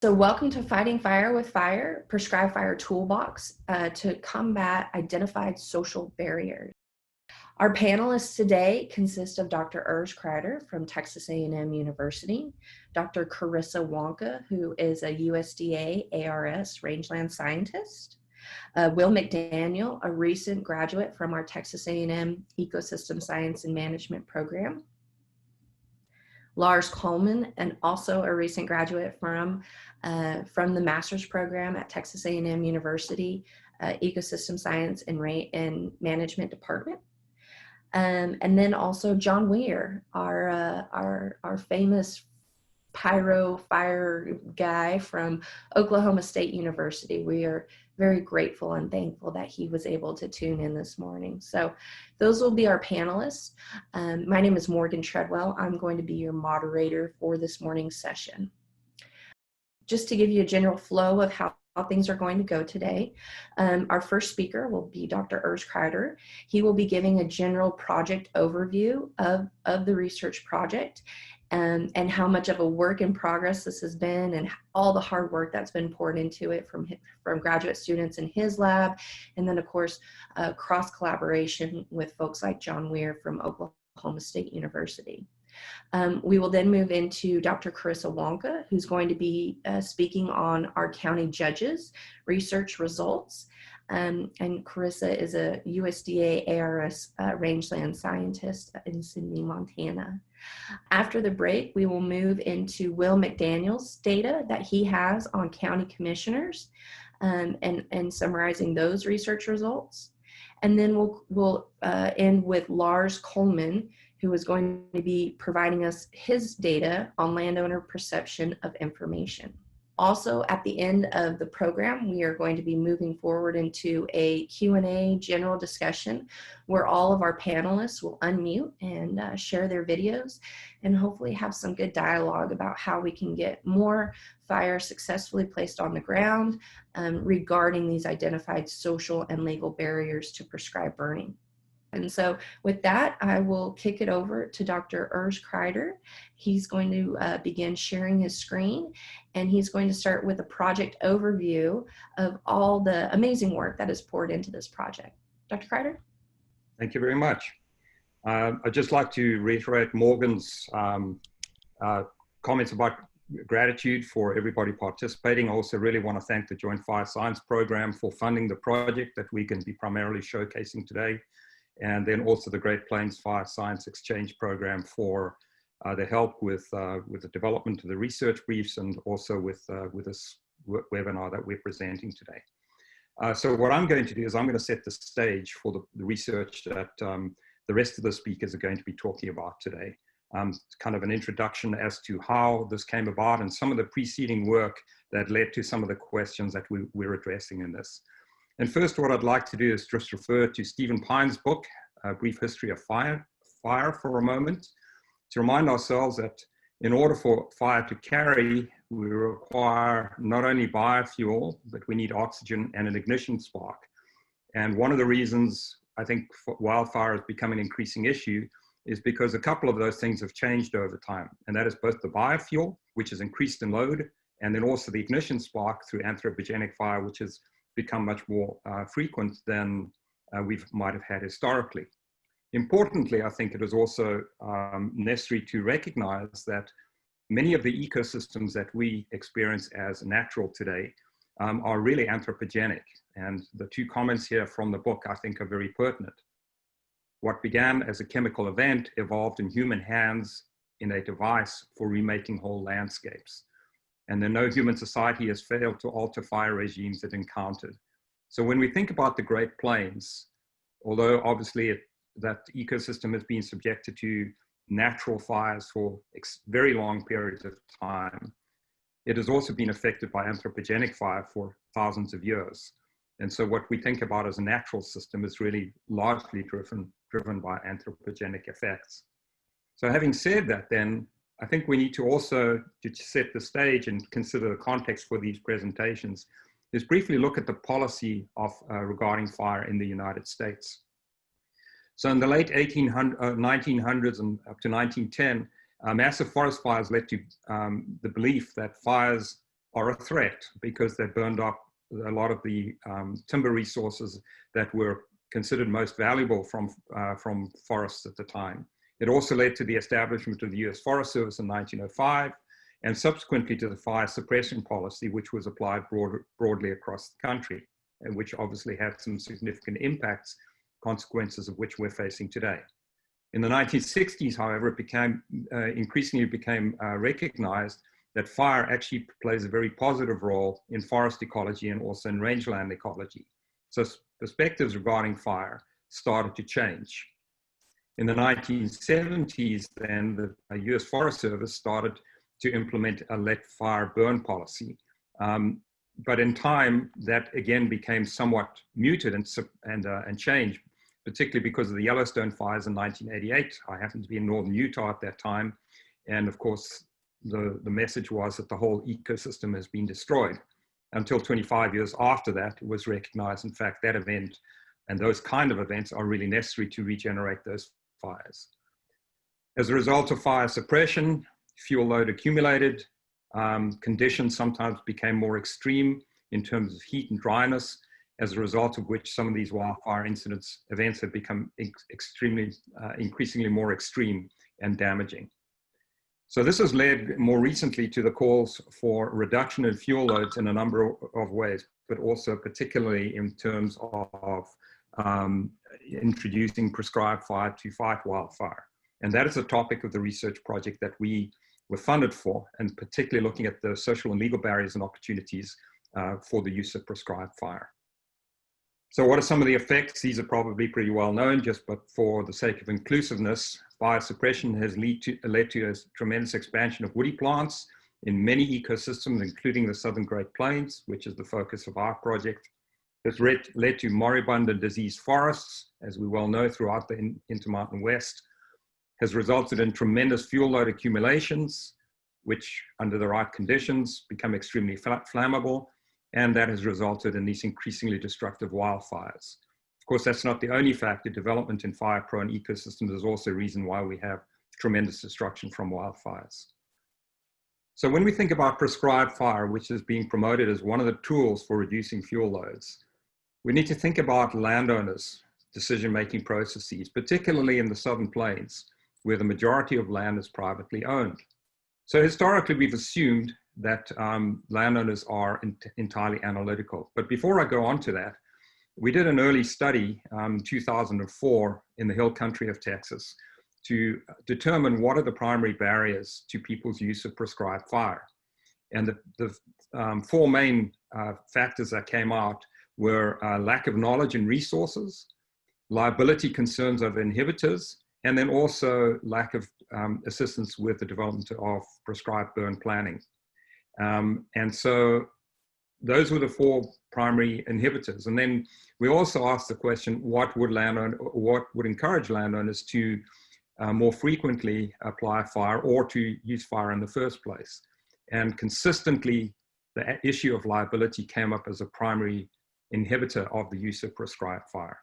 So welcome to Fighting Fire with Fire, Prescribed Fire Toolbox to combat identified social barriers. Our panelists today consist of Dr. Urs Kreider from Texas A&M University, Dr. Carissa Wonka, who is a USDA ARS rangeland scientist, Will McDaniel, a recent graduate from our Texas A&M Ecosystem Science and Management program, Lars Coleman, and also a recent graduate from the master's program at Texas A&M University, Ecosystem Science and Management Department. And then also John Weir, our famous pyro fire guy from Oklahoma State University. We are very grateful and thankful that he was able to tune in this morning. So those will be our panelists. My name is Morgan Treadwell. I'm going to be your moderator for this morning's session. Just to give you a general flow of how things are going to go today, our first speaker will be Dr. Urs Kreider. He will be giving a general project overview of the research project and how much of a work in progress this has been, and all the hard work that's been poured into it from graduate students in his lab, and then of course cross collaboration with folks like John Weir from Oklahoma State University. We will then move into Dr. Carissa Wonka, who's going to be speaking on our county judges research results. And Carissa is a USDA ARS rangeland scientist in Sidney, Montana. After the break, we will move into Will McDaniel's data that he has on county commissioners and summarizing those research results. And then we'll end with Lars Coleman, who is going to be providing us his data on landowner perception of information. Also, at the end of the program, we are going to be moving forward into a Q&A general discussion where all of our panelists will unmute and share their videos and hopefully have some good dialogue about how we can get more fire successfully placed on the ground regarding these identified social and legal barriers to prescribed burning. And so with that, I will kick it over to Dr. Urs Kreider. He's going to begin sharing his screen, and he's going to start with a project overview of all the amazing work that is poured into this project. Dr. Kreider? Thank you very much. I'd just like to reiterate Morgan's comments about gratitude for everybody participating. I also really want to thank the Joint Fire Science Program for funding the project that we can be primarily showcasing today. And then also the Great Plains Fire Science Exchange Program for the help with the development of the research briefs, and also with this webinar that we're presenting today. So what I'm going to do is I'm going to set the stage for the research that the rest of the speakers are going to be talking about today. It's kind of an introduction as to how this came about and some of the preceding work that led to some of the questions that we're addressing in this. And first, what I'd like to do is just refer to Stephen Pine's book, A Brief History of Fire for a moment, to remind ourselves that in order for fire to carry, we require not only biofuel, but we need oxygen and an ignition spark. And one of the reasons I think wildfire has become an increasing issue is because a couple of those things have changed over time. And that is both the biofuel, which has increased in load, and then also the ignition spark through anthropogenic fire, which has become much more frequent than we might have had historically. Importantly, I think it is also necessary to recognize that many of the ecosystems that we experience as natural today are really anthropogenic. And the two comments here from the book, I think, are very pertinent. What began as a chemical event evolved in human hands in a device for remaking whole landscapes. And then no human society has failed to alter fire regimes it encountered. So when we think about the Great Plains, although obviously that ecosystem has been subjected to natural fires for very long periods of time, it has also been affected by anthropogenic fire for thousands of years. And so what we think about as a natural system is really largely driven by anthropogenic effects. So having said that, then, I think we need to also, to set the stage and consider the context for these presentations, is briefly look at the policy of regarding fire in the United States. So in the late 1900s and up to 1910, massive forest fires led to the belief that fires are a threat because they burned up a lot of the timber resources that were considered most valuable from forests at the time. It also led to the establishment of the US Forest Service in 1905, and subsequently to the fire suppression policy, which was applied broadly across the country, and which obviously had some significant impacts, consequences of which we're facing today. In the 1960s, however, it increasingly became recognized that fire actually plays a very positive role in forest ecology and also in rangeland ecology. So perspectives regarding fire started to change. In the 1970s, then the US Forest Service started to implement a let fire burn policy. But in time, that again became somewhat muted and changed, particularly because of the Yellowstone fires in 1988. I happened to be in northern Utah at that time. And of course, the message was that the whole ecosystem has been destroyed. Until 25 years after that, it was recognized, in fact, that event and those kind of events are really necessary to regenerate those fires. As a result of fire suppression, fuel load accumulated, conditions sometimes became more extreme in terms of heat and dryness, as a result of which some of these wildfire events have become increasingly more extreme and damaging. So this has led more recently to the calls for reduction in fuel loads in a number of ways, but also particularly in terms of introducing prescribed fire to fight wildfire. And that is a topic of the research project that we were funded for, and particularly looking at the social and legal barriers and opportunities for the use of prescribed fire. So what are some of the effects? These are probably pretty well known, but for the sake of inclusiveness, fire suppression has led to a tremendous expansion of woody plants in many ecosystems, including the Southern Great Plains, which is the focus of our project. It's led to moribund and diseased forests, as we well know, throughout the Intermountain West, has resulted in tremendous fuel load accumulations, which under the right conditions become extremely flammable, and that has resulted in these increasingly destructive wildfires. Of course, that's not the only factor. Development in fire-prone ecosystems is also a reason why we have tremendous destruction from wildfires. So when we think about prescribed fire, which is being promoted as one of the tools for reducing fuel loads, we need to think about landowners' decision-making processes, particularly in the Southern Plains, where the majority of land is privately owned. So historically, we've assumed that landowners are entirely analytical. But before I go on to that, we did an early study in 2004 in the hill country of Texas to determine what are the primary barriers to people's use of prescribed fire. And the four main factors that came out were lack of knowledge and resources, liability concerns of inhibitors, and then also lack of assistance with the development of prescribed burn planning. And so those were the four primary inhibitors. And then we also asked the question, what would encourage landowners to more frequently apply fire or to use fire in the first place? And consistently, the issue of liability came up as a primary inhibitor of the use of prescribed fire.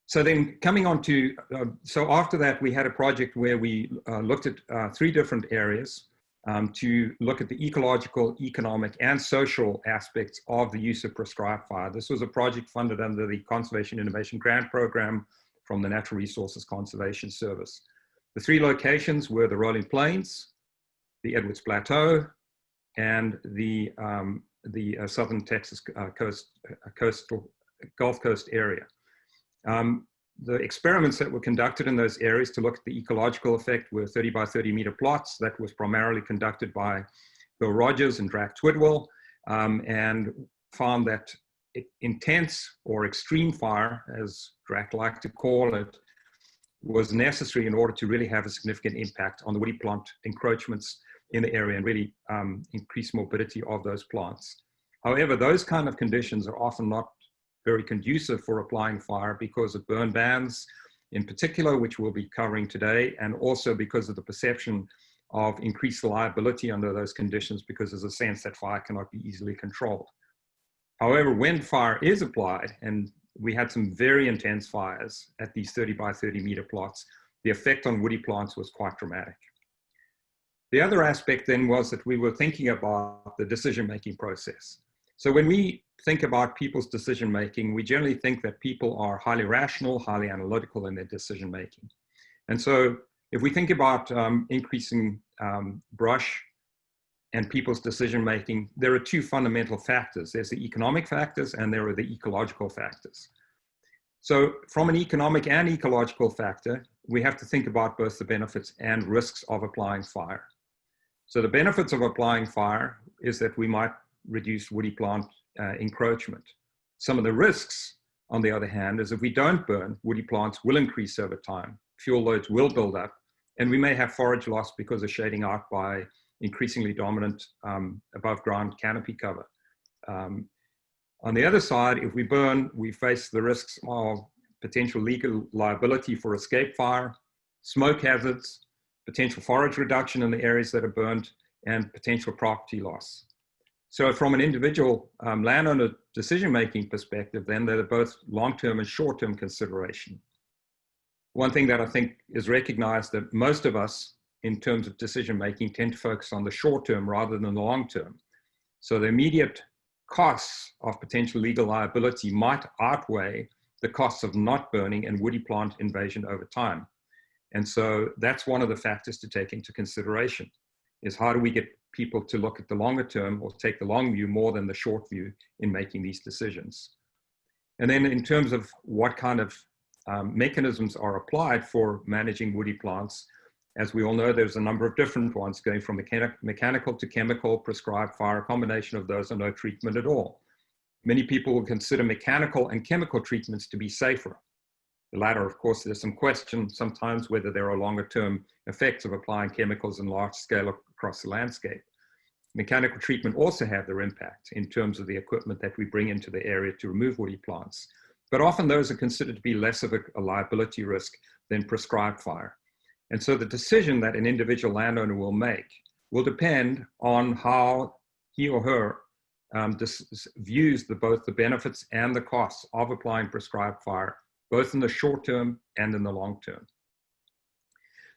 So then coming on to, so after that, we had a project where we looked at three different areas to look at the ecological, economic, and social aspects of the use of prescribed fire. This was a project funded under the Conservation Innovation Grant Program from the Natural Resources Conservation Service. The three locations were the Rolling Plains, the Edwards Plateau, and the Southern Texas Gulf Coast area. The experiments that were conducted in those areas to look at the ecological effect were 30 by 30 meter plots that was primarily conducted by Bill Rogers and Drac Twidwell, and found that intense or extreme fire, as Drac liked to call it, was necessary in order to really have a significant impact on the woody plant encroachments in the area and really increase morbidity of those plants. However, those kind of conditions are often not very conducive for applying fire because of burn bans in particular, which we'll be covering today, and also because of the perception of increased liability under those conditions because there's a sense that fire cannot be easily controlled. However, when fire is applied, and we had some very intense fires at these 30 by 30 meter plots, the effect on woody plants was quite dramatic. The other aspect then was that we were thinking about the decision-making process. So when we think about people's decision-making, we generally think that people are highly rational, highly analytical in their decision-making. And so if we think about increasing brush and people's decision-making, there are two fundamental factors. There's the economic factors and there are the ecological factors. So from an economic and ecological factor, we have to think about both the benefits and risks of applying fire. So the benefits of applying fire is that we might reduce woody plant encroachment. Some of the risks, on the other hand, is if we don't burn, woody plants will increase over time. Fuel loads will build up, and we may have forage loss because of shading out by increasingly dominant above ground canopy cover. On the other side, if we burn, we face the risks of potential legal liability for escape fire, smoke hazards, potential forage reduction in the areas that are burned, and potential property loss. So from an individual landowner decision-making perspective, then they're both long-term and short-term consideration. One thing that I think is recognized that most of us in terms of decision-making tend to focus on the short-term rather than the long-term. So the immediate costs of potential legal liability might outweigh the costs of not burning and woody plant invasion over time. And so that's one of the factors to take into consideration, is how do we get people to look at the longer term or take the long view more than the short view in making these decisions. And then in terms of what kind of mechanisms are applied for managing woody plants, as we all know, there's a number of different ones going from mechanical to chemical, prescribed fire, a combination of those, or no treatment at all. Many people will consider mechanical and chemical treatments to be safer. The latter, of course, there's some question sometimes whether there are longer term effects of applying chemicals in large scale across the landscape. Mechanical treatment also have their impact in terms of the equipment that we bring into the area to remove woody plants. But often those are considered to be less of a liability risk than prescribed fire. And so the decision that an individual landowner will make will depend on how he or her views both the benefits and the costs of applying prescribed fire, both in the short term and in the long term.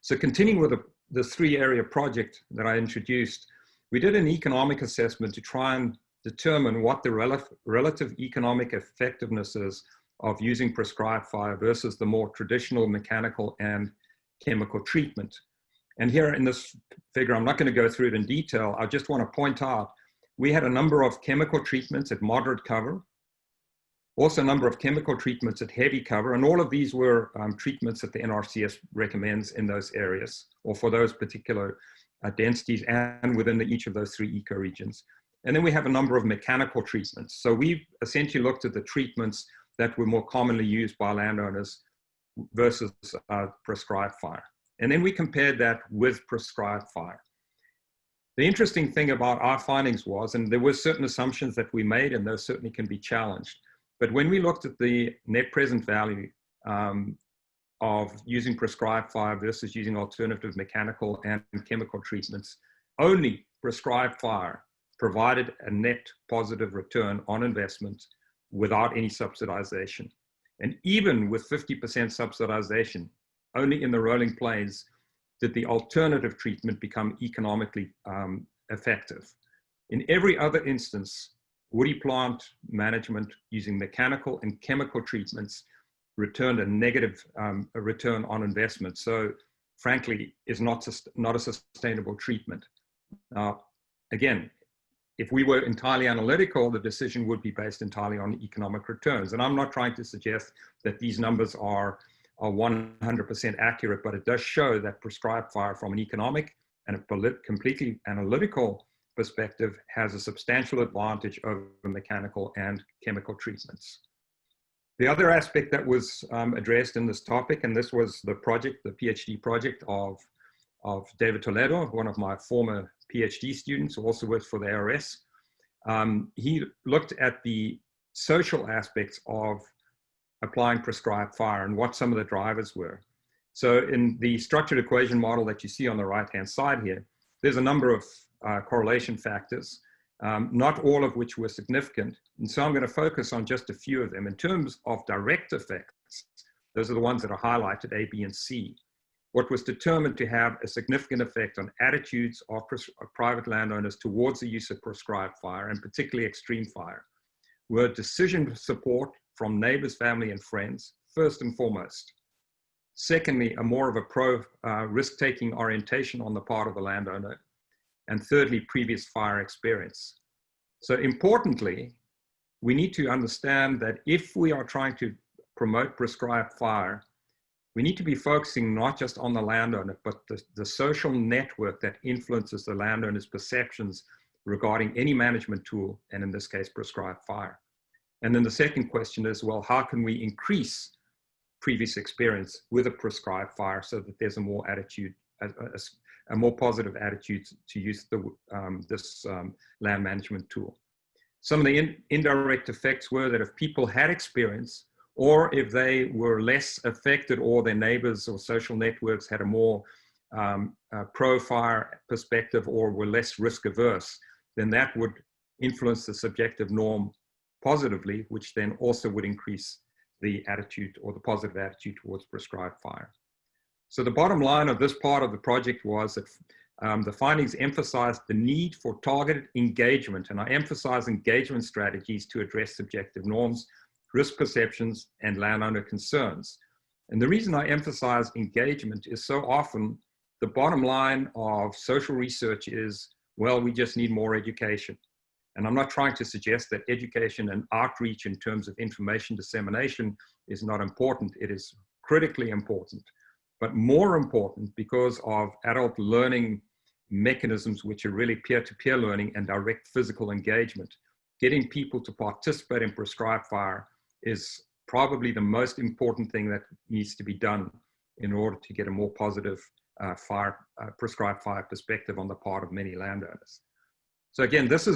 So continuing with the three-area project that I introduced, we did an economic assessment to try and determine what the relative economic effectiveness is of using prescribed fire versus the more traditional mechanical and chemical treatment. And here in this figure, I'm not going to go through it in detail. I just want to point out, we had a number of chemical treatments at moderate cover, also a number of chemical treatments at heavy cover, and all of these were treatments that the NRCS recommends in those areas, or for those particular densities and within each of those three ecoregions. And then we have a number of mechanical treatments. So we've essentially looked at the treatments that were more commonly used by landowners versus prescribed fire. And then we compared that with prescribed fire. The interesting thing about our findings was, and there were certain assumptions that we made, and those certainly can be challenged, but when we looked at the net present value of using prescribed fire versus using alternative mechanical and chemical treatments, only prescribed fire provided a net positive return on investment without any subsidization. And even with 50% subsidization, only in the rolling plains did the alternative treatment become economically effective. In every other instance, woody plant management using mechanical and chemical treatments returned a negative return on investment. So frankly, is not a sustainable treatment. Again, if we were entirely analytical, the decision would be based entirely on economic returns. And I'm not trying to suggest that these numbers are 100% accurate, but it does show that prescribed fire from an economic and a completely analytical perspective has a substantial advantage over mechanical and chemical treatments. The other aspect that was addressed in this topic, and this was the project, the PhD project of David Toledo, one of my former PhD students who also works for the ARS. He looked at the social aspects of applying prescribed fire and what some of the drivers were. So in the structured equation model that you see on the right-hand side here, there's a number of correlation factors, not all of which were significant. And so I'm going to focus on just a few of them. In terms of direct effects, those are the ones that are highlighted, A, B, and C. what was determined to have a significant effect on attitudes of private landowners towards the use of prescribed fire, and particularly extreme fire, were decision support from neighbors, family, and friends, first and foremost. Secondly, a more of a risk-taking orientation on the part of the landowner. And thirdly, previous fire experience. So importantly, we need to understand that if we are trying to promote prescribed fire, we need to be focusing not just on the landowner, but the social network that influences the landowner's perceptions regarding any management tool, and in this case, prescribed fire. And then the second question is, well, how can we increase previous experience with a prescribed fire so that there's a more positive attitude to use this land management tool? Some of the indirect effects were that if people had experience, or if they were less affected, or their neighbors or social networks had a more pro-fire perspective or were less risk averse, then that would influence the subjective norm positively, which then also would increase the attitude or the positive attitude towards prescribed fire. So the bottom line of this part of the project was that the findings emphasized the need for targeted engagement, and I emphasize engagement strategies to address subjective norms, risk perceptions, and landowner concerns. And the reason I emphasize engagement is so often the bottom line of social research is, well, we just need more education. And I'm not trying to suggest that education and outreach in terms of information dissemination is not important. It is critically important, but more important because of adult learning mechanisms, which are really peer-to-peer learning and direct physical engagement. Getting people to participate in prescribed fire is probably the most important thing that needs to be done in order to get a more positive prescribed fire perspective on the part of many landowners. So again, this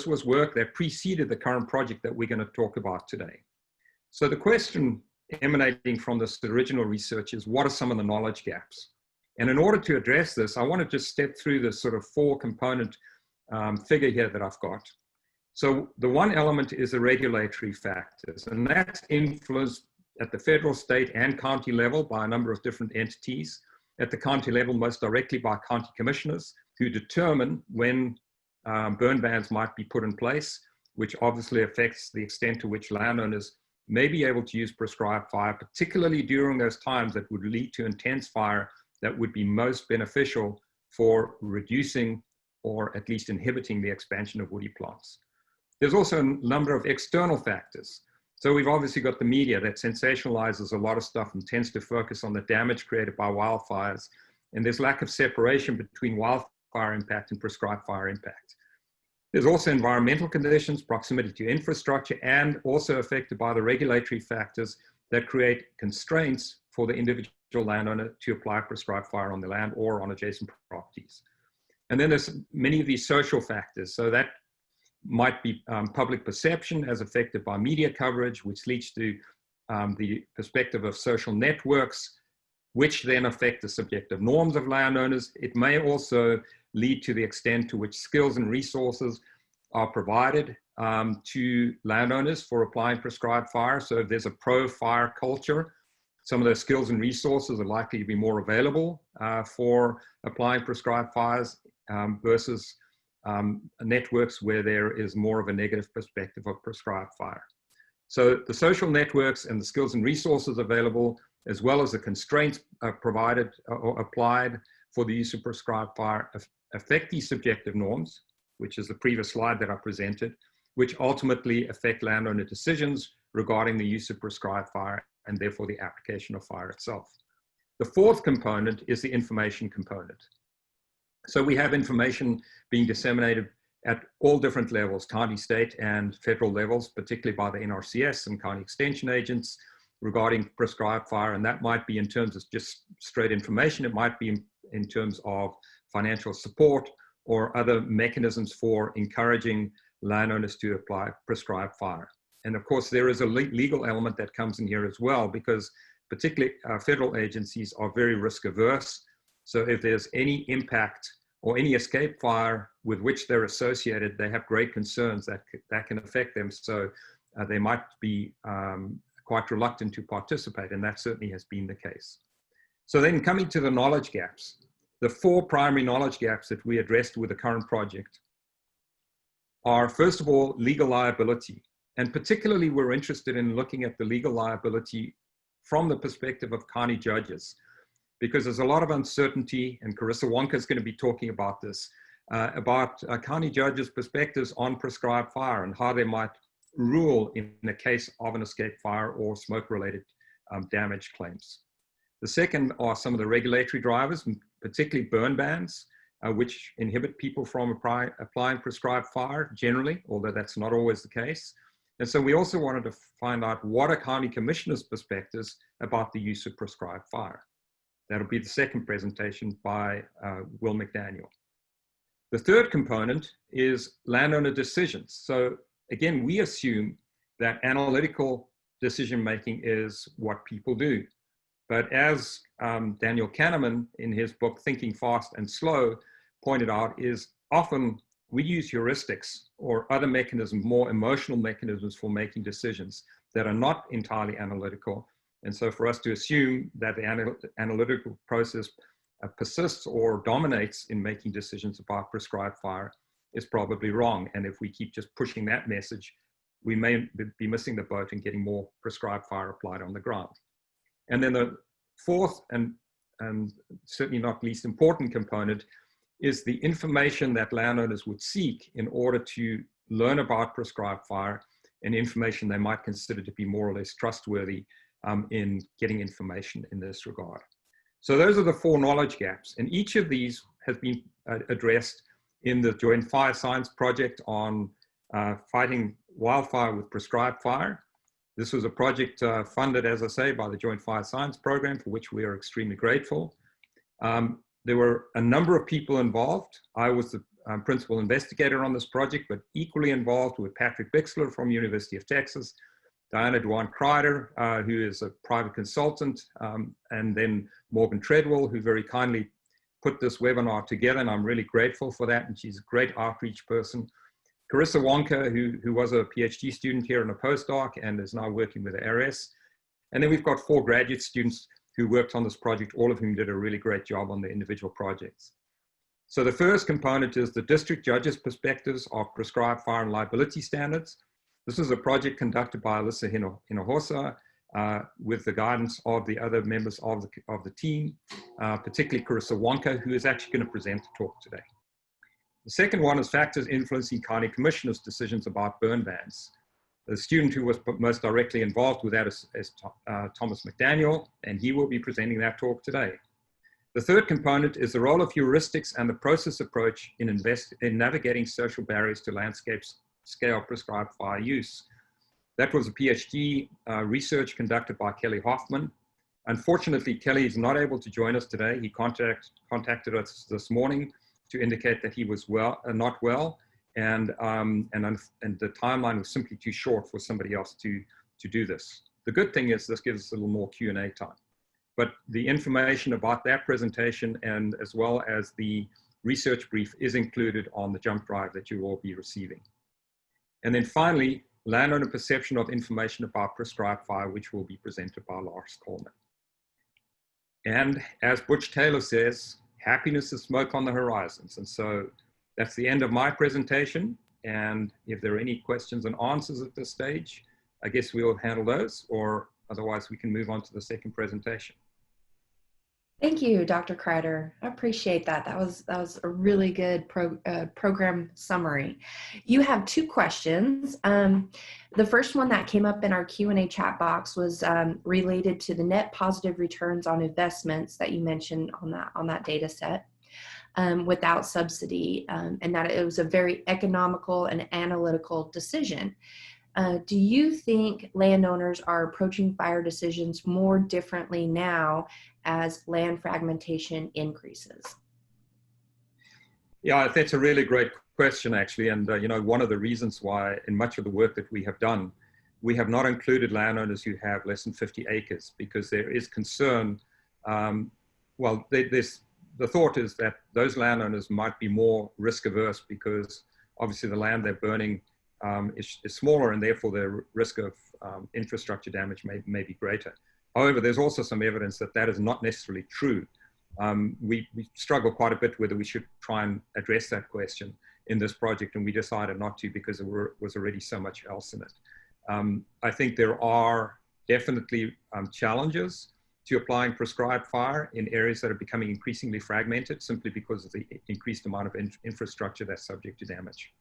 was work that preceded the current project that we're going to talk about today. So the question emanating from this original research is, what are some of the knowledge gaps? And in order to address this, I want to just step through this sort of 4-component figure here that I've got. So the one element is the regulatory factors, and that's influenced at the federal, state, and county level by a number of different entities. At the county level, most directly by county commissioners, who determine when burn bans might be put in place, which obviously affects the extent to which landowners may be able to use prescribed fire, particularly during those times that would lead to intense fire that would be most beneficial for reducing or at least inhibiting the expansion of woody plots. There's also a number of external factors. So we've obviously got the media that sensationalizes a lot of stuff and tends to focus on the damage created by wildfires. And there's lack of separation between wildfire impact and prescribed fire impact. There's also environmental conditions, proximity to infrastructure, and also affected by the regulatory factors that create constraints for the individual landowner to apply prescribed fire on the land or on adjacent properties. And then there's many of these social factors. So that might be public perception as affected by media coverage, which leads to the perspective of social networks, which then affect the subjective norms of landowners. It may also lead to the extent to which skills and resources are provided to landowners for applying prescribed fire. So if there's a pro-fire culture, some of those skills and resources are likely to be more available for applying prescribed fires versus networks where there is more of a negative perspective of prescribed fire. So the social networks and the skills and resources available, as well as the constraints provided or applied for the use of prescribed fire, affect these subjective norms, which is the previous slide that I presented, which ultimately affect landowner decisions regarding the use of prescribed fire and therefore the application of fire itself. The fourth component is the information component. So we have information being disseminated at all different levels, county, state, and federal levels, particularly by the NRCS and county extension agents regarding prescribed fire. And that might be in terms of just straight information. It might be in terms of financial support or other mechanisms for encouraging landowners to apply prescribed fire. And of course, there is a legal element that comes in here as well, because particularly federal agencies are very risk averse. So if there's any impact or any escape fire with which they're associated, they have great concerns that can affect them. So they might be quite reluctant to participate, and that certainly has been the case. So then coming to the knowledge gaps, the 4 primary knowledge gaps that we addressed with the current project are, first of all, legal liability. And particularly we're interested in looking at the legal liability from the perspective of county judges, because there's a lot of uncertainty, and Carissa Wonka is going to be talking about this, about county judges' perspectives on prescribed fire and how they might rule in the case of an escape fire or smoke-related damage claims. The second are some of the regulatory drivers, particularly burn bans, which inhibit people from applying prescribed fire generally, although that's not always the case. And so we also wanted to find out what are county commissioners' perspectives about the use of prescribed fire. That'll be the second presentation by Will McDaniel. The third component is landowner decisions. So again, we assume that analytical decision-making is what people do. But as Daniel Kahneman in his book, Thinking Fast and Slow, pointed out, is often we use heuristics or other mechanisms, more emotional mechanisms for making decisions that are not entirely analytical. And so for us to assume that the analytical process persists or dominates in making decisions about prescribed fire is probably wrong. And if we keep just pushing that message, we may be missing the boat and getting more prescribed fire applied on the ground. And then the fourth and certainly not least important component is the information that landowners would seek in order to learn about prescribed fire and information they might consider to be more or less trustworthy in getting information in this regard. So those are the 4 knowledge gaps, and each of these has been addressed in the Joint Fire Science Project on fighting wildfire with prescribed fire. This was a project funded, as I say, by the Joint Fire Science Program, for which we are extremely grateful. There were a number of people involved. I was the principal investigator on this project, but equally involved with Patrick Bixler from University of Texas, Diana Duan-Kreider, who is a private consultant, and then Morgan Treadwell, who very kindly put this webinar together, and I'm really grateful for that, and she's a great outreach person. Carissa Wonka, who was a PhD student here and a postdoc and is now working with the ARS. And then we've got 4 graduate students who worked on this project, all of whom did a really great job on the individual projects. So the first component is the district judges' perspectives of prescribed fire and liability standards. This is a project conducted by Alyssa Hinojosa with the guidance of the other members of the team, particularly Carissa Wonka, who is actually going to present the talk today. The second one is factors influencing county commissioners' decisions about burn bans. The student who was most directly involved with that is Thomas McDaniel, and he will be presenting that talk today. The third component is the role of heuristics and the process approach in navigating social barriers to landscapes scale prescribed fire use. That was a PhD research conducted by Kelly Hoffman. Unfortunately, Kelly is not able to join us today. He contacted us this morning to indicate that he was not well, and the timeline was simply too short for somebody else to do this. The good thing is this gives us a little more Q&A time. But the information about that presentation and as well as the research brief is included on the jump drive that you will be receiving. And then finally, landowner perception of information about prescribed fire, which will be presented by Lars Coleman. And as Butch Taylor says, happiness is smoke on the horizons. And so that's the end of my presentation. And if there are any questions and answers at this stage, I guess we'll handle those, or otherwise we can move on to the second presentation. Thank you, Dr. Kreider. I appreciate that. That was a really good program summary. You have 2 questions. The first one that came up in our Q&A chat box was related to the net positive returns on investments that you mentioned on that data set without subsidy, and that it was a very economical and analytical decision. Do you think landowners are approaching fire decisions more differently now as land fragmentation increases? Yeah, that's a really great question, actually. And you know, one of the reasons why in much of the work that we have done, we have not included landowners who have less than 50 acres, because there is concern. The thought is that those landowners might be more risk averse because obviously the land they're burning is smaller, and therefore the risk of infrastructure damage may be greater. However, there's also some evidence that that is not necessarily true. We struggle quite a bit whether we should try and address that question in this project, and we decided not to because there was already so much else in it. I think there are definitely challenges to applying prescribed fire in areas that are becoming increasingly fragmented simply because of the increased amount of infrastructure that's subject to damage.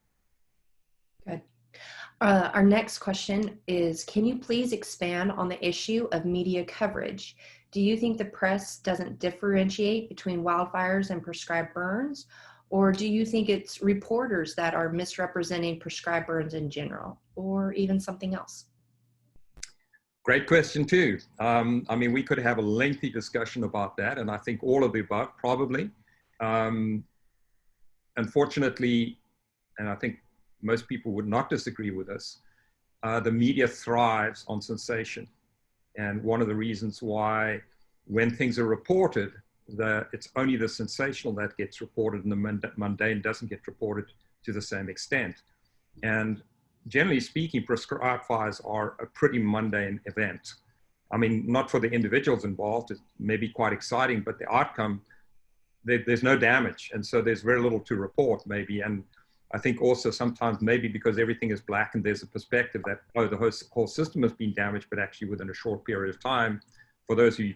Good. Our next question is, can you please expand on the issue of media coverage? Do you think the press doesn't differentiate between wildfires and prescribed burns? Or do you think it's reporters that are misrepresenting prescribed burns in general, or even something else? Great question too. I mean, we could have a lengthy discussion about that, and I think all of the above probably. Unfortunately, and I think most people would not disagree with us, the media thrives on sensation. And one of the reasons why when things are reported, it's only the sensational that gets reported and the mundane doesn't get reported to the same extent. And generally speaking, prescribed fires are a pretty mundane event. I mean, not for the individuals involved, it may be quite exciting, but the outcome, there's no damage. And so there's very little to report maybe. And I think also sometimes maybe because everything is black and there's a perspective that, oh, the whole system has been damaged, but actually within a short period of time, for those who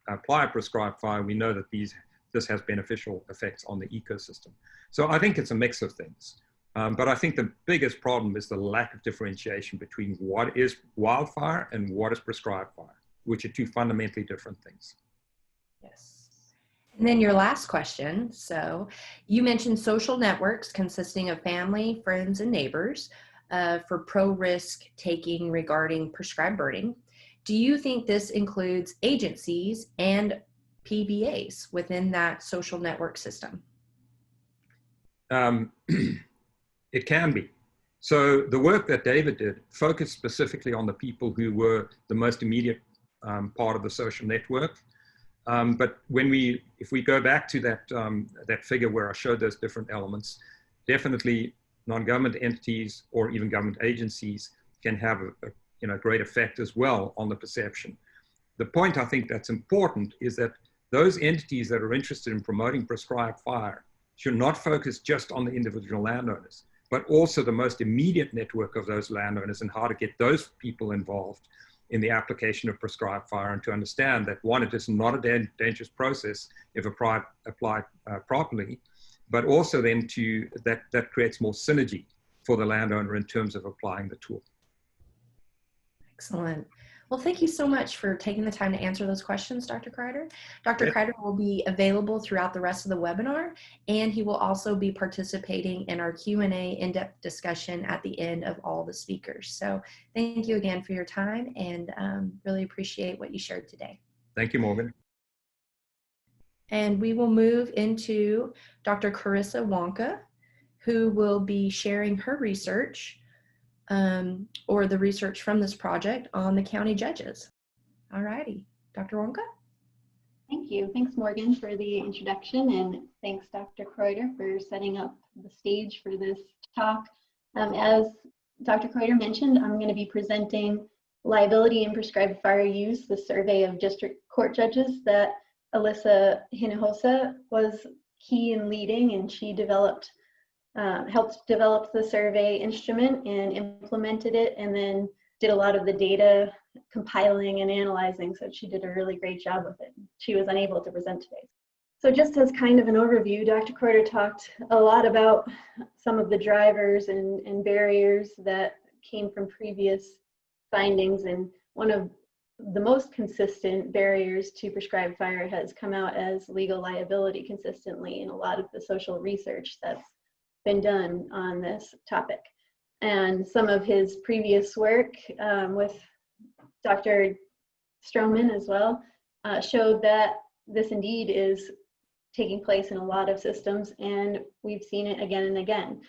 apply a prescribed fire, we know that this has beneficial effects on the ecosystem. So I think it's a mix of things. But I think the biggest problem is the lack of differentiation between what is wildfire and what is prescribed fire, which are two fundamentally different things. Yes. And then your last question. So you mentioned social networks consisting of family, friends, and neighbors for pro-risk taking regarding prescribed burning. Do you think this includes agencies and PBAs within that social network system? It can be. So the work that David did focused specifically on the people who were the most immediate part of the social network. But if we go back to that figure where I showed those different elements, definitely non-government entities or even government agencies can have a great effect as well on the perception. The point I think that's important is that those entities that are interested in promoting prescribed fire should not focus just on the individual landowners, but also the most immediate network of those landowners and how to get those people involved in the application of prescribed fire, and to understand that one, it is not a dangerous process if applied properly, but also then that creates more synergy for the landowner in terms of applying the tool. Excellent. Well, thank you so much for taking the time to answer those questions, Dr. Kreider. Dr. Kreider will be available throughout the rest of the webinar, and he will also be participating in our Q&A in-depth discussion at the end of all the speakers. So thank you again for your time, and really appreciate what you shared today. Thank you, Morgan. And we will move into Dr. Carissa Wonka, who will be sharing her research or the research from this project on the county judges. All righty, Dr. Wonka. Thank you. Thanks, Morgan, for the introduction, and thanks, Dr. Kreider, for setting up the stage for this talk. As Dr. Kreider mentioned, I'm going to be presenting Liability in Prescribed Fire Use, the survey of district court judges that Alyssa Hinojosa was key in leading, and she helped develop the survey instrument and implemented it, and then did a lot of the data compiling and analyzing. So she did a really great job with it. She was unable to present today. So just as kind of an overview, Dr. Kreider talked a lot about some of the drivers and barriers that came from previous findings. And one of the most consistent barriers to prescribed fire has come out as legal liability consistently in a lot of the social research that's been done on this topic. And some of his previous work with Dr. Stroman as well showed that this indeed is taking place in a lot of systems, and we've seen it again and again.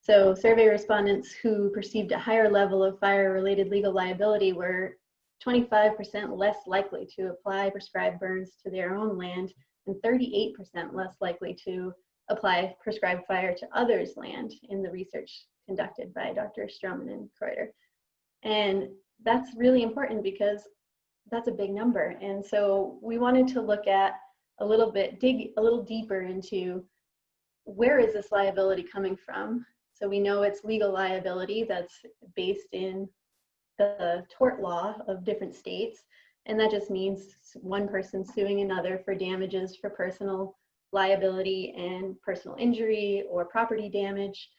So survey respondents who perceived a higher level of fire-related legal liability were 25% less likely to apply prescribed burns to their own land and 38% less likely to apply prescribed fire to others' land in the research conducted by Dr. Stroman and Kreider. And that's really important because that's a big number. And so we wanted to look at dig a little deeper into where is this liability coming from? So we know it's legal liability that's based in the tort law of different states. And that just means one person suing another for damages for personal liability and personal injury or property damage.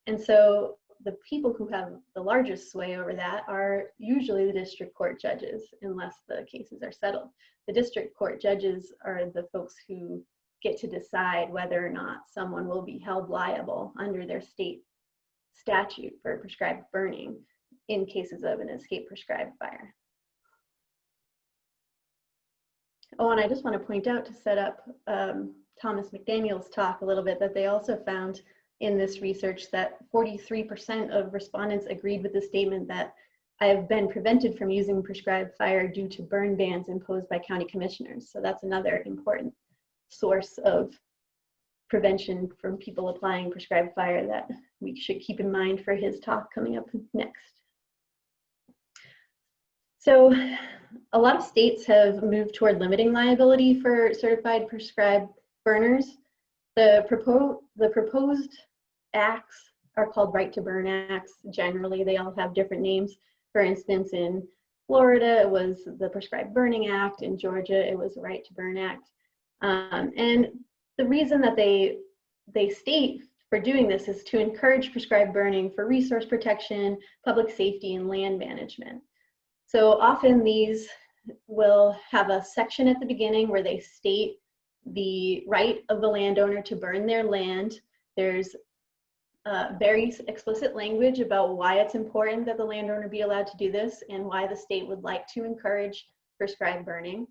And so the people who have the largest sway over that are usually the district court judges, unless the cases are settled. The district court judges are the folks who get to decide whether or not someone will be held liable under their state statute for prescribed burning in cases of an escape prescribed fire. Oh, and I just want to point out, to set up Thomas McDaniel's talk a little bit, that they also found in this research that 43% of respondents agreed with the statement that I have been prevented from using prescribed fire due to burn bans imposed by county commissioners. So that's another important source of prevention from people applying prescribed fire that we should keep in mind for his talk coming up next. So a lot of states have moved toward limiting liability for certified prescribed burners. The proposed acts are called right to burn acts. Generally, they all have different names. For instance, in Florida, it was the Prescribed Burning Act. In Georgia, it was the Right to Burn Act. And the reason that they state for doing this is to encourage prescribed burning for resource protection, public safety, and land management. So often these will have a section at the beginning where they state the right of the landowner to burn their land. There's very explicit language about why it's important that the landowner be allowed to do this and why the state would like to encourage prescribed burning.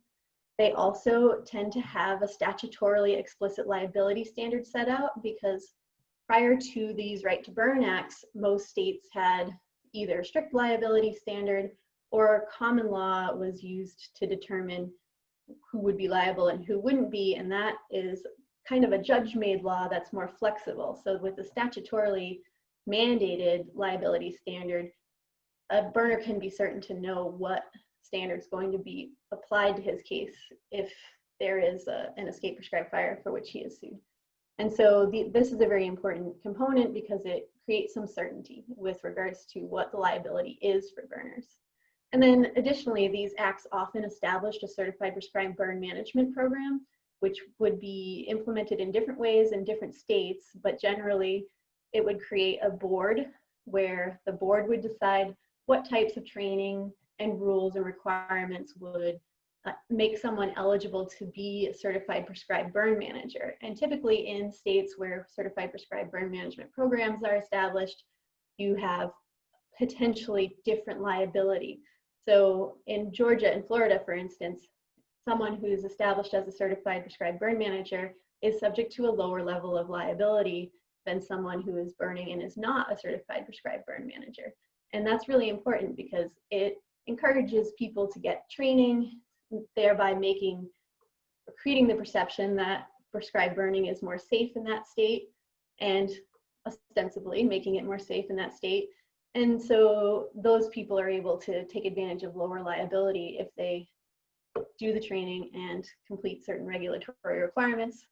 They also tend to have a statutorily explicit liability standard set out, because prior to these right to burn acts, most states had either a strict liability standard or common law was used to determine who would be liable and who wouldn't be, and that is kind of a judge-made law that's more flexible. So with the statutorily mandated liability standard, a burner can be certain to know what standard is going to be applied to his case if there is an escape prescribed fire for which he is sued. And so this is a very important component because it creates some certainty with regards to what the liability is for burners. And then additionally, these acts often established a certified prescribed burn management program, which would be implemented in different ways in different states, but generally it would create a board where the board would decide what types of training and rules and requirements would make someone eligible to be a certified prescribed burn manager. And typically in states where certified prescribed burn management programs are established, you have potentially different liability. So in Georgia and Florida, for instance, someone who is established as a certified prescribed burn manager is subject to a lower level of liability than someone who is burning and is not a certified prescribed burn manager. And that's really important because it encourages people to get training, thereby creating the perception that prescribed burning is more safe in that state, and ostensibly making it more safe in that state. And so those people are able to take advantage of lower liability if they do the training and complete certain regulatory requirements.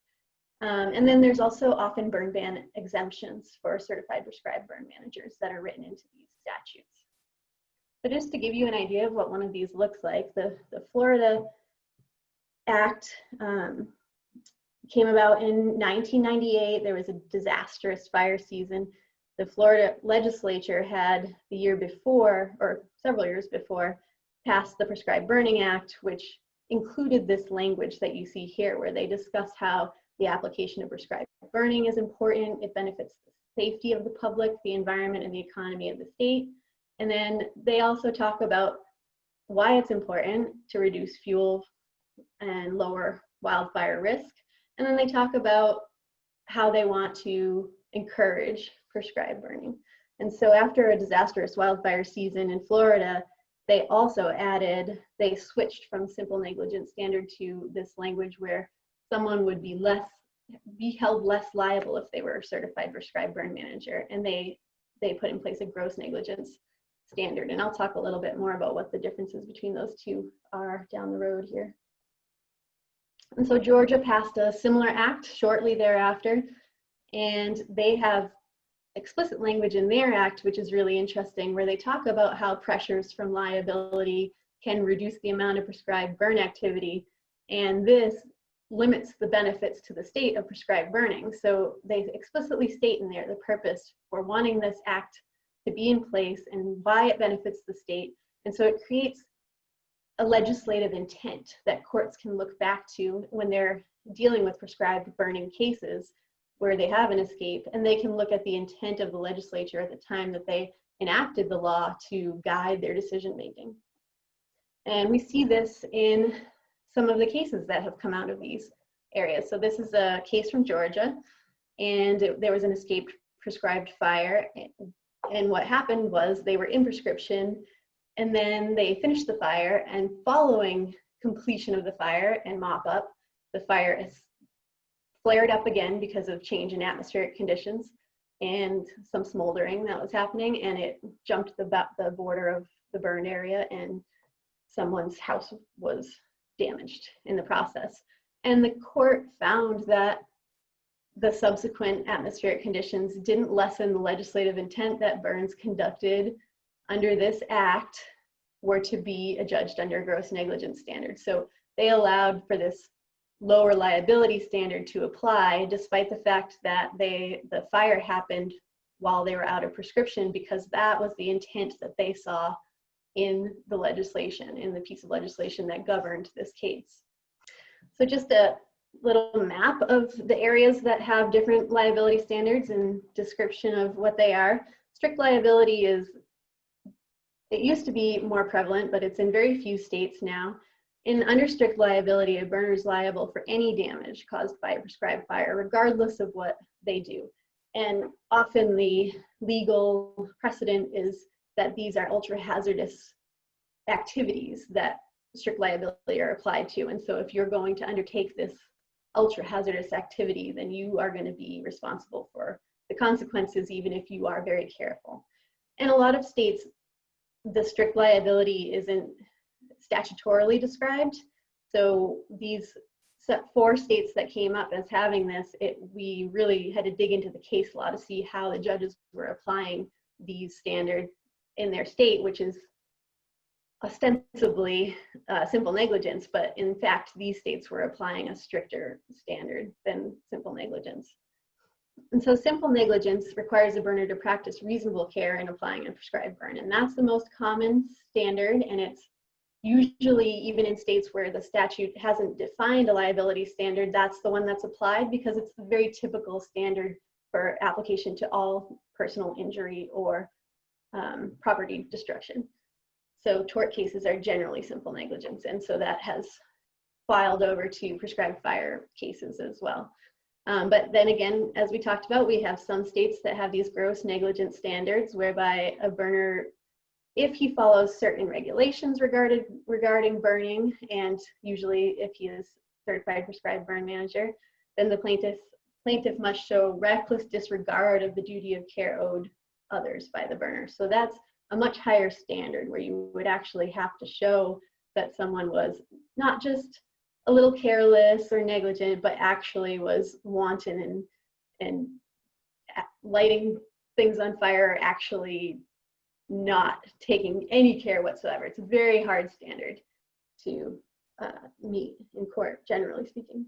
And then there's also often burn ban exemptions for certified prescribed burn managers that are written into these statutes. But just to give you an idea of what one of these looks like, the Florida Act came about in 1998. There was a disastrous fire season. The Florida Legislature had the year before, or several years before, passed the Prescribed Burning Act, which included this language that you see here, where they discuss how the application of prescribed burning is important. It benefits the safety of the public, the environment, and the economy of the state. And then they also talk about why it's important to reduce fuel and lower wildfire risk. And then they talk about how they want to encourage prescribed burning. And so after a disastrous wildfire season in Florida, they also they switched from simple negligence standard to this language where someone would be held less liable if they were a certified prescribed burn manager. And they put in place a gross negligence standard. And I'll talk a little bit more about what the differences between those two are down the road here. And so Georgia passed a similar act shortly thereafter, and they have explicit language in their act, which is really interesting, where they talk about how pressures from liability can reduce the amount of prescribed burn activity, and this limits the benefits to the state of prescribed burning. So they explicitly state in there the purpose for wanting this act to be in place and why it benefits the state. And so it creates a legislative intent that courts can look back to when they're dealing with prescribed burning cases where they have an escape, and they can look at the intent of the legislature at the time that they enacted the law to guide their decision making. And we see this in some of the cases that have come out of these areas. So this is a case from Georgia, and there was an escaped prescribed fire. And what happened was they were in prescription, and then they finished the fire, and following completion of the fire and mop up, the fire is flared up again because of change in atmospheric conditions and some smoldering that was happening, and it jumped the border of the burned area, and someone's house was damaged in the process. And the court found that the subsequent atmospheric conditions didn't lessen the legislative intent that burns conducted under this act were to be adjudged under gross negligence standards. So they allowed for this lower liability standard to apply, despite the fact that the fire happened while they were out of prescription, because that was the intent that they saw in the legislation, in the piece of legislation that governed this case. So just a little map of the areas that have different liability standards and description of what they are. Strict liability it used to be more prevalent, but it's in very few states now. Under strict liability, a burner is liable for any damage caused by a prescribed fire, regardless of what they do. And often the legal precedent is that these are ultra-hazardous activities that strict liability are applied to. And so if you're going to undertake this ultra-hazardous activity, then you are going to be responsible for the consequences, even if you are very careful. In a lot of states, the strict liability isn't statutorily described. So these 4 states that came up as having this, we really had to dig into the case law to see how the judges were applying these standards in their state, which is ostensibly simple negligence, but in fact, these states were applying a stricter standard than simple negligence. And so simple negligence requires a burner to practice reasonable care in applying a prescribed burn. And that's the most common standard, and it's usually, even in states where the statute hasn't defined a liability standard, that's the one that's applied because it's the very typical standard for application to all personal injury or property destruction. So tort cases are generally simple negligence, and so that has filed over to prescribed fire cases as well. But then again, as we talked about, we have some states that have these gross negligence standards whereby a burner, if he follows certain regulations regarding burning, and usually if he is certified prescribed burn manager, then the plaintiff must show reckless disregard of the duty of care owed others by the burner. So that's a much higher standard where you would actually have to show that someone was not just a little careless or negligent, but actually was wanton and lighting things on fire, actually not taking any care whatsoever. It's a very hard standard to meet in court, generally speaking.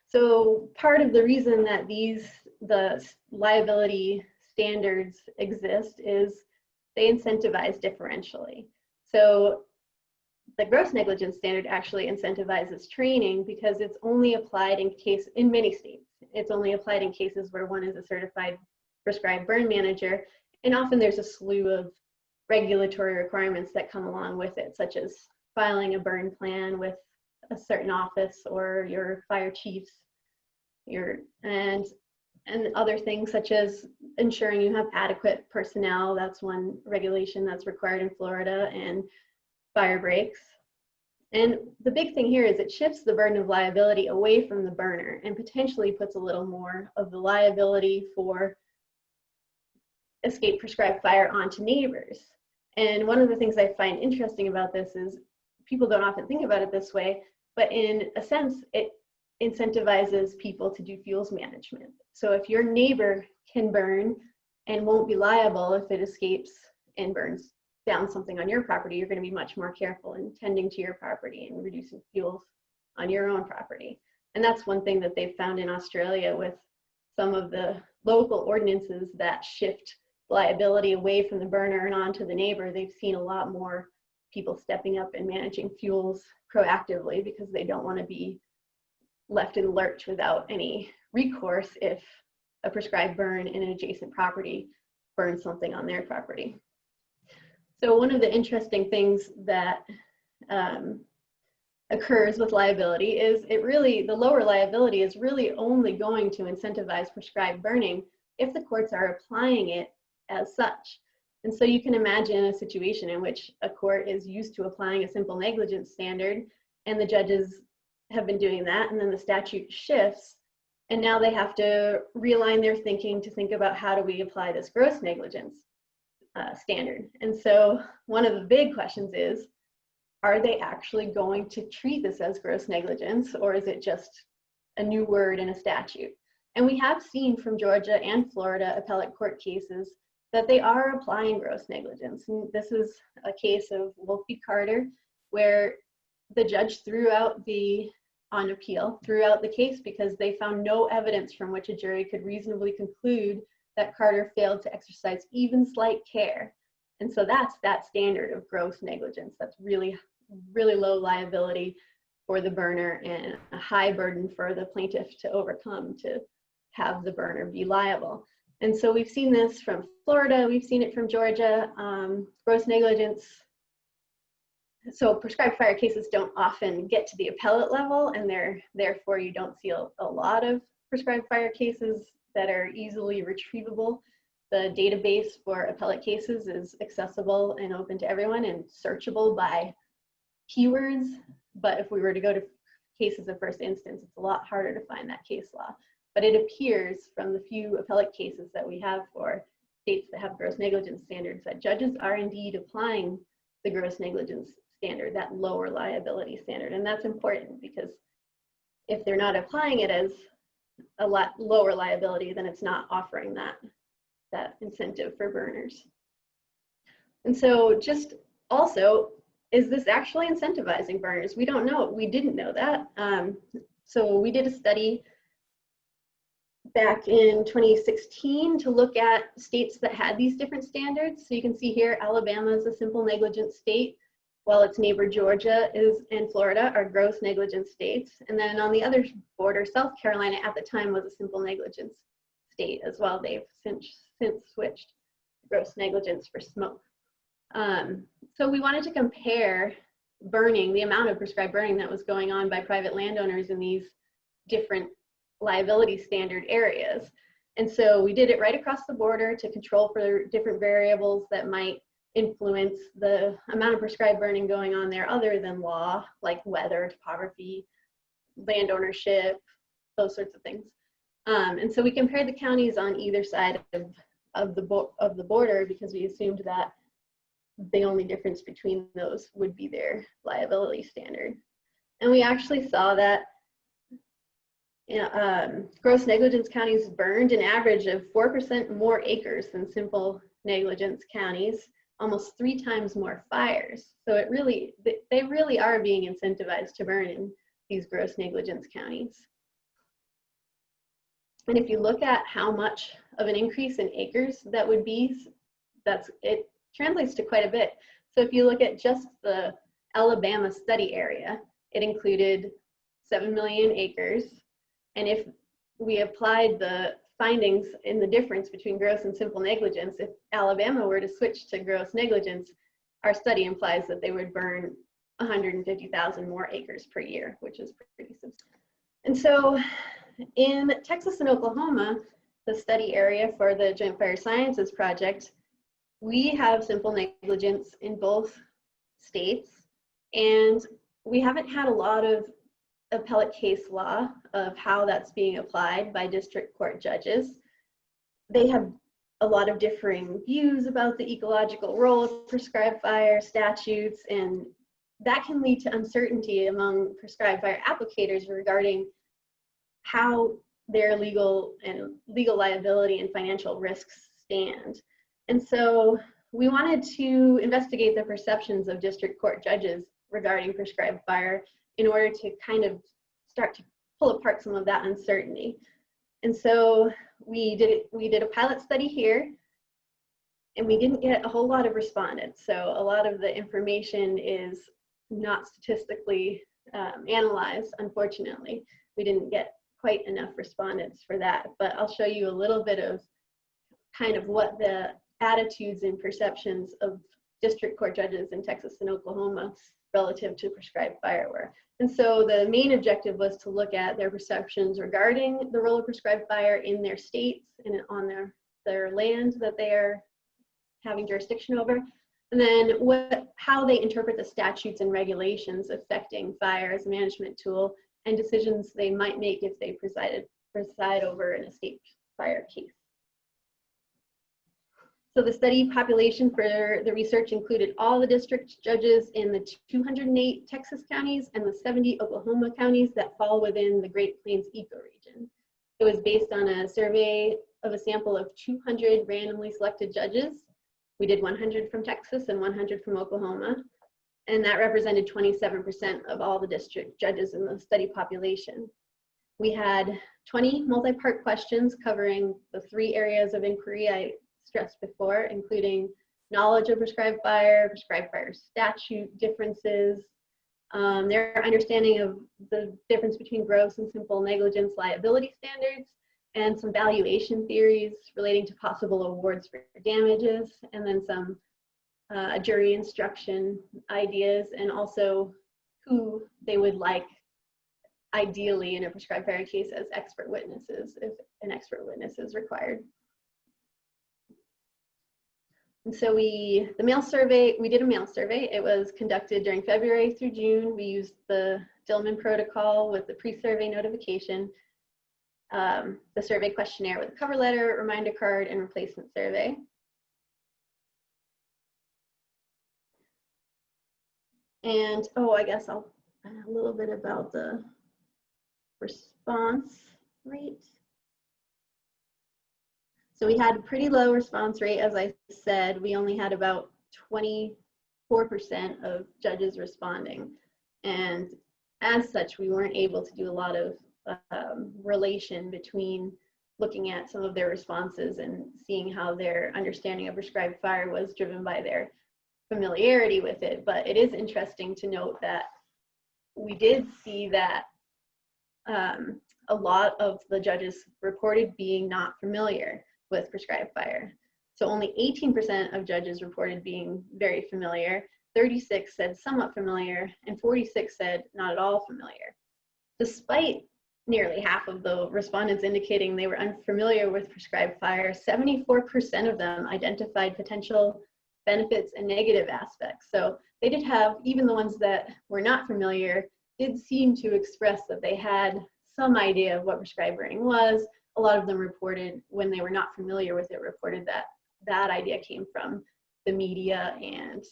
So part of the reason that the liability standards exist is they incentivize differentially. So the gross negligence standard actually incentivizes training because it's only applied in many states. It's only applied in cases where one is a certified prescribed burn manager, and often there's a slew of regulatory requirements that come along with it, such as filing a burn plan with a certain office or your fire chiefs, and other things such as ensuring you have adequate personnel. That's one regulation that's required in Florida, and fire breaks. And the big thing here is it shifts the burden of liability away from the burner and potentially puts a little more of the liability for escape prescribed fire onto neighbors. And one of the things I find interesting about this is people don't often think about it this way, but in a sense, it incentivizes people to do fuels management. So if your neighbor can burn and won't be liable if it escapes and burns down something on your property, you're going to be much more careful in tending to your property and reducing fuels on your own property. And that's one thing that they've found in Australia with some of the local ordinances that shift liability away from the burner and onto the neighbor. They've seen a lot more people stepping up and managing fuels proactively because they don't want to be left in the lurch without any recourse if a prescribed burn in an adjacent property burns something on their property. So one of the interesting things that occurs with liability is the lower liability is really only going to incentivize prescribed burning if the courts are applying it as such. And so you can imagine a situation in which a court is used to applying a simple negligence standard and the judges have been doing that, and then the statute shifts and now they have to realign their thinking to think about how do we apply this gross negligence standard. And so one of the big questions is, are they actually going to treat this as gross negligence, or is it just a new word in a statute? And we have seen from Georgia and Florida appellate court cases that they are applying gross negligence. And this is a case of Wolf v. Carter, where the judge on appeal threw out the case because they found no evidence from which a jury could reasonably conclude that Carter failed to exercise even slight care. And so that's that standard of gross negligence. That's really, really low liability for the burner and a high burden for the plaintiff to overcome to have the burner be liable. And so we've seen this from Florida, we've seen it from Georgia. Gross negligence, so prescribed fire cases don't often get to the appellate level, and therefore you don't see a lot of prescribed fire cases that are easily retrievable. The database for appellate cases is accessible and open to everyone and searchable by keywords. But if we were to go to cases of first instance, it's a lot harder to find that case law. But it appears from the few appellate cases that we have for states that have gross negligence standards that judges are indeed applying the gross negligence standard, that lower liability standard. And that's important because if they're not applying it as a lot lower liability, then it's not offering that incentive for burners. And so just also, is this actually incentivizing burners? We don't know. We didn't know that. So we did a study back in 2016 to look at states that had these different standards. So you can see here, Alabama is a simple negligence state, while its neighbor Georgia and Florida are gross negligence states. And then on the other border, South Carolina at the time was a simple negligence state as well. They've since switched gross negligence for smoke. So we wanted to compare burning, the amount of prescribed burning that was going on by private landowners in these different liability standard areas. And so we did it right across the border to control for different variables that might influence the amount of prescribed burning going on there other than law, like weather, topography, land ownership, those sorts of things. And so we compared the counties on either side of the border because we assumed that the only difference between those would be their liability standard. And we actually saw that gross negligence counties burned an average of 4% more acres than simple negligence counties, almost 3 times more fires. So they really are being incentivized to burn in these gross negligence counties. And if you look at how much of an increase in acres that would be, it translates to quite a bit. So if you look at just the Alabama study area, it included 7 million acres. And if we applied the findings in the difference between gross and simple negligence, if Alabama were to switch to gross negligence, our study implies that they would burn 150,000 more acres per year, which is pretty substantial. And so in Texas and Oklahoma, the study area for the Joint Fire Sciences Project, we have simple negligence in both states, and we haven't had a lot of appellate case law of how that's being applied by district court judges. They have a lot of differing views about the ecological role of prescribed fire statutes, and that can lead to uncertainty among prescribed fire applicators regarding how their legal liability and financial risks stand. And so we wanted to investigate the perceptions of district court judges regarding prescribed fire in order to kind of start to pull apart some of that uncertainty. And so we did a pilot study here, and we didn't get a whole lot of respondents. So a lot of the information is not statistically analyzed, unfortunately. We didn't get quite enough respondents for that, but I'll show you a little bit of kind of what the attitudes and perceptions of district court judges in Texas and Oklahoma relative to prescribed fire were. And so the main objective was to look at their perceptions regarding the role of prescribed fire in their states and on their land that they are having jurisdiction over, and then how they interpret the statutes and regulations affecting fire as a management tool and decisions they might make if they preside over an estate fire case. So the study population for the research included all the district judges in the 208 Texas counties and the 70 Oklahoma counties that fall within the Great Plains ecoregion. It was based on a survey of a sample of 200 randomly selected judges. We did 100 from Texas and 100 from Oklahoma, and that represented 27% of all the district judges in the study population. We had 20 multi-part questions covering the 3 areas of inquiry I stressed before, including knowledge of prescribed fire statute differences, their understanding of the difference between gross and simple negligence liability standards, and some valuation theories relating to possible awards for damages, and then some jury instruction ideas, and also who they would like ideally in a prescribed fire case as expert witnesses if an expert witness is required. And so we did a mail survey. It was conducted during February through June. We used the Dillman protocol with the pre-survey notification, the survey questionnaire with a cover letter, reminder card, and replacement survey. And, I guess I'll add a little bit about the response rate. So we had a pretty low response rate, as I said. We only had about 24% of judges responding. And as such, we weren't able to do a lot of relation between looking at some of their responses and seeing how their understanding of prescribed fire was driven by their familiarity with it. But it is interesting to note that we did see that a lot of the judges reported being not familiar with prescribed fire. So only 18% of judges reported being very familiar, 36 said somewhat familiar, and 46 said not at all familiar. Despite nearly half of the respondents indicating they were unfamiliar with prescribed fire, 74% of them identified potential benefits and negative aspects. So they did have, even the ones that were not familiar, did seem to express that they had some idea of what prescribed burning was. A lot of them reported, when they were not familiar with it, reported that that idea came from the media and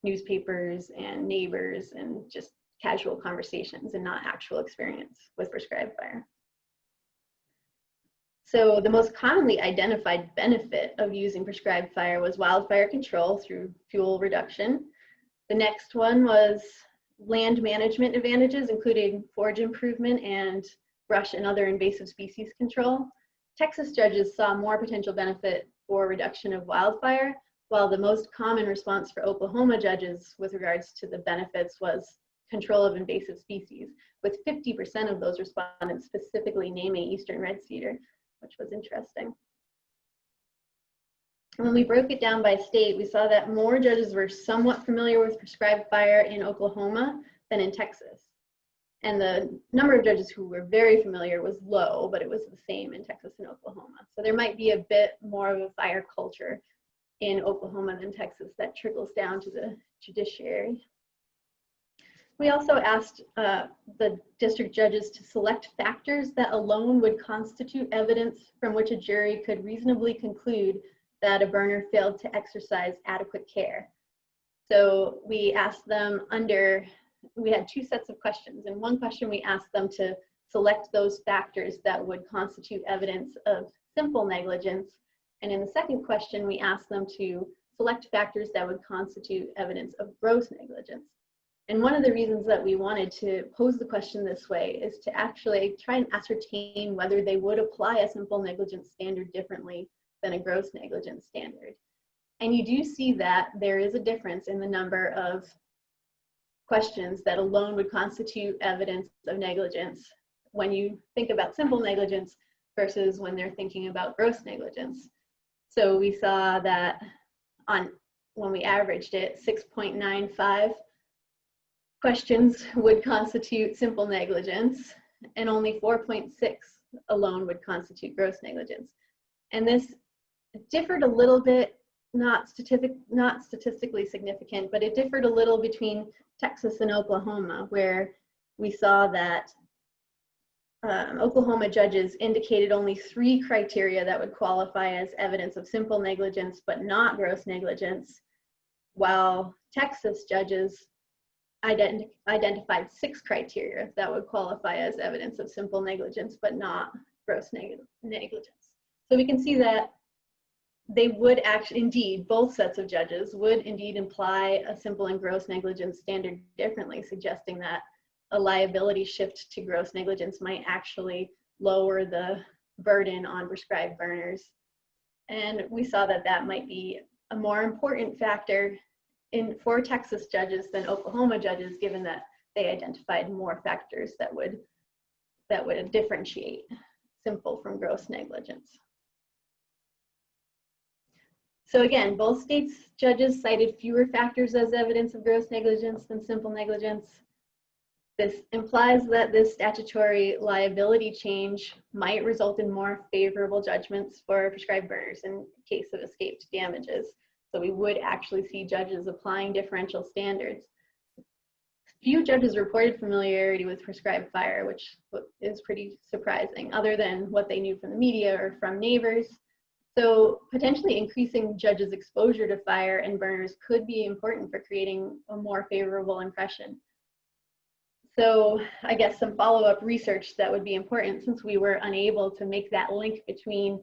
newspapers and neighbors and just casual conversations and not actual experience with prescribed fire. So the most commonly identified benefit of using prescribed fire was wildfire control through fuel reduction. The next one was land management advantages, including forage improvement and brush and other invasive species control. Texas judges saw more potential benefit for reduction of wildfire, while the most common response for Oklahoma judges with regards to the benefits was control of invasive species, with 50% of those respondents specifically naming eastern red cedar, which was interesting. When we broke it down by state, we saw that more judges were somewhat familiar with prescribed fire in Oklahoma than in Texas. And the number of judges who were very familiar was low, but it was the same in Texas and Oklahoma. So there might be a bit more of a fire culture in Oklahoma than Texas that trickles down to the judiciary. We also asked the district judges to select factors that alone would constitute evidence from which a jury could reasonably conclude that a burner failed to exercise adequate care. So we asked them we had two sets of questions. In one question, we asked them to select those factors that would constitute evidence of simple negligence. And in the second question, we asked them to select factors that would constitute evidence of gross negligence. And one of the reasons that we wanted to pose the question this way is to actually try and ascertain whether they would apply a simple negligence standard differently than a gross negligence standard. And you do see that there is a difference in the number of questions that alone would constitute evidence of negligence when you think about simple negligence versus when they're thinking about gross negligence. So we saw that when we averaged it, 6.95 questions would constitute simple negligence, and only 4.6 alone would constitute gross negligence. And this differed a little bit, not statistically significant, but it differed a little between Texas and Oklahoma, where we saw that Oklahoma judges indicated only 3 criteria that would qualify as evidence of simple negligence, but not gross negligence, while Texas judges identified 6 criteria that would qualify as evidence of simple negligence, but not gross negligence. So we can see that they would actually, indeed, both sets of judges would indeed imply a simple and gross negligence standard differently, suggesting that a liability shift to gross negligence might actually lower the burden on prescribed burners. And we saw that that might be a more important factor for Texas judges than Oklahoma judges, given that they identified more factors that would differentiate simple from gross negligence. So again, both states' judges cited fewer factors as evidence of gross negligence than simple negligence. This implies that this statutory liability change might result in more favorable judgments for prescribed burners in case of escaped damages. So we would actually see judges applying differential standards. Few judges reported familiarity with prescribed fire, which is pretty surprising, other than what they knew from the media or from neighbors. So potentially increasing judges' exposure to fire and burners could be important for creating a more favorable impression. So I guess some follow-up research that would be important, since we were unable to make that link between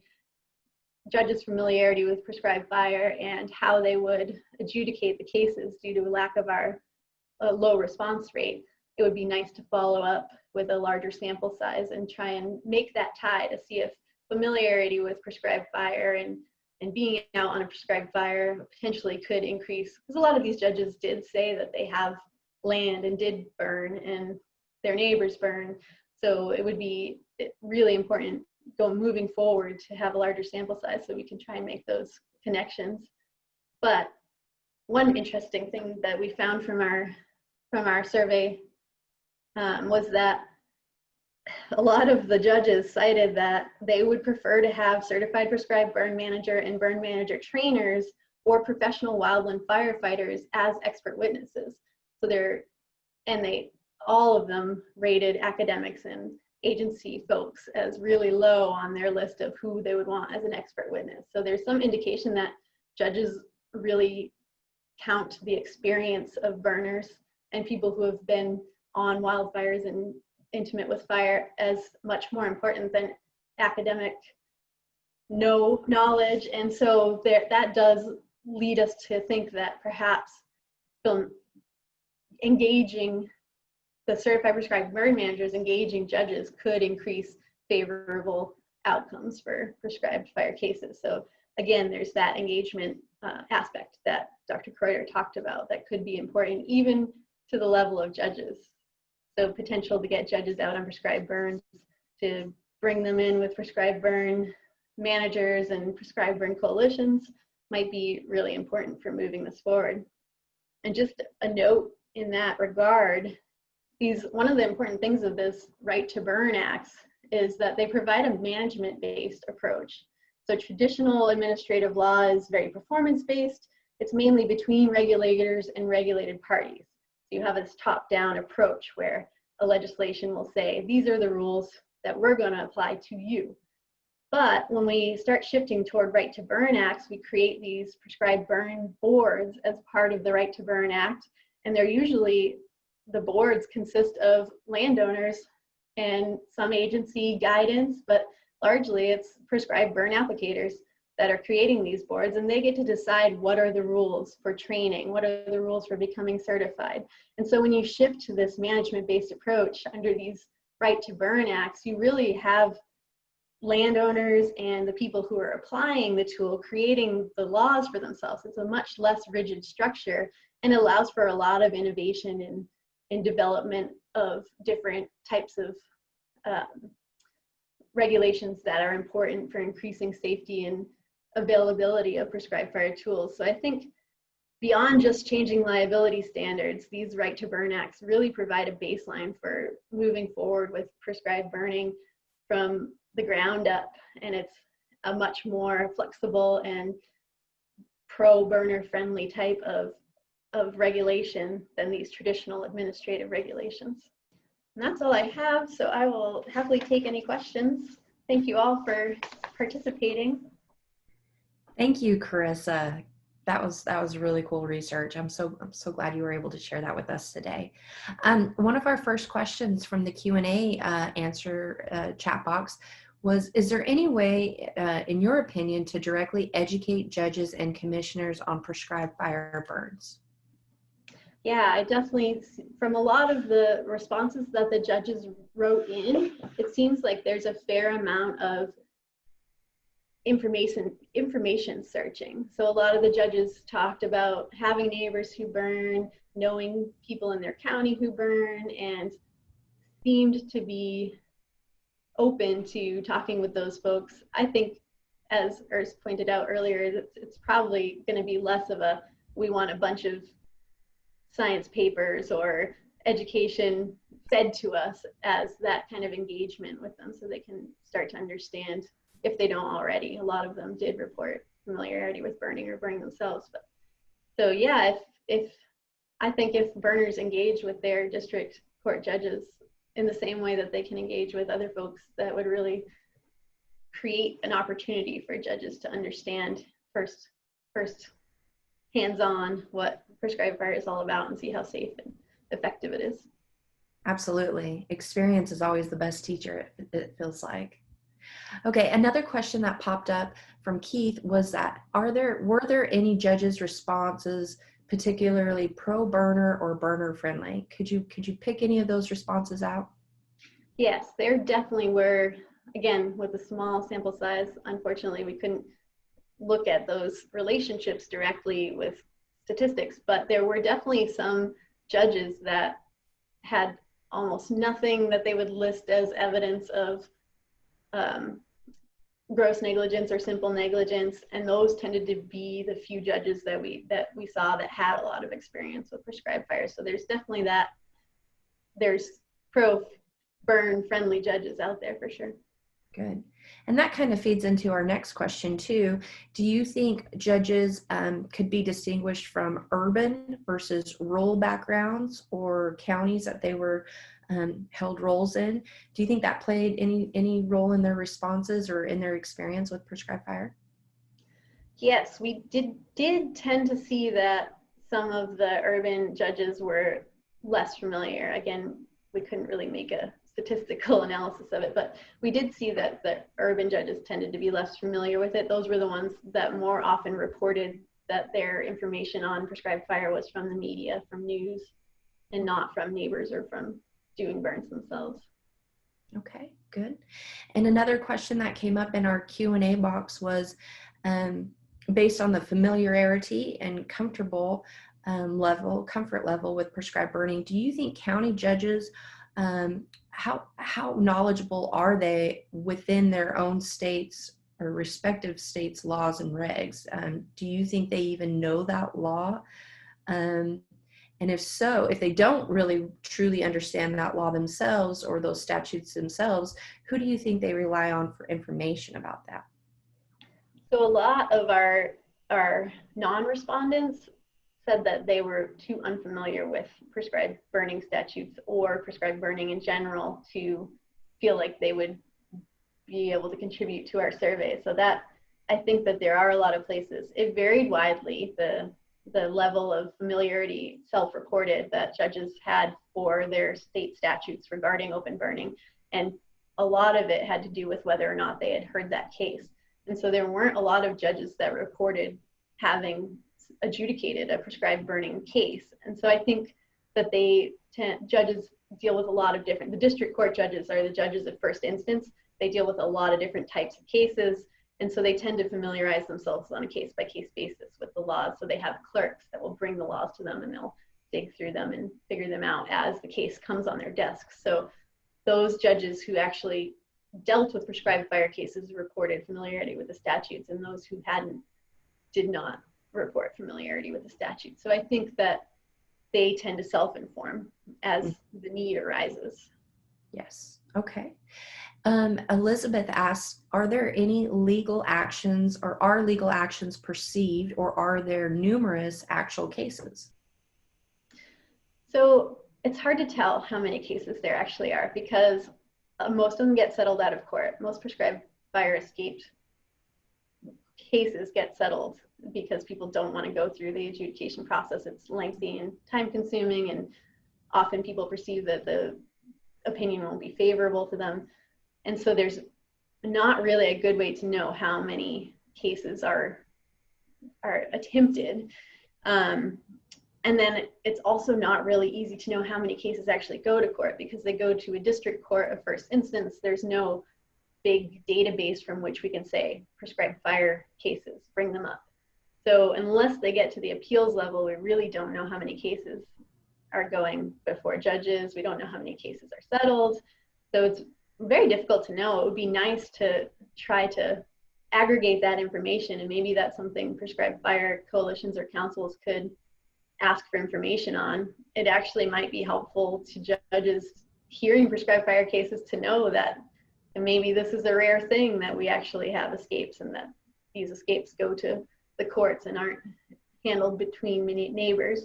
judges' familiarity with prescribed fire and how they would adjudicate the cases due to a lack of our low response rate. It would be nice to follow up with a larger sample size and try and make that tie to see if familiarity with prescribed fire and being out on a prescribed fire potentially could increase, because a lot of these judges did say that they have land and did burn and their neighbors burn. So it would be really important moving forward to have a larger sample size so we can try and make those connections. But one interesting thing that we found from our survey was that a lot of the judges cited that they would prefer to have certified prescribed burn manager and burn manager trainers or professional wildland firefighters as expert witnesses. So all of them rated academics and agency folks as really low on their list of who they would want as an expert witness. So there's some indication that judges really count the experience of burners and people who have been on wildfires and intimate with fire as much more important than academic knowledge. And so that does lead us to think that perhaps engaging the certified prescribed burn managers, engaging judges could increase favorable outcomes for prescribed fire cases. So again, there's that engagement aspect that Dr. Kreuter talked about that could be important even to the level of judges. So potential to get judges out on prescribed burns, to bring them in with prescribed burn managers and prescribed burn coalitions might be really important for moving this forward. And just a note in that regard, one of the important things of this Right to Burn Acts is that they provide a management-based approach. So traditional administrative law is very performance-based. It's mainly between regulators and regulated parties. So you have this top-down approach where a legislation will say, these are the rules that we're going to apply to you. But when we start shifting toward right to burn acts, we create these prescribed burn boards as part of the right to burn act. And they're usually, the boards consist of landowners and some agency guidance, but largely it's prescribed burn applicators that are creating these boards, and they get to decide what are the rules for training, what are the rules for becoming certified. And so when you shift to this management-based approach under these right to burn acts, you really have landowners and the people who are applying the tool creating the laws for themselves. It's a much less rigid structure and allows for a lot of innovation in development of different types of regulations that are important for increasing safety and availability of prescribed fire tools. So I think beyond just changing liability standards, these right to burn acts really provide a baseline for moving forward with prescribed burning from the ground up, and it's a much more flexible and pro-burner friendly type of regulation than these traditional administrative regulations. And that's all I have, so I will happily take any questions. Thank you all for participating. Thank you, Carissa. That was really cool research. I'm so glad you were able to share that with us today. One of our first questions from the Q&A answer chat box was, is there any way, in your opinion, to directly educate judges and commissioners on prescribed fire burns? Yeah, I definitely, from a lot of the responses that the judges wrote in, it seems like there's a fair amount of information searching. So a lot of the judges talked about having neighbors who burn, knowing people in their county who burn, and seemed to be open to talking with those folks. I think, as Urs pointed out earlier, it's probably going to be less of a, we want a bunch of science papers or education fed to us, as that kind of engagement with them so they can start to understand if they don't already. A lot of them did report familiarity with burning or burning themselves. But so yeah, I think if burners engage with their district court judges in the same way that they can engage with other folks, that would really create an opportunity for judges to understand first hands-on what prescribed fire is all about and see how safe and effective it is. Absolutely. Experience is always the best teacher, it feels like. Okay, another question that popped up from Keith was that were there any judges' responses particularly pro-burner or burner friendly? Could you pick any of those responses out? Yes, there definitely were. Again, with a small sample size, unfortunately, we couldn't look at those relationships directly with statistics, but there were definitely some judges that had almost nothing that they would list as evidence of gross negligence or simple negligence, and those tended to be the few judges that we saw that had a lot of experience with prescribed fire. So there's definitely that. There's pro-burn friendly judges out there for sure. Good. And that kind of feeds into our next question too. Do you think judges could be distinguished from urban versus rural backgrounds or counties that they were held roles in? Do you think that played any role in their responses or in their experience with prescribed fire? Yes, we did tend to see that some of the urban judges were less familiar. Again, we couldn't really make a statistical analysis of it, but we did see that the urban judges tended to be less familiar with it. Those were the ones that more often reported that their information on prescribed fire was from the media, from news, and not from neighbors or from doing burns themselves. Okay, good. And another question that came up in our Q&A box was based on the familiarity and comfort level with prescribed burning, do you think county judges, how knowledgeable are they within their own states or respective states' laws and regs? Do you think they even know that law? And if so, if they don't really truly understand that law themselves or those statutes themselves, who do you think they rely on for information about that? So a lot of our non-respondents said that they were too unfamiliar with prescribed burning statutes or prescribed burning in general to feel like they would be able to contribute to our survey. So that, I think that there are a lot of places. It varied widely, the level of familiarity self-reported that judges had for their state statutes regarding open burning. And a lot of it had to do with whether or not they had heard that case. And so there weren't a lot of judges that reported having adjudicated a prescribed burning case. And so I think that judges deal with a lot of different, the district court judges are the judges of first instance. They deal with a lot of different types of cases. And so they tend to familiarize themselves on a case-by-case basis with the laws. So they have clerks that will bring the laws to them, and they'll dig through them and figure them out as the case comes on their desk. So those judges who actually dealt with prescribed fire cases reported familiarity with the statutes, and those who hadn't did not report familiarity with the statute. So I think that they tend to self-inform as the need arises. Yes. Okay. Elizabeth asks, are there any legal actions, or are legal actions perceived, or are there numerous actual cases? So it's hard to tell how many cases there actually are, because most of them get settled out of court. Most prescribed fire escaped cases get settled because people don't want to go through the adjudication process. It's lengthy and time consuming, and often people perceive that the opinion won't be favorable to them. And so there's not really a good way to know how many cases are attempted. And then it's also not really easy to know how many cases actually go to court, because they go to a district court of first instance. There's no big database from which we can say prescribed fire cases, bring them up. So unless they get to the appeals level, we really don't know how many cases are going before judges. We don't know how many cases are settled. So it's very difficult to know. It would be nice to try to aggregate that information, and maybe that's something prescribed fire coalitions or councils could ask for information on. It actually might be helpful to judges hearing prescribed fire cases to know that maybe this is a rare thing that we actually have escapes, and that these escapes go to the courts and aren't handled between many neighbors.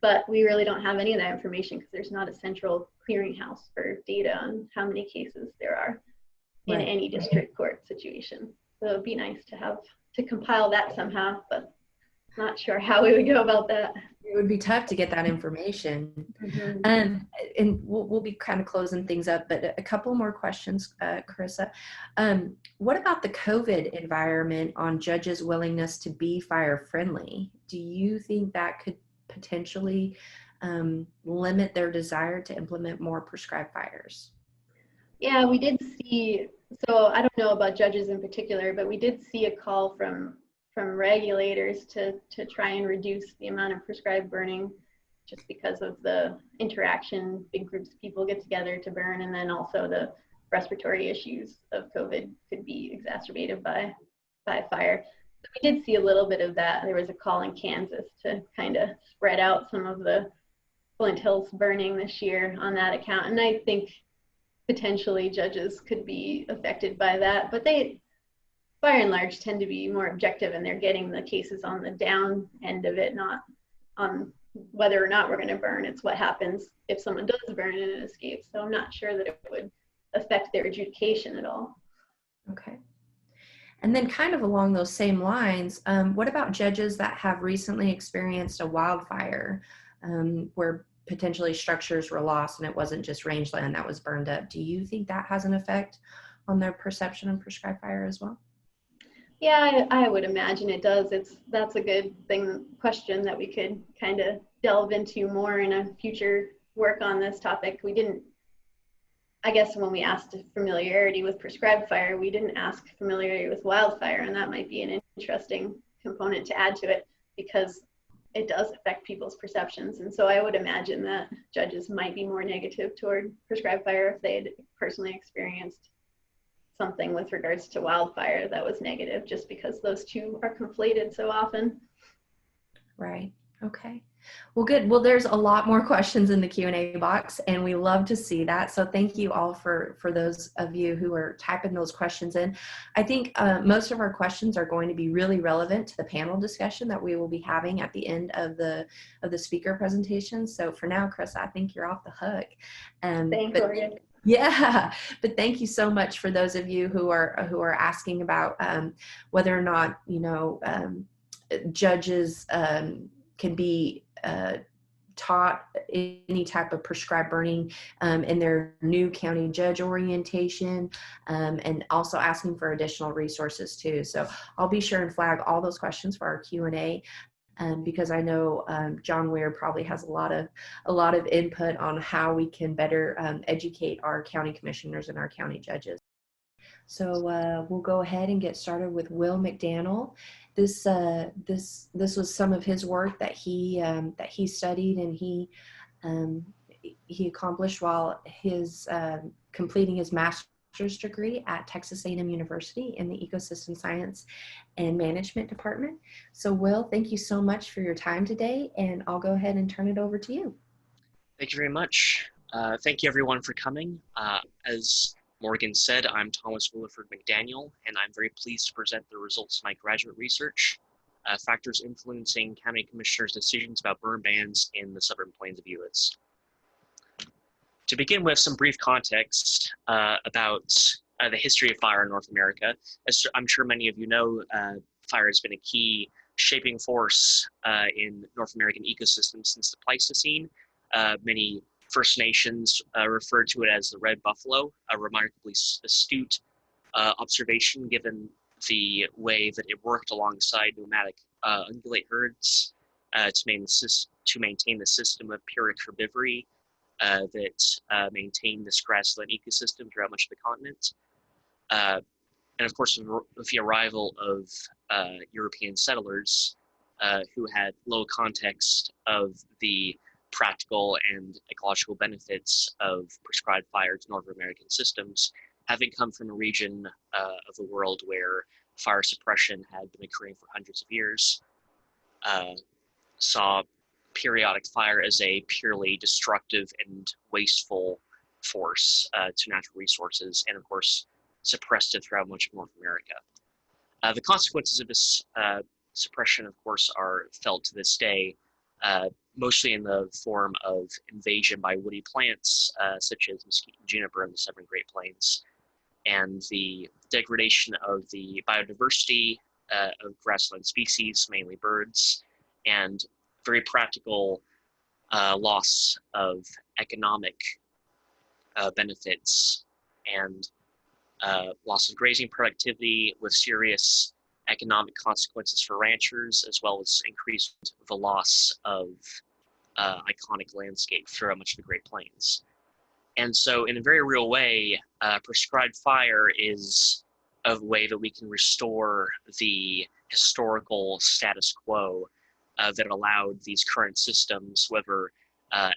But we really don't have any of that information because there's not a central clearinghouse for data on how many cases there are in any district court situation. So it would be nice to have to compile that somehow, but not sure how we would go about that. It would be tough to get that information. Mm-hmm. And we'll be kind of closing things up, but a couple more questions, Carissa. What about the COVID environment on judges' willingness to be fire friendly? Do you think that could potentially limit their desire to implement more prescribed fires? Yeah, we did see, so I don't know about judges in particular, but we did see a call from regulators to try and reduce the amount of prescribed burning, just because of the interaction, big groups of people get together to burn, and then also the respiratory issues of COVID could be exacerbated by fire. So we did see a little bit of that. There was a call in Kansas to kind of spread out some of the Flint Hills burning this year on that account, and I think potentially judges could be affected by that, but they, by and large, tend to be more objective, and they're getting the cases on the down end of it, not on whether or not we're going to burn. It's what happens if someone does burn and it escapes. So I'm not sure that it would affect their adjudication at all. Okay. And then kind of along those same lines, what about judges that have recently experienced a wildfire where potentially structures were lost and it wasn't just rangeland that was burned up? Do you think that has an effect on their perception of prescribed fire as well? Yeah, I would imagine it does. That's a good question that we could kind of delve into more in a future work on this topic. We didn't, I guess when we asked familiarity with prescribed fire, we didn't ask familiarity with wildfire, and that might be an interesting component to add to it, because it does affect people's perceptions. And so I would imagine that judges might be more negative toward prescribed fire if they had personally experienced something with regards to wildfire that was negative, just because those two are conflated so often. Right. Okay. Well, good. Well, there's a lot more questions in the Q&A box, and we love to see that. So thank you all for those of you who are typing those questions in. I think most of our questions are going to be really relevant to the panel discussion that we will be having at the end of the speaker presentation. So for now, Chris, I think you're off the hook. Thanks, Morgan. Yeah, but thank you so much for those of you who are asking about whether or not judges can be taught any type of prescribed burning in their new county judge orientation, and also asking for additional resources too. So I'll be sure and flag all those questions for our Q&A. Because I know John Weir probably has a lot of input on how we can better educate our county commissioners and our county judges. So we'll go ahead and get started with Will McDaniel. This was some of his work that he studied and he accomplished while completing his master's degree at Texas A&M University in the Ecosystem Science and Management Department. So Will, thank you so much for your time today, and I'll go ahead and turn it over to you. Thank you very much. Thank you everyone for coming. As Morgan said, I'm Thomas Williford McDaniel, and I'm very pleased to present the results of my graduate research, factors influencing county commissioners' decisions about burn bans in the Southern Plains of Uis. To begin with, some brief context about the history of fire in North America. As I'm sure many of you know, fire has been a key shaping force in North American ecosystems since the Pleistocene. Many First Nations referred to it as the red buffalo, a remarkably astute observation given the way that it worked alongside nomadic ungulate herds to maintain the system of pyrrhic herbivory that maintained this grassland ecosystem throughout much of the continent. And of course, with the arrival of European settlers who had little context of the practical and ecological benefits of prescribed fire to North American systems, having come from a region of the world where fire suppression had been occurring for hundreds of years, saw periodic fire as a purely destructive and wasteful force to natural resources, and of course, suppressed it throughout much of North America. The consequences of this suppression, of course, are felt to this day, mostly in the form of invasion by woody plants, such as mesquite and juniper in the Southern Great Plains, and the degradation of the biodiversity of grassland species, mainly birds, and very practical loss of economic benefits and loss of grazing productivity with serious economic consequences for ranchers, as well as increased the loss of iconic landscape throughout much of the Great Plains. And so in a very real way, prescribed fire is a way that we can restore the historical status quo that allowed these current systems, whether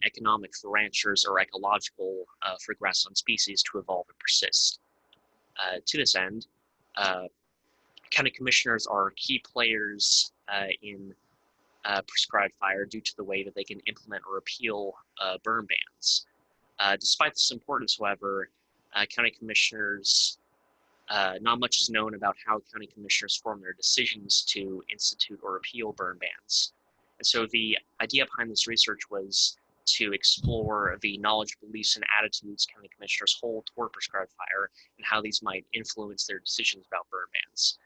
economic for ranchers or ecological for grassland species, to evolve and persist. To this end, county commissioners are key players in prescribed fire due to the way that they can implement or repeal burn bans. Despite this importance, however, county commissioners, not much is known about how county commissioners form their decisions to institute or repeal burn bans. And so the idea behind this research was to explore the knowledge, beliefs, and attitudes county commissioners hold toward prescribed fire and how these might influence their decisions about burn bans.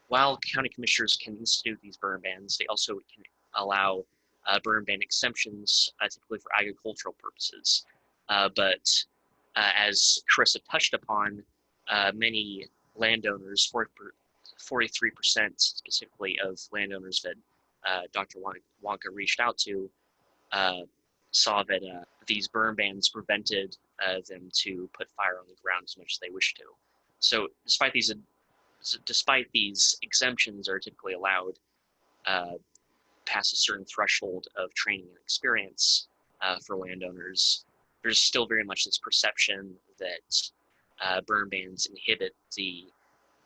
While county commissioners can institute these burn bans, they also can allow burn ban exemptions, typically for agricultural purposes. But as Carissa touched upon, many landowners, 43% specifically of landowners that Dr. Wonka reached out to, saw that these burn bans prevented them to put fire on the ground as much as they wish to. So despite these exemptions are typically allowed past a certain threshold of training and experience for landowners, there's still very much this perception that burn bans inhibit the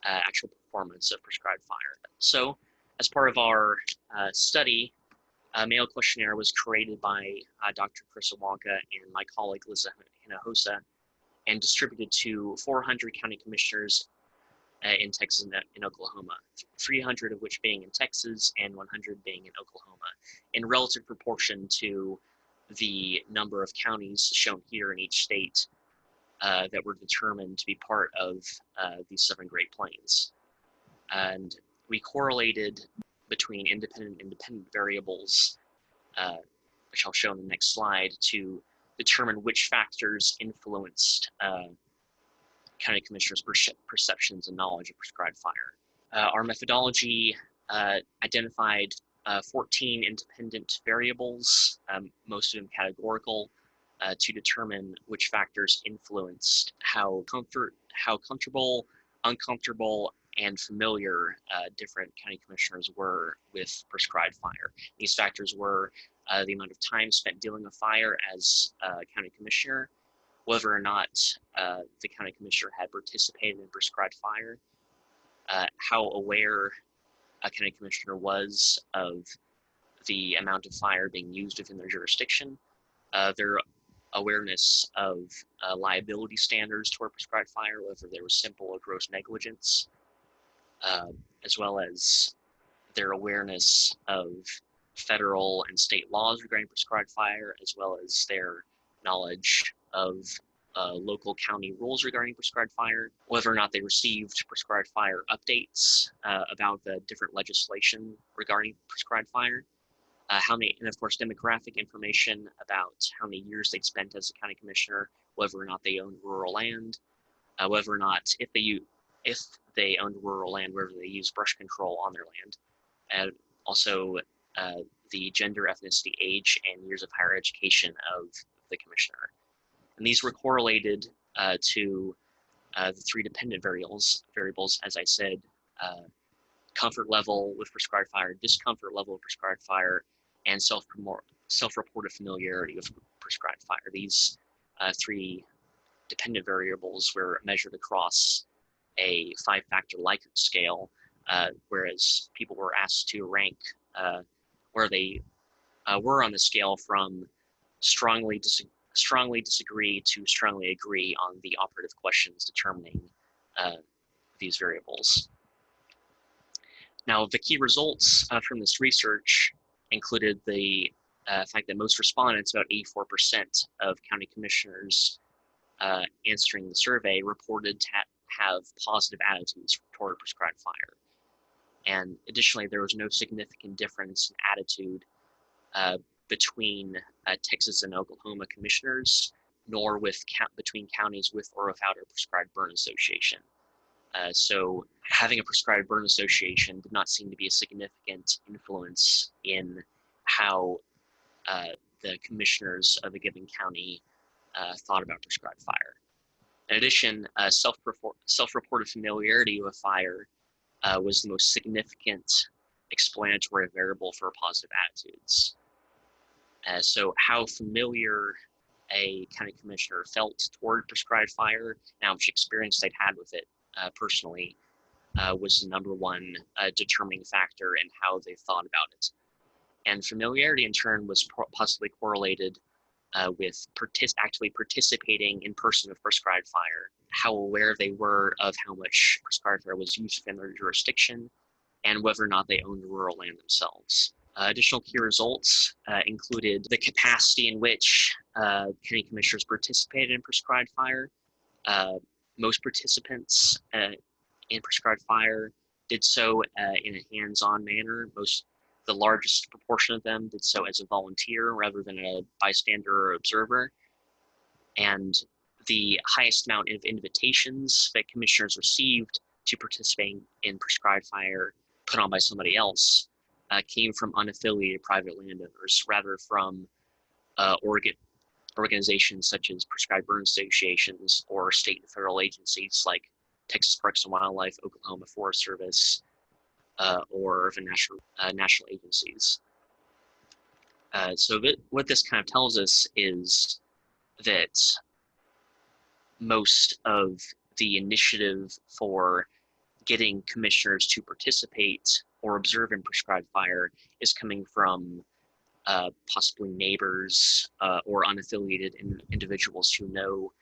actual performance of prescribed fire. So as part of our study, a Mayo questionnaire was created by Dr. Carissa Wonka and my colleague Liza Hinojosa and distributed to 400 county commissioners in Texas and in Oklahoma, 300 of which being in Texas and 100 being in Oklahoma, in relative proportion to the number of counties shown here in each state that were determined to be part of these 7 Great Plains. And we correlated between independent variables, which I'll show in the next slide, to determine which factors influenced county commissioners' perceptions and knowledge of prescribed fire. Our methodology identified 14 independent variables, most of them categorical, to determine which factors influenced how comfortable, uncomfortable, and familiar different county commissioners were with prescribed fire. These factors were the amount of time spent dealing with fire as a county commissioner, whether or not the county commissioner had participated in prescribed fire, how aware a county commissioner was of the amount of fire being used within their jurisdiction, their awareness of liability standards toward prescribed fire, whether there was simple or gross negligence, as well as their awareness of federal and state laws regarding prescribed fire, as well as their knowledge of local county rules regarding prescribed fire, whether or not they received prescribed fire updates about the different legislation regarding prescribed fire, and of course demographic information about how many years they'd spent as a county commissioner, whether or not they owned rural land, whether or not if they owned rural land, whether they used brush control on their land, and also the gender, ethnicity, age, and years of higher education of the commissioner. And these were correlated to the 3 dependent variables, as I said, comfort level with prescribed fire, discomfort level with prescribed fire, and self-reported familiarity with prescribed fire. These 3 dependent variables were measured across a 5-factor Likert scale, whereas people were asked to rank where they were on the scale from strongly disagree to strongly agree on the operative questions determining these variables. Now, the key results from this research included the fact that most respondents, about 84% of county commissioners answering the survey, reported to have positive attitudes toward prescribed fire. And additionally, there was no significant difference in attitude between Texas and Oklahoma commissioners, nor between counties with or without a prescribed burn association. So having a prescribed burn association did not seem to be a significant influence in how the commissioners of a given county thought about prescribed fire. In addition, self-reported familiarity with fire was the most significant explanatory variable for positive attitudes. So how familiar a county commissioner felt toward prescribed fire, and how much experience they'd had with it personally, was the #1 determining factor in how they thought about it. And familiarity, in turn, was possibly correlated with actively participating in person with prescribed fire, how aware they were of how much prescribed fire was used within their jurisdiction, and whether or not they owned rural land themselves. Additional key results included the capacity in which county commissioners participated in prescribed fire. Most participants in prescribed fire did so in a hands-on manner. The largest proportion of them did so as a volunteer rather than a bystander or observer. And the highest amount of invitations that commissioners received to participate in prescribed fire put on by somebody else came from unaffiliated private landowners, rather from organizations such as prescribed burn associations or state and federal agencies like Texas Parks and Wildlife, Oklahoma Forest Service, or the national agencies. So what this kind of tells us is that most of the initiative for getting commissioners to participate or observe in prescribed fire is coming from possibly neighbors or unaffiliated individuals who know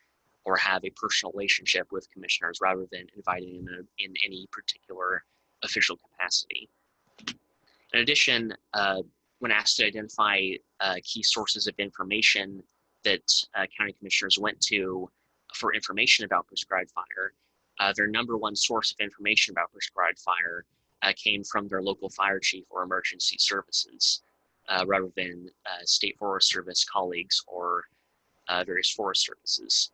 or have a personal relationship with commissioners, rather than inviting them in any particular official capacity. In addition, when asked to identify key sources of information that county commissioners went to for information about prescribed fire, their number one source of information about prescribed fire came from their local fire chief or emergency services, rather than state forest service colleagues or various forest services.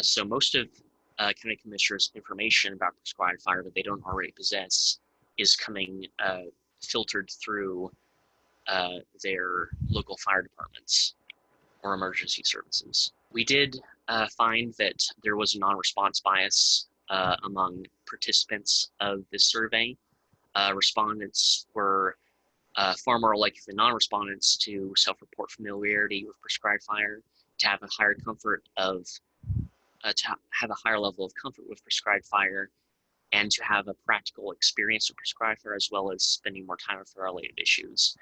So most of county commissioners' information about prescribed fire that they don't already possess is coming filtered through their local fire departments or emergency services. We did find that there was a non-response bias among participants of this survey. Respondents were far more likely than non-respondents to self-report familiarity with prescribed fire, to have a higher comfort of, to have a higher level of comfort with prescribed fire, and to have a practical experience with prescribed fire, as well as spending more time with fire-related issues.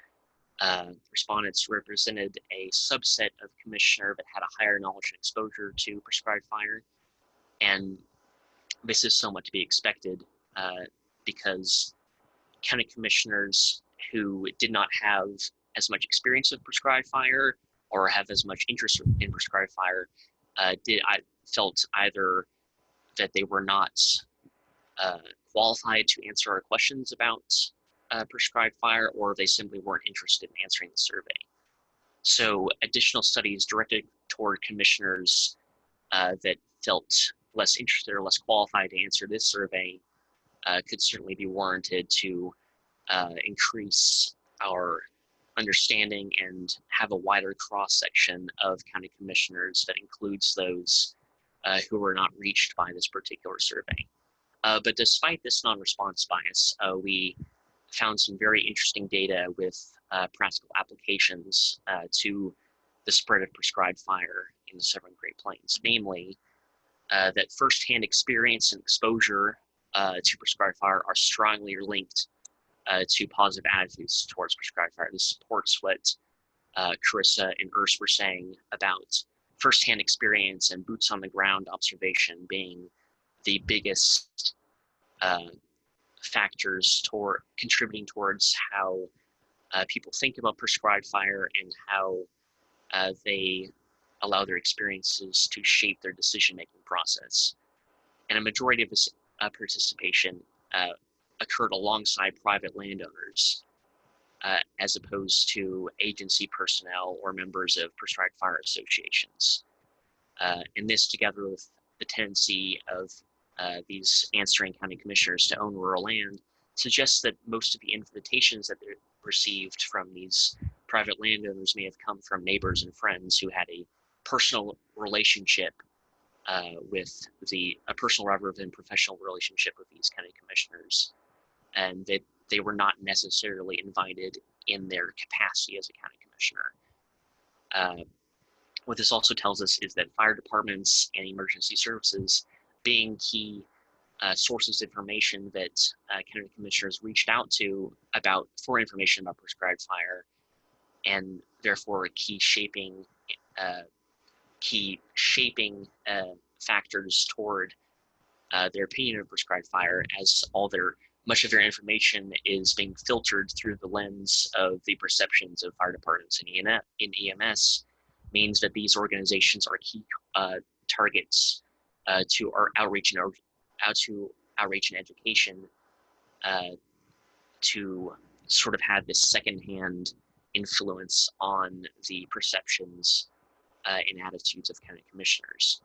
Respondents represented a subset of commissioner that had a higher knowledge and exposure to prescribed fire, and this is somewhat to be expected because county commissioners who did not have as much experience with prescribed fire or have as much interest in prescribed fire felt either that they were not qualified to answer our questions about prescribed fire, or they simply weren't interested in answering the survey. So additional studies directed toward commissioners that felt less interested or less qualified to answer this survey could certainly be warranted to increase our understanding and have a wider cross-section of county commissioners that includes those who were not reached by this particular survey. But despite this non-response bias, we found some very interesting data with practical applications to the spread of prescribed fire in the Southern Great Plains, namely that firsthand experience and exposure to prescribed fire are strongly linked to positive attitudes towards prescribed fire. This supports what Carissa and Urs were saying about firsthand experience and boots on the ground observation being the biggest factors toward contributing towards how people think about prescribed fire and how they allow their experiences to shape their decision-making process. And a majority of this participation occurred alongside private landowners as opposed to agency personnel or members of prescribed fire associations. And this, together with the tendency of these answering county commissioners to own rural land, suggests that most of the invitations that they received from these private landowners may have come from neighbors and friends who had a personal relationship with a personal rather than professional relationship with these county commissioners, and that they were not necessarily invited in their capacity as a county commissioner. What this also tells us is that fire departments and emergency services, being key sources of information that county commissioners reached out to for information about prescribed fire, and therefore key shaping factors toward their opinion of prescribed fire, as much of their information is being filtered through the lens of the perceptions of fire departments in EMS, means that these organizations are key targets to our outreach and education to sort of have this secondhand influence on the perceptions and attitudes of county commissioners.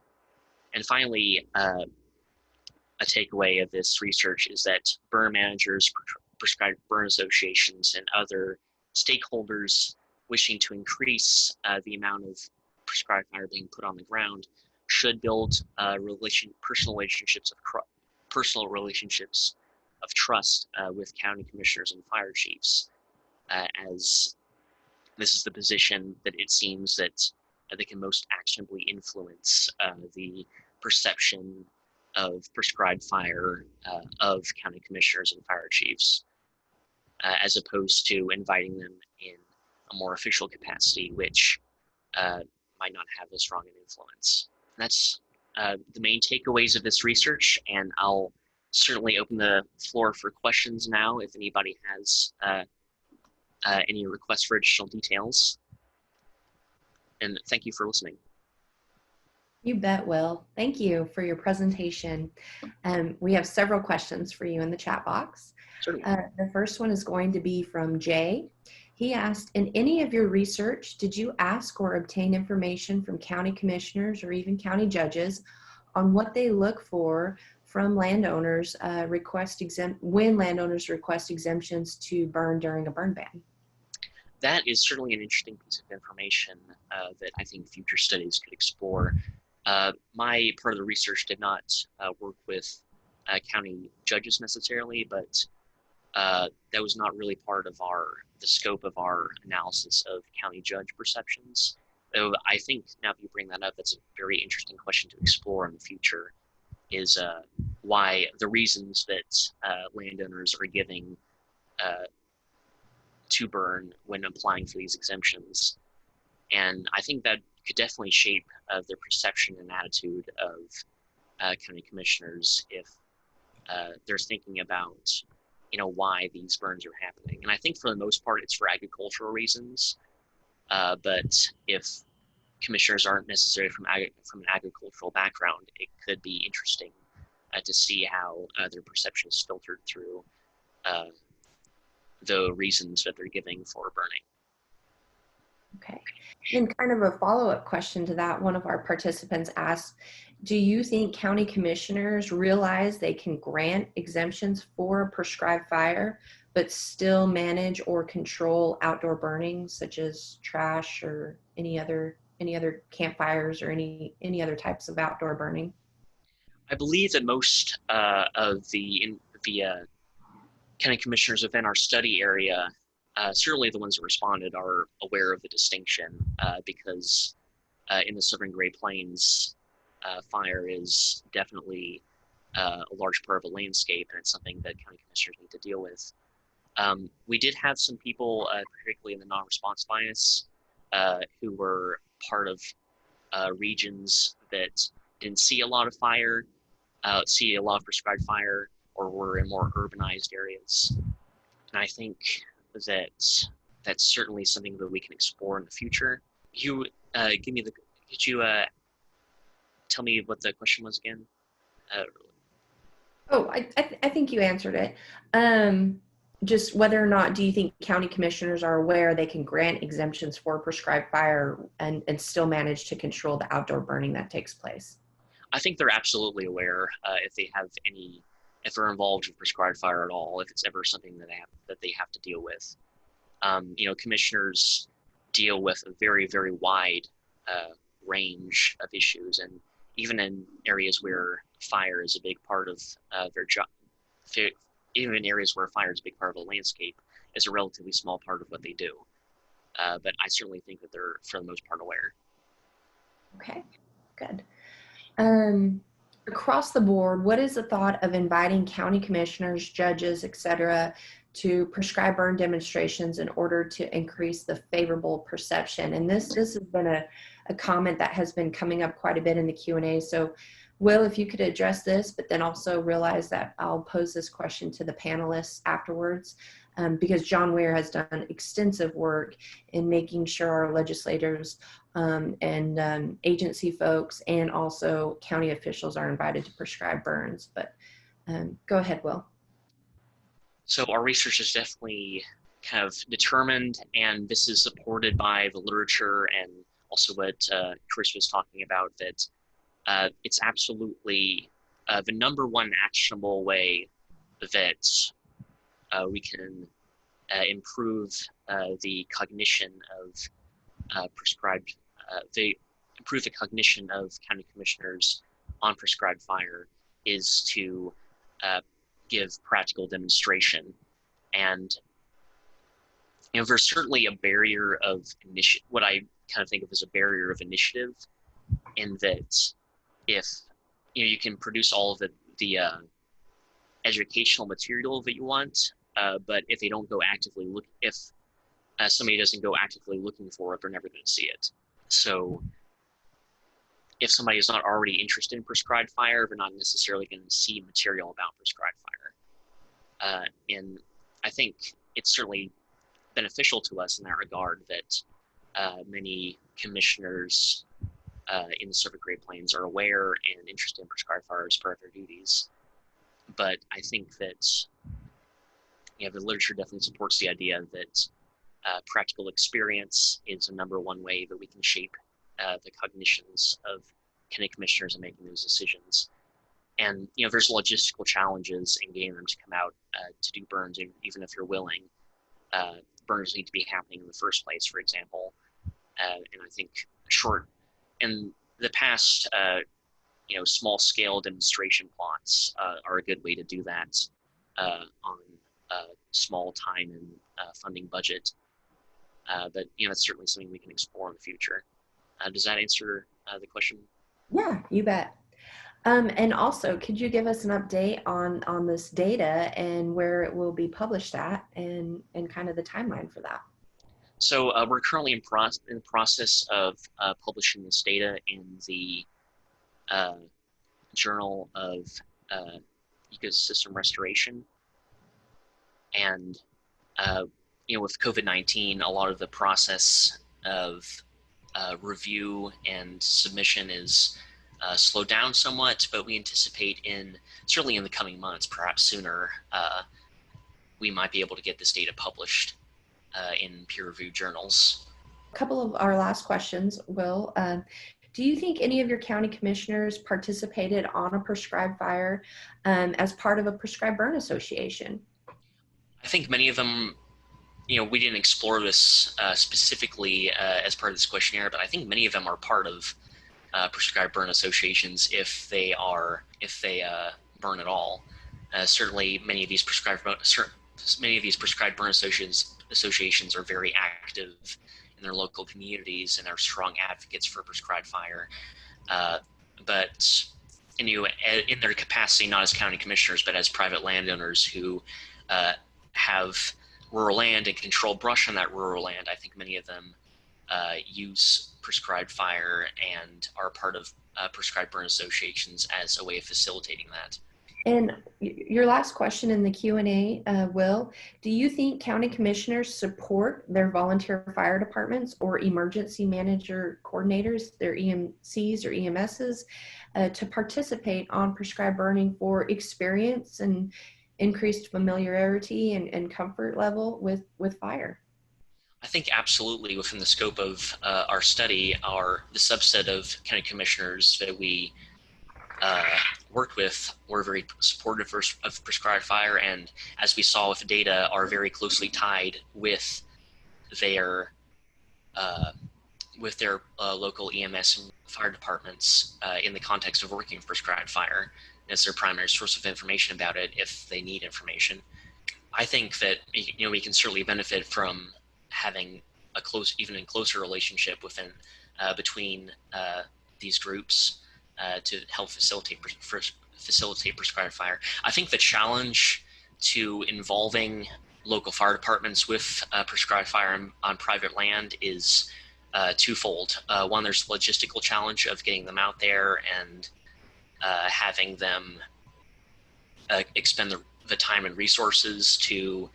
And finally, a takeaway of this research is that burn managers, prescribed burn associations, and other stakeholders wishing to increase the amount of prescribed fire being put on the ground should build personal relationships of trust with county commissioners and fire chiefs, as this is the position that it seems that they can most actionably influence the perception of prescribed fire of county commissioners and fire chiefs, as opposed to inviting them in a more official capacity, which might not have as strong an influence. That's the main takeaways of this research, and I'll certainly open the floor for questions now if anybody has any requests for additional details. And thank you for listening. You bet, Will. Thank you for your presentation. We have several questions for you in the chat box. Certainly. The first one is going to be from Jay. He asked, in any of your research, did you ask or obtain information from county commissioners or even county judges on what they look for from landowners when landowners request exemptions to burn during a burn ban? That is certainly an interesting piece of information that I think future studies could explore. My part of the research did not work with county judges necessarily, but that was not really part of the scope of our analysis of county judge perceptions. Though I think now that you bring that up, that's a very interesting question to explore in the future, is why the reasons that landowners are giving to burn when applying for these exemptions. And I think that could definitely shape their perception and attitude of county commissioners if they're thinking about, why these burns are happening. And I think for the most part, it's for agricultural reasons. But if commissioners aren't necessarily from an agricultural background, it could be interesting to see how their perception is filtered through the reasons that they're giving for burning. Okay. And kind of a follow-up question to that, one of our participants asked, do you think county commissioners realize they can grant exemptions for a prescribed fire, but still manage or control outdoor burning, such as trash or any other campfires or any other types of outdoor burning? I believe that most of the county commissioners within our study area, certainly the ones that responded, are aware of the distinction because in the Southern Great Plains, fire is definitely a large part of a landscape, and it's something that county commissioners need to deal with. We did have some people, particularly in the non-response bias, who were part of regions that didn't see a lot of fire, see a lot of prescribed fire, or were in more urbanized areas. And I think that that's certainly something that we can explore in the future. Could you tell me what the question was again? I think you answered it. Just whether or not do you think county commissioners are aware they can grant exemptions for prescribed fire and still manage to control the outdoor burning that takes place? I think they're absolutely aware if they're involved with prescribed fire at all, if it's ever something that they have to deal with. Commissioners deal with a very, very wide range of issues, and even in areas where fire is a big part of their job, even in areas where fire is a big part of the landscape, is a relatively small part of what they do. But I certainly think that they're, for the most part, aware. Okay, good. Across the board, what is the thought of inviting county commissioners, judges, etc., to prescribe burn demonstrations in order to increase the favorable perception? And this has been a comment that has been coming up quite a bit in the Q&A. So, Will, if you could address this, but then also realize that I'll pose this question to the panelists afterwards, because John Weir has done extensive work in making sure our legislators and agency folks and also county officials are invited to prescribe burns. But go ahead, Will. So our research is definitely kind of determined, and this is supported by the literature and also what Chris was talking about, that it's absolutely the number one actionable way that we can improve the cognition of improve the cognition of county commissioners on prescribed fire is to give practical demonstration. And there's certainly a barrier of what I kind of think of as a barrier of initiative, in that if you can produce all of the educational material that you want, but if they don't go actively if somebody doesn't go actively looking for it, they're never going to see it. So if somebody is not already interested in prescribed fire, they're not necessarily going to see material about prescribed fire. And I think it's certainly beneficial to us in that regard that many commissioners in the Pacific Great Plains are aware and interested in prescribed fire as part of their duties. But I think that the literature definitely supports the idea that practical experience is the number one way that we can shape the cognitions of county commissioners in making those decisions. And there's logistical challenges in getting them to come out to do burns, even if you're willing. Burns need to be happening in the first place, for example. And I think in the past, small-scale demonstration plots are a good way to do that on a small time and funding budget. But it's certainly something we can explore in the future. Does that answer the question? Yeah, you bet. And also, could you give us an update on this data and where it will be published at, and kind of the timeline for that? So we're currently in the process of publishing this data in the Journal of Ecosystem Restoration. And with COVID-19, a lot of the process of review and submission is slowed down somewhat, but we anticipate certainly in the coming months, perhaps sooner, we might be able to get this data published in peer-reviewed journals. A couple of our last questions, Will. Do you think any of your county commissioners participated on a prescribed fire as part of a prescribed burn association? I think many of them, we didn't explore this specifically as part of this questionnaire, but I think many of them are part of prescribed burn associations if they burn at all. Certainly, many of these prescribed burn associations are very active in their local communities and are strong advocates for prescribed fire. But in their capacity, not as county commissioners, but as private landowners who have rural land and control brush on that rural land, I think many of them use prescribed fire and are part of prescribed burn associations as a way of facilitating that. And your last question in the Q&A, Will, do you think county commissioners support their volunteer fire departments or emergency manager coordinators, their EMCs or EMSs, to participate on prescribed burning for experience and increased familiarity and comfort level with fire? I think absolutely within the scope of our study, the subset of county commissioners that we worked with were very supportive of prescribed fire, and as we saw with the data, are very closely tied with their local EMS and fire departments in the context of working with prescribed fire as their primary source of information about it if they need information. I think that we can certainly benefit from having even closer relationship between these groups to help facilitate prescribed fire. I think the challenge to involving local fire departments with prescribed fire on private land is twofold. One, there's the logistical challenge of getting them out there and having them expend the time and resources to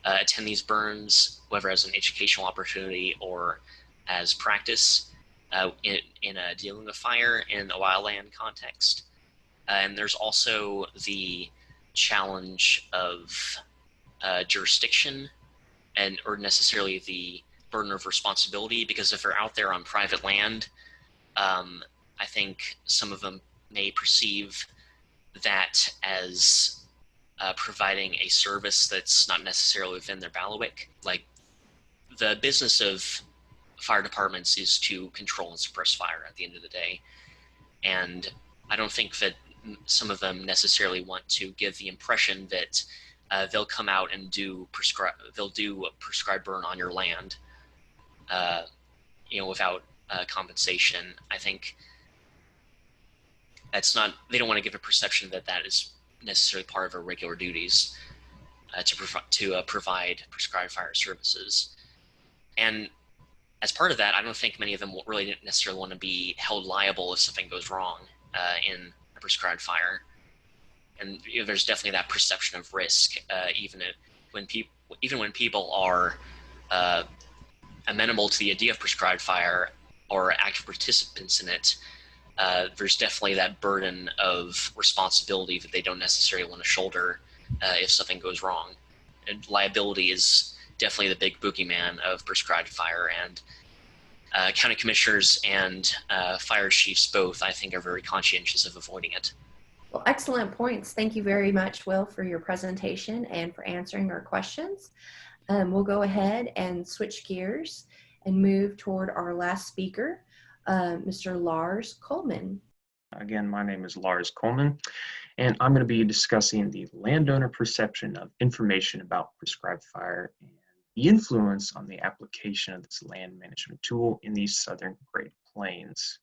attend these burns, whether as an educational opportunity or as practice in dealing with fire in a wildland context. And there's also the challenge of jurisdiction or necessarily the burden of responsibility, because if they're out there on private land, I think some of them may perceive that as providing a service that's not necessarily within their bailiwick. Like, the business of fire departments is to control and suppress fire at the end of the day. And I don't think that some of them necessarily want to give the impression that they'll come out and do a prescribed burn on your land, without compensation. I think they don't want to give a perception that is necessarily part of their regular duties to provide prescribed fire services. And as part of that, I don't think many of them really necessarily want to be held liable if something goes wrong in a prescribed fire. And there's definitely that perception of risk, even when people are amenable to the idea of prescribed fire or active participants in it, there's definitely that burden of responsibility that they don't necessarily want to shoulder if something goes wrong. And liability is definitely the big boogeyman of prescribed fire, and county commissioners and fire chiefs both, I think, are very conscientious of avoiding it. Well, excellent points. Thank you very much, Will, for your presentation and for answering our questions. We'll go ahead and switch gears and move toward our last speaker, Mr. Lars Coleman. Again, my name is Lars Coleman, and I'm going to be discussing the landowner perception of information about prescribed fire and the influence on the application of this land management tool in the Southern Great Plains.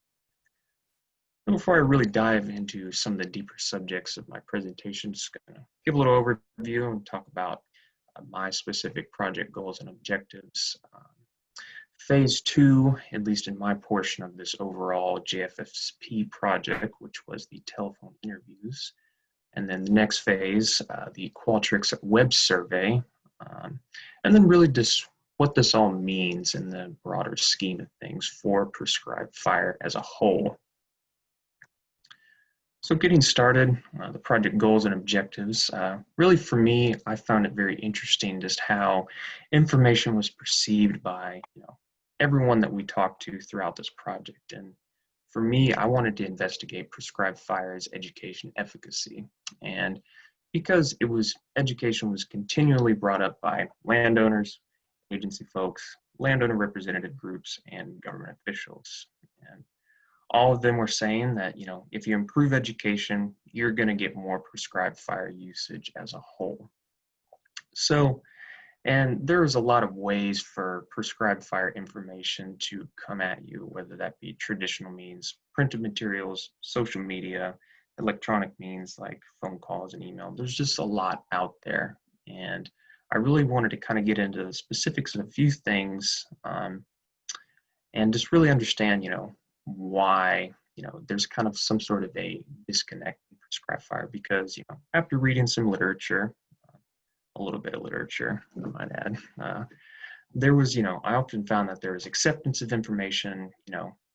Before I really dive into some of the deeper subjects of my presentation, just going to give a little overview and talk about my specific project goals and objectives. Phase 2, at least in my portion of this overall JFSP project, which was the telephone interviews. And then the next phase, the Qualtrics web survey. And then really just what this all means in the broader scheme of things for prescribed fire as a whole. So getting started, the project goals and objectives, really for me, I found it very interesting just how information was perceived by everyone that we talked to throughout this project. And for me, I wanted to investigate prescribed fire's education efficacy. And because education was continually brought up by landowners, agency folks, landowner representative groups, and government officials. And all of them were saying that, if you improve education, you're going to get more prescribed fire usage as a whole. So, and there's a lot of ways for prescribed fire information to come at you, whether that be traditional means, printed materials, social media, electronic means like phone calls and email. There's just a lot out there. And I really wanted to kind of get into the specifics of a few things and just really understand, why, there's kind of some sort of a disconnect in prescribed fire, because, after reading some literature, a little bit of literature, I might add, there was, I often found that there was acceptance of information,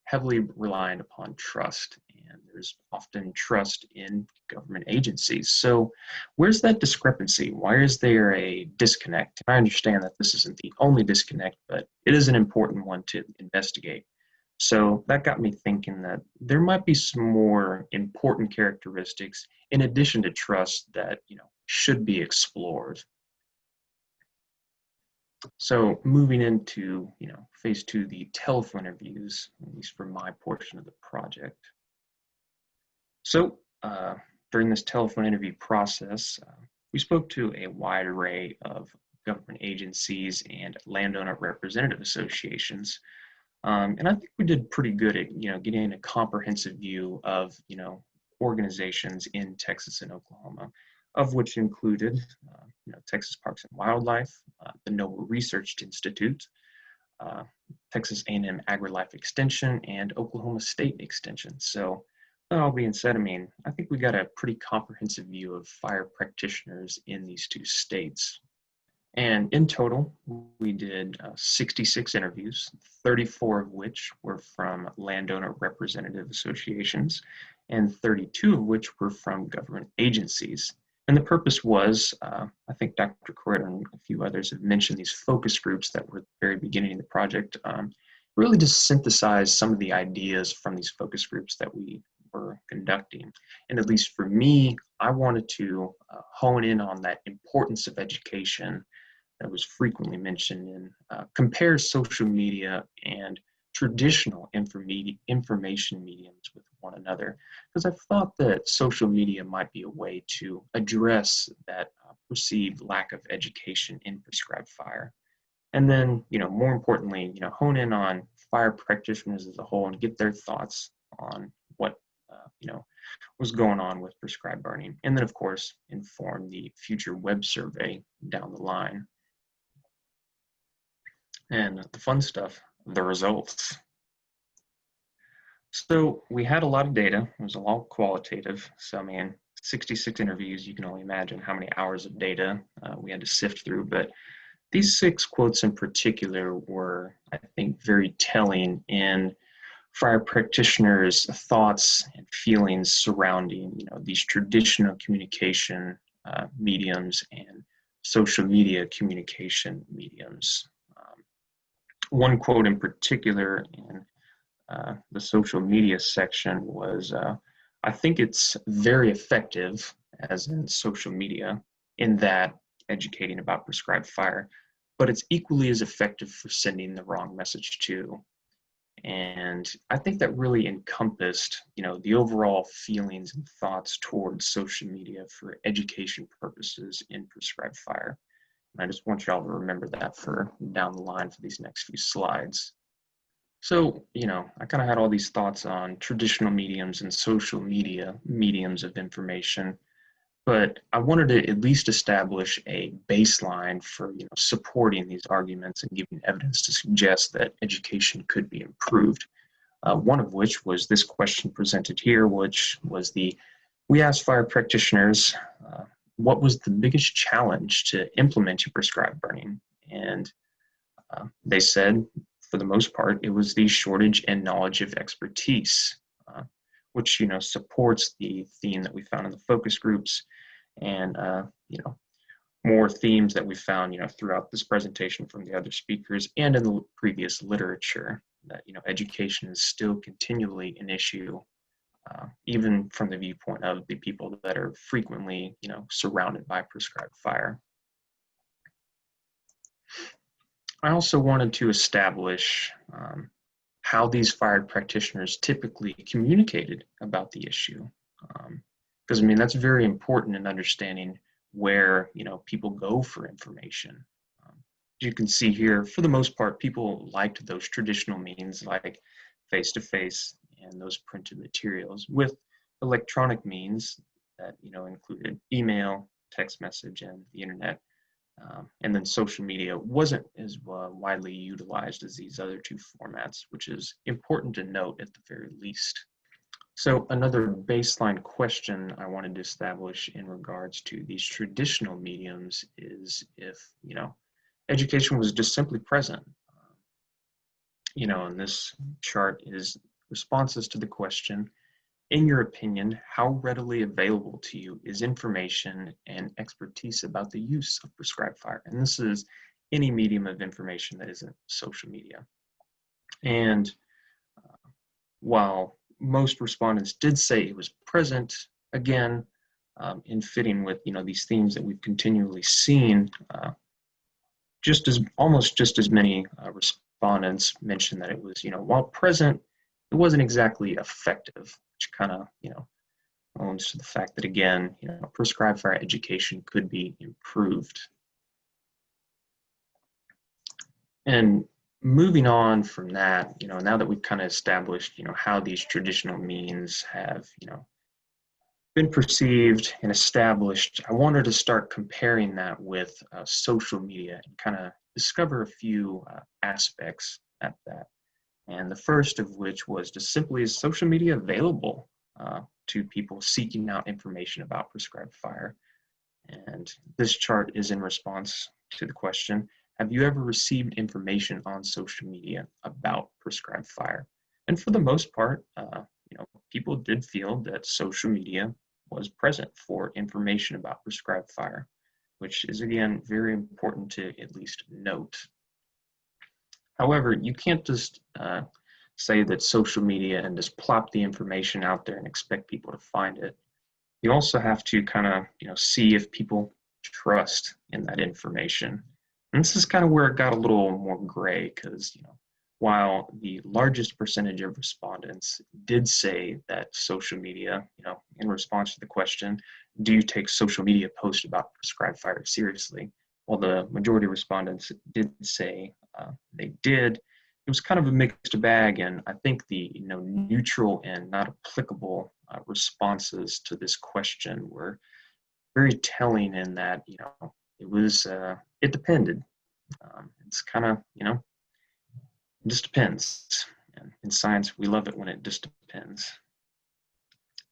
heavily reliant upon trust, and there's often trust in government agencies. So where's that discrepancy? Why is there a disconnect? I understand that this isn't the only disconnect, but it is an important one to investigate. So that got me thinking that there might be some more important characteristics in addition to trust that, should be explored. So moving into, phase 2, the telephone interviews, at least for my portion of the project. So during this telephone interview process, we spoke to a wide array of government agencies and landowner representative associations. And I think we did pretty good at, getting a comprehensive view of, organizations in Texas and Oklahoma, of which included, Texas Parks and Wildlife, the NOAA Research Institute, Texas A&M AgriLife Extension, and Oklahoma State Extension. So that all being said, I think we got a pretty comprehensive view of fire practitioners in these two states. And in total, we did 66 interviews, 34 of which were from landowner representative associations, and 32 of which were from government agencies. And the purpose was, I think Dr. Coretta and a few others have mentioned these focus groups that were at the very beginning of the project, really just synthesize some of the ideas from these focus groups that we were conducting. And at least for me, I wanted to hone in on that importance of education that was frequently mentioned and compare social media and traditional information mediums with one another, because I thought that social media might be a way to address that perceived lack of education in prescribed fire. And then, more importantly, hone in on fire practitioners as a whole and get their thoughts on what, was going on with prescribed burning. And then, of course, inform the future web survey down the line. And the fun stuff, the results. So we had a lot of data. It was a lot qualitative. So 66 interviews, you can only imagine how many hours of data we had to sift through. But These 6 quotes in particular were, I think, very telling in fire practitioners' thoughts and feelings surrounding, these traditional communication mediums and social media communication mediums. One quote in particular in the social media section was, I think it's very effective, as in social media, in that educating about prescribed fire, but it's equally as effective for sending the wrong message too. And I think that really encompassed, the overall feelings and thoughts towards social media for education purposes in prescribed fire. And I just want y'all to remember that for down the line for these next few slides. So, I kind of had all these thoughts on traditional mediums and social media mediums of information, but I wanted to at least establish a baseline for, supporting these arguments and giving evidence to suggest that education could be improved. One of which was this question presented here, which was we asked fire practitioners, what was the biggest challenge to implementing prescribed burning? And they said, for the most part, it was the shortage and knowledge of expertise, which, supports the theme that we found in the focus groups and, more themes that we found, throughout this presentation from the other speakers and in the previous literature, that, education is still continually an issue, even from the viewpoint of the people that are frequently, surrounded by prescribed fire. I also wanted to establish how these fire practitioners typically communicated about the issue. Because, that's very important in understanding where, people go for information. As you can see here, for the most part, people liked those traditional means like face-to-face and those printed materials, with electronic means that, included email, text message, and the internet. And then social media wasn't as widely utilized as these other 2 formats, which is important to note at the very least. So another baseline question I wanted to establish in regards to these traditional mediums is if, education was just simply present. And this chart is responses to the question, in your opinion, how readily available to you is information and expertise about the use of prescribed fire? And this is any medium of information that isn't social media. And while most respondents did say it was present, again, in fitting with, these themes that we've continually seen, almost just as many respondents mentioned that it was, while present, it wasn't exactly effective, which kind of, owns to the fact that, again, prescribed fire education could be improved. And moving on from that, now that we've kind of established, how these traditional means have, been perceived and established, I wanted to start comparing that with social media and kind of discover a few aspects at that. And the first of which was just simply, is social media available to people seeking out information about prescribed fire? And this chart is in response to the question, have you ever received information on social media about prescribed fire? And for the most part, people did feel that social media was present for information about prescribed fire, which is, again, very important to at least note. However, you can't just say that social media and just plop the information out there and expect people to find it. You also have to kind of, see if people trust in that information. And this is kind of where it got a little more gray, because, while the largest percentage of respondents did say that social media, in response to the question, do you take social media posts about prescribed fire seriously? While the majority of respondents did say they did, it was kind of a mixed bag, and I think the neutral and not applicable responses to this question were very telling in that it was it depended. It's kind of it just depends. And in science, we love it when it just depends.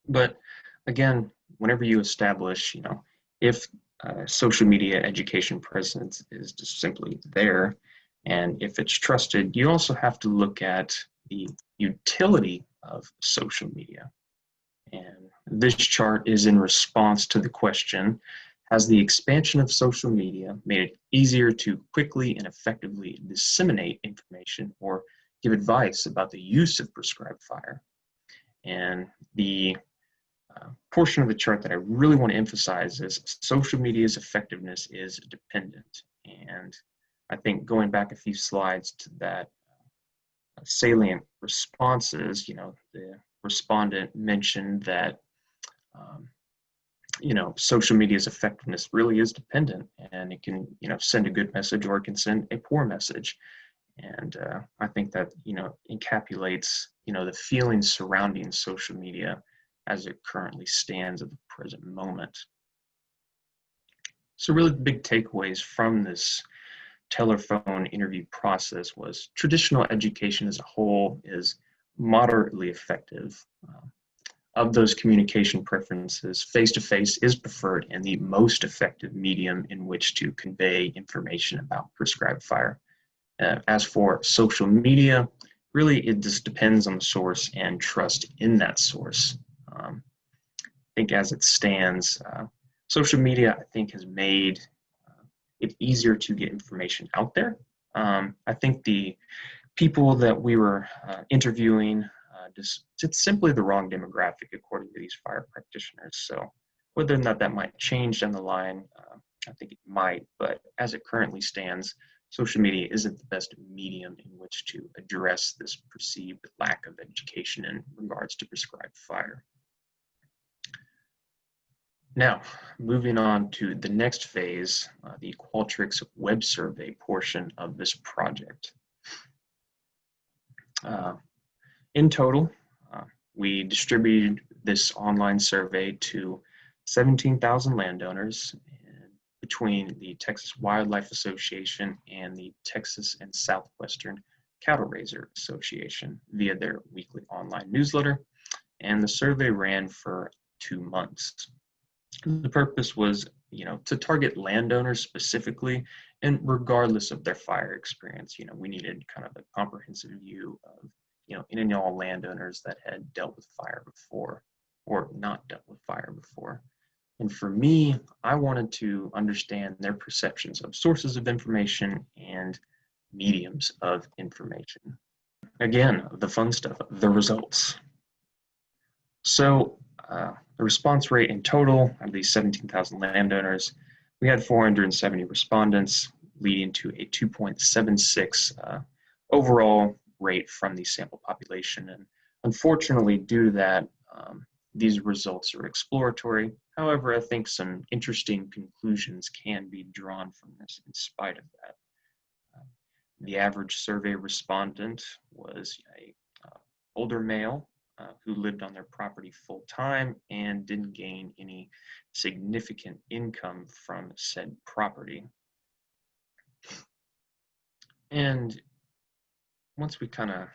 But again, whenever you establish if social media education presence is just simply there. And if it's trusted, you also have to look at the utility of social media. And this chart is in response to the question, has the expansion of social media made it easier to quickly and effectively disseminate information or give advice about the use of prescribed fire? And the portion of the chart that I really want to emphasize is social media's effectiveness is dependent. And I think going back a few slides to that salient responses, the respondent mentioned that social media's effectiveness really is dependent, and it can, send a good message or it can send a poor message. And I think that, encapsulates, the feelings surrounding social media as it currently stands at the present moment. So really the big takeaways from this telephone interview process was traditional education as a whole is moderately effective. Of those communication preferences, face-to-face is preferred and the most effective medium in which to convey information about prescribed fire. As for social media, really it just depends on the source and trust in that source. I think as it stands, social media, I think, has made it easier to get information out there. I think the people that we were interviewing, it's simply the wrong demographic according to these fire practitioners. So whether or not that might change down the line, I think it might, but as it currently stands, social media isn't the best medium in which to address this perceived lack of education in regards to prescribed fire. Now, moving on to the next phase, the Qualtrics web survey portion of this project. In total, we distributed this online survey to 17,000 landowners between the Texas Wildlife Association and the Texas and Southwestern Cattle Raiser Association via their weekly online newsletter, and the survey ran for 2 months. The purpose was, to target landowners specifically, and regardless of their fire experience, we needed kind of a comprehensive view of, any and all landowners that had dealt with fire before or not dealt with fire before. And for me, I wanted to understand their perceptions of sources of information and mediums of information. Again, the fun stuff, the results. So the response rate in total of these 17,000 landowners, we had 470 respondents, leading to a 2.76 overall rate from the sample population. And unfortunately, due to that, these results are exploratory. However, I think some interesting conclusions can be drawn from this in spite of that. The average survey respondent was an older male who lived on their property full time and didn't gain any significant income from said property. And once we kind of,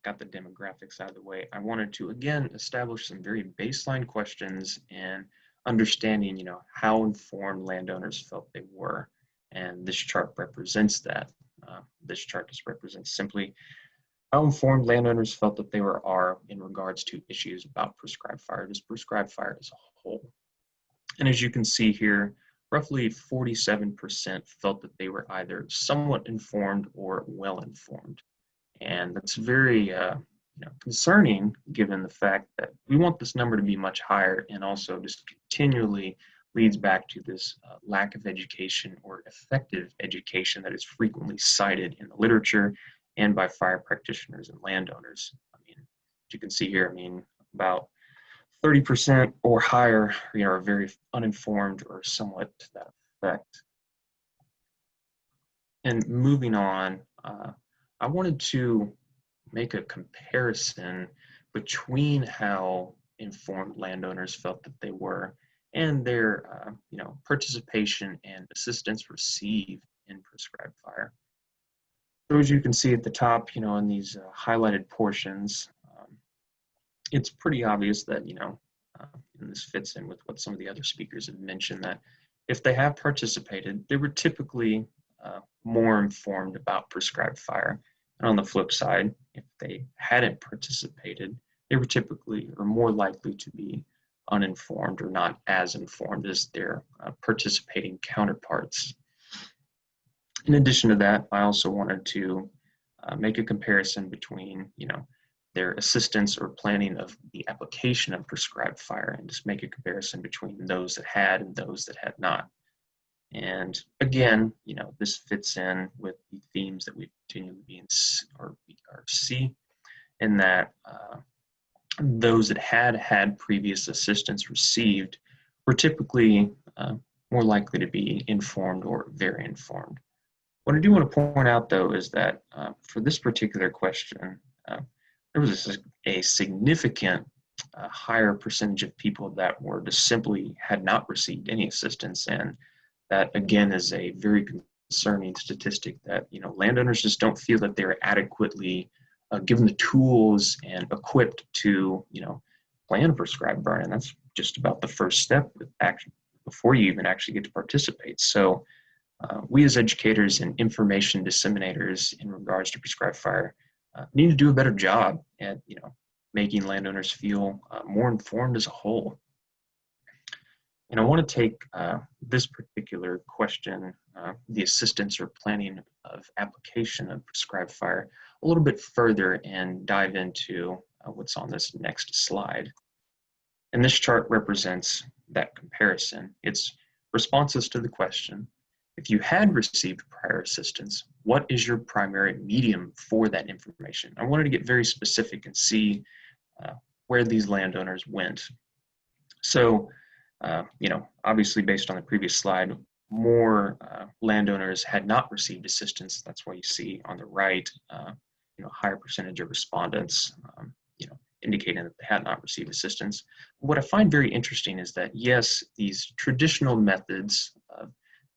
got the demographics out of the way, I wanted to again establish some very baseline questions and understanding, how informed landowners felt they were. And this chart represents that. This chart just represents simply how informed landowners felt that they are in regards to issues about prescribed fire, just prescribed fire as a whole. And as you can see here, roughly 47% felt that they were either somewhat informed or well informed. And that's very concerning given the fact that we want this number to be much higher, and also just continually leads back to this lack of education or effective education that is frequently cited in the literature and by fire practitioners and landowners. As you can see here, about 30% or higher, are very uninformed or somewhat to that effect. And moving on, I wanted to make a comparison between how informed landowners felt that they were and their participation and assistance received in prescribed fire. So as you can see at the top, in these highlighted portions, it's pretty obvious that, and this fits in with what some of the other speakers have mentioned, that if they have participated, they were typically more informed about prescribed fire. And on the flip side, if they hadn't participated, they were typically or more likely to be uninformed or not as informed as their participating counterparts. In addition to that, I also wanted to make a comparison between, their assistance or planning of the application of prescribed fire, and just make a comparison between those that had and those that had not. And again, this fits in with the themes that we continually see, in that those that had previous assistance received were typically more likely to be informed or very informed. What I do want to point out, though, is that for this particular question, there was a significant higher percentage of people that were just simply had not received any assistance, and that again is a very concerning statistic that landowners just don't feel that they're adequately given the tools and equipped to plan prescribed burn, and that's just about the first step with action before you even actually get to participate. So we as educators and information disseminators in regards to prescribed fire need to do a better job at making landowners feel more informed as a whole. And I want to take this particular question, the assistance or planning of application of prescribed fire, a little bit further and dive into what's on this next slide. And this chart represents that comparison. It's responses to the question: if you had received prior assistance, what is your primary medium for that information? I wanted to get very specific and see where these landowners went. So, obviously based on the previous slide, more landowners had not received assistance. That's why you see on the right, higher percentage of respondents, indicating that they had not received assistance. What I find very interesting is that, yes, these traditional methods of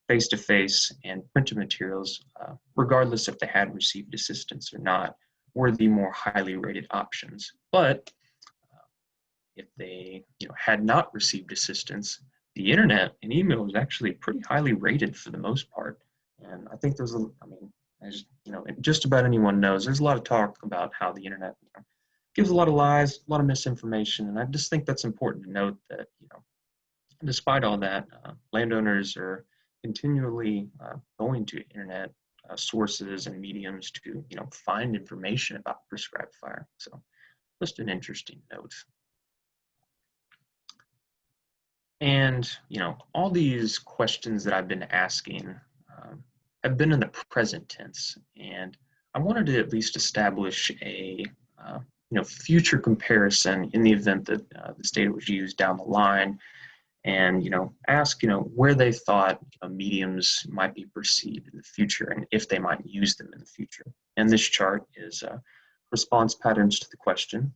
face-to-face and printed materials, regardless if they had received assistance or not, were the more highly rated options. But if they had not received assistance, the internet and email was actually pretty highly rated for the most part. And I think there's as just about anyone knows, there's a lot of talk about how the internet gives a lot of lies, a lot of misinformation. And I just think that's important to note that, despite all that, landowners are continually going to internet sources and mediums to, find information about prescribed fire. So just an interesting note. And, all these questions that I've been asking have been in the present tense. And I wanted to at least establish a, future comparison in the event that this data was used down the line, and, ask, where they thought mediums might be perceived in the future and if they might use them in the future. And this chart is response patterns to the question: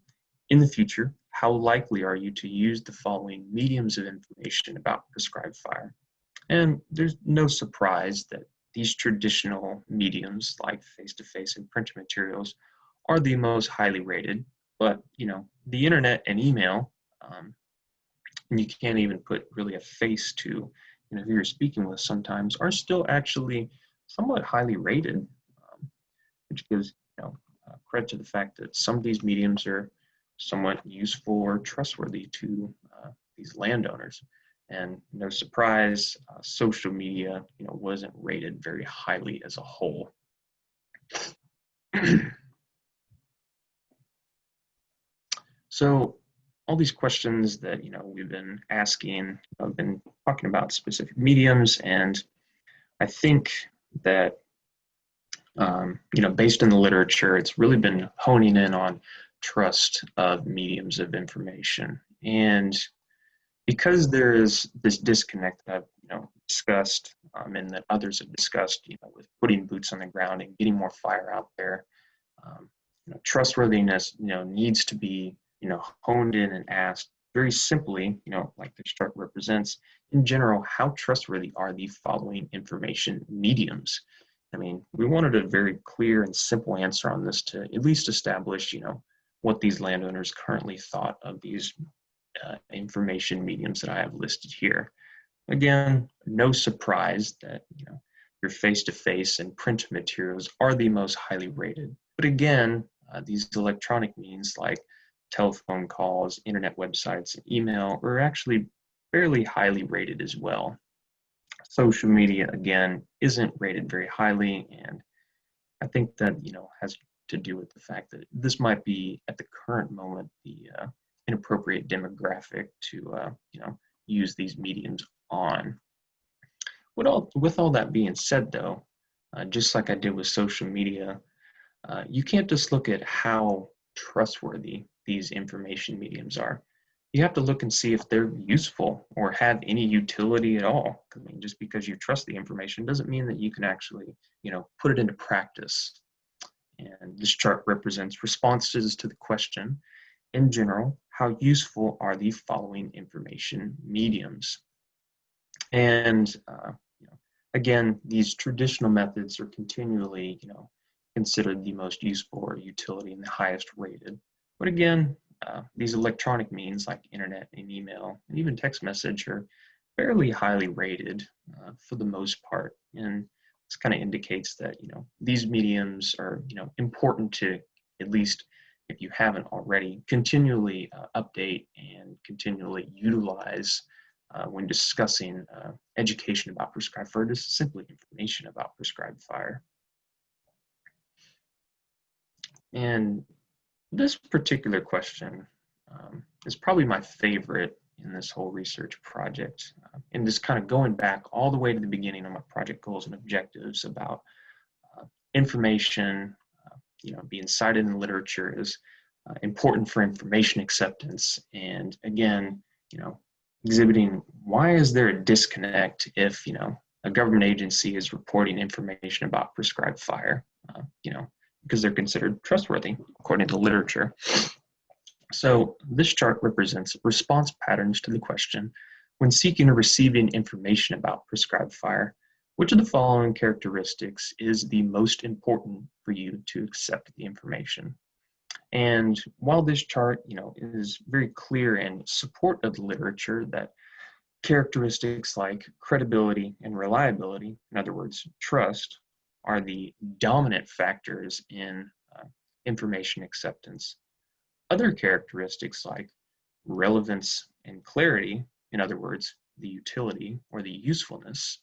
in the future, how likely are you to use the following mediums of information about prescribed fire? And there's no surprise that these traditional mediums like face-to-face and printed materials are the most highly rated, but the internet and email, and you can't even put really a face to who you're speaking with sometimes, are still actually somewhat highly rated, which gives credit to the fact that some of these mediums are somewhat useful or trustworthy to these landowners. And no surprise, social media wasn't rated very highly as a whole. So all these questions that we've been asking, I've been talking about specific mediums, and I think that based in the literature, it's really been honing in on trust of mediums of information. And because there is this disconnect that I've discussed and that others have discussed, with putting boots on the ground and getting more fire out there, trustworthiness needs to be honed in and asked very simply, like this chart represents, in general, how trustworthy are the following information mediums? I mean, we wanted a very clear and simple answer on this to at least establish, what these landowners currently thought of these information mediums that I have listed here. again, no surprise that, your face-to-face and print materials are the most highly rated. But again, these electronic means like telephone calls, internet websites, and email are actually fairly highly rated as well. Social media, again, isn't rated very highly, and I think that, has to do with the fact that this might be, at the current moment, the inappropriate demographic to, use these mediums on. With all that being said, though, just like I did with social media, you can't just look at how trustworthy these information mediums are. You have to look and see if they're useful or have any utility at all. I mean, just because you trust the information doesn't mean that you can actually, put it into practice. And this chart represents responses to the question, in general, how useful are the following information mediums? And again, these traditional methods are continually, considered the most useful or utility and the highest rated. But again, these electronic means like internet and email and even text message are fairly highly rated for the most part. And this kind of indicates that, these mediums are, important to, at least if you haven't already, continually update and continually utilize when discussing education about prescribed fire, just simply information about prescribed fire. And this particular question is probably my favorite in this whole research project. And just kind of going back all the way to the beginning of my project goals and objectives about information, being cited in the literature is important for information acceptance. And again, exhibiting why is there a disconnect if, a government agency is reporting information about prescribed fire, because they're considered trustworthy according to literature. So this chart represents response patterns to the question, when seeking or receiving information about prescribed fire, which of the following characteristics is the most important for you to accept the information? And while this chart, is very clear in support of the literature that characteristics like credibility and reliability, in other words, trust, are the dominant factors in information acceptance, other characteristics like relevance and clarity, in other words, the utility or the usefulness,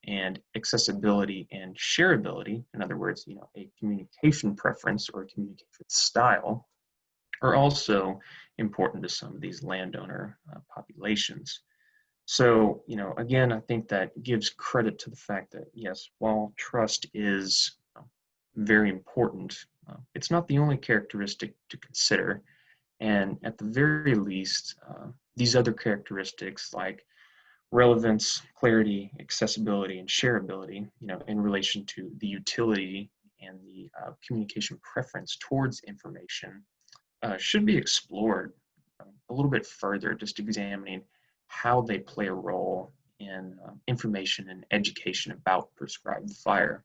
and accessibility and shareability, in other words, a communication preference or a communication style, are also important to some of these landowner populations. So, again, I think that gives credit to the fact that, yes, while trust is very important, it's not the only characteristic to consider. And at the very least, these other characteristics like relevance, clarity, accessibility, and shareability, in relation to the utility and the communication preference towards information, should be explored a little bit further, just examining how they play a role in information and education about prescribed fire.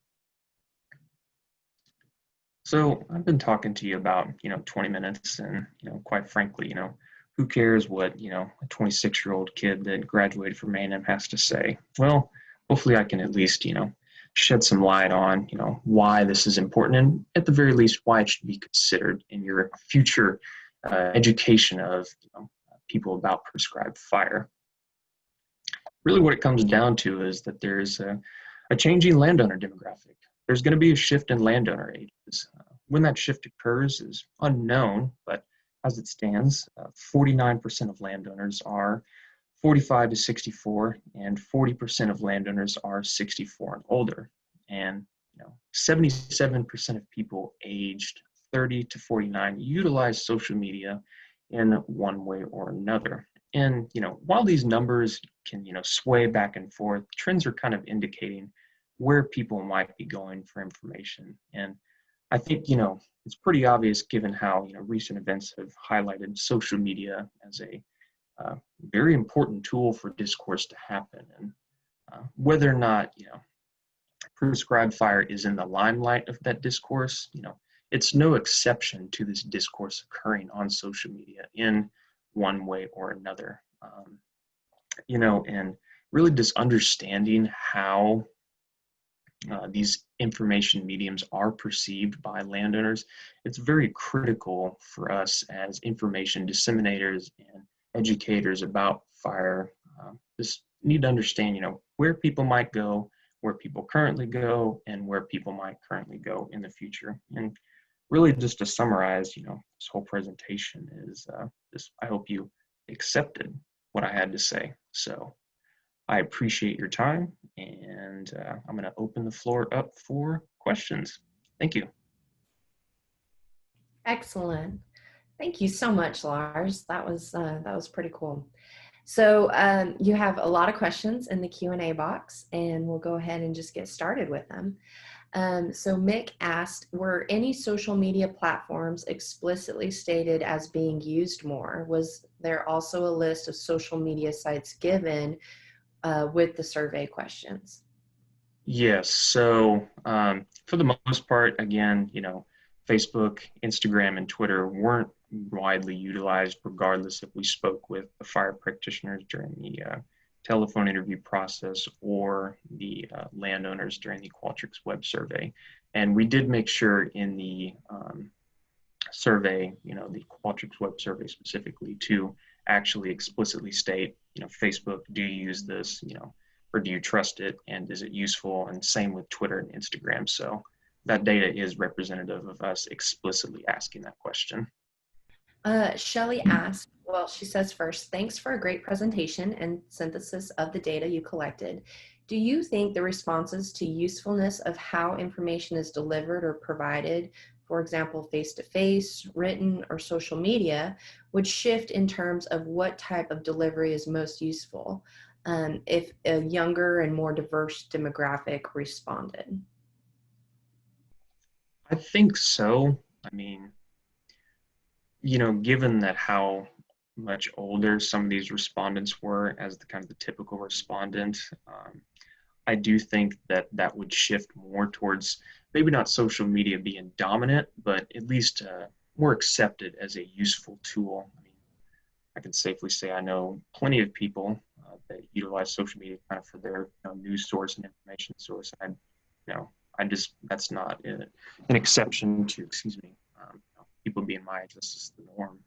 So I've been talking to you about, 20 minutes, and, quite frankly, who cares what, a 26-year-old kid that graduated from A&M has to say? Well, hopefully I can at least, shed some light on, why this is important, and at the very least, why it should be considered in your future education of, people about prescribed fire. Really what it comes down to is that there's a changing landowner demographic. There's going to be a shift in landowner ages. When that shift occurs is unknown, but as it stands, 49% of landowners are 45 to 64, and 40% of landowners are 64 and older. And 77% of people aged 30 to 49 utilize social media in one way or another. And while these numbers can sway back and forth, trends are kind of indicating where people might be going for information. And I think it's pretty obvious given how recent events have highlighted social media as a very important tool for discourse to happen. And whether or not prescribed fire is in the limelight of that discourse, it's no exception to this discourse occurring on social media in one way or another. And really just understanding how these information mediums are perceived by landowners. It's very critical for us as information disseminators and educators about fire. Just need to understand, where people might go, where people currently go, and where people might currently go in the future. And really, just to summarize, this whole presentation is just, I hope you accepted what I had to say. So I appreciate your time, and I'm going to open the floor up for questions. Thank you. Excellent. Thank you so much, Lars. That was pretty cool. So you have a lot of questions in the Q&A box, and we'll go ahead and just get started with them. So Mick asked, were any social media platforms explicitly stated as being used more? Was there also a list of social media sites given with the survey questions? Yes. So for the most part, again, Facebook, Instagram, and Twitter weren't widely utilized, regardless if we spoke with the fire practitioners during the telephone interview process or the landowners during the Qualtrics web survey. And we did make sure in the survey, the Qualtrics web survey specifically, to actually explicitly state, Facebook, do you use this, or do you trust it, and is it useful? And same with Twitter and Instagram. So that data is representative of us explicitly asking that question. Shelley asked, well, she says first, thanks for a great presentation and synthesis of the data you collected. Do you think the responses to usefulness of how information is delivered or provided, for example, face-to-face, written, or social media, would shift in terms of what type of delivery is most useful if a younger and more diverse demographic responded? I think so. I mean, given that how much older some of these respondents were as the kind of the typical respondent, I do think that would shift more towards maybe not social media being dominant, but at least more accepted as a useful tool. I mean, I can safely say I know plenty of people that utilize social media kind of for their news source and information source. And that's not an exception to, people being my age. That's just the norm.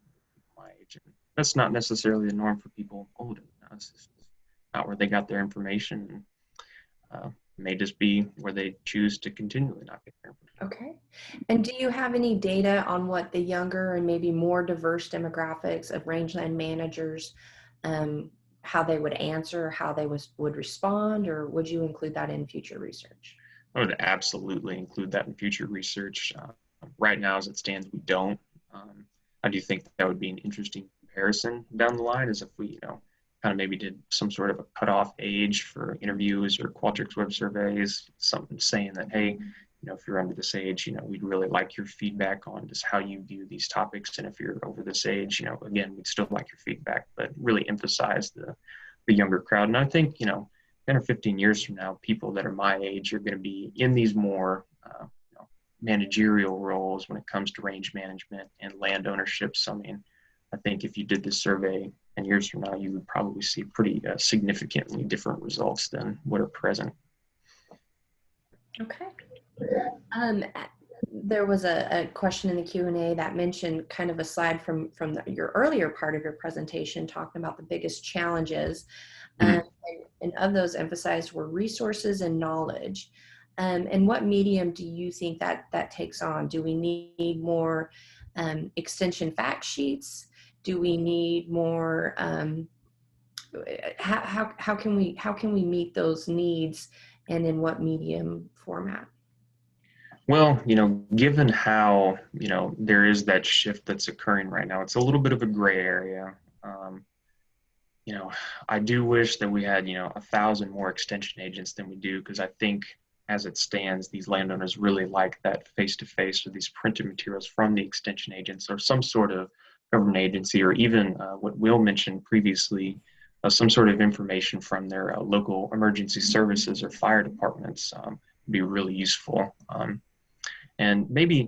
My age, and that's not necessarily the norm for people older than us. It's just not where they got their information. May just be where they choose to continually not get their information. Okay. And do you have any data on what the younger and maybe more diverse demographics of rangeland managers, how they would answer, how they would respond, or would you include that in future research? I would absolutely include that in future research. Right now, as it stands, we don't. I do think that would be an interesting comparison down the line, as if we, kind of maybe did some sort of a cutoff age for interviews or Qualtrics web surveys, something saying that, hey, if you're under this age, we'd really like your feedback on just how you view these topics. And if you're over this age, again, we'd still like your feedback, but really emphasize the younger crowd. And I think, 10 or 15 years from now, people that are my age are going to be in these more managerial roles when it comes to range management and land ownership. So, I mean, I think if you did this survey 10 years from now, you would probably see pretty significantly different results than what are present. Okay. There was a question in the Q&A that mentioned, kind of aside from your earlier part of your presentation, talking about the biggest challenges, and of those emphasized were resources and knowledge. And what medium do you think that takes on? Do we need more extension fact sheets? Do we need more? How can we meet those needs, and in what medium format? Well, given how, there is that shift that's occurring right now, it's a little bit of a gray area. I do wish that we had, 1,000 more extension agents than we do, because I think as it stands, these landowners really like that face-to-face or these printed materials from the extension agents or some sort of government agency, or even what Will mentioned previously, some sort of information from their local emergency services or fire departments would be really useful. And maybe,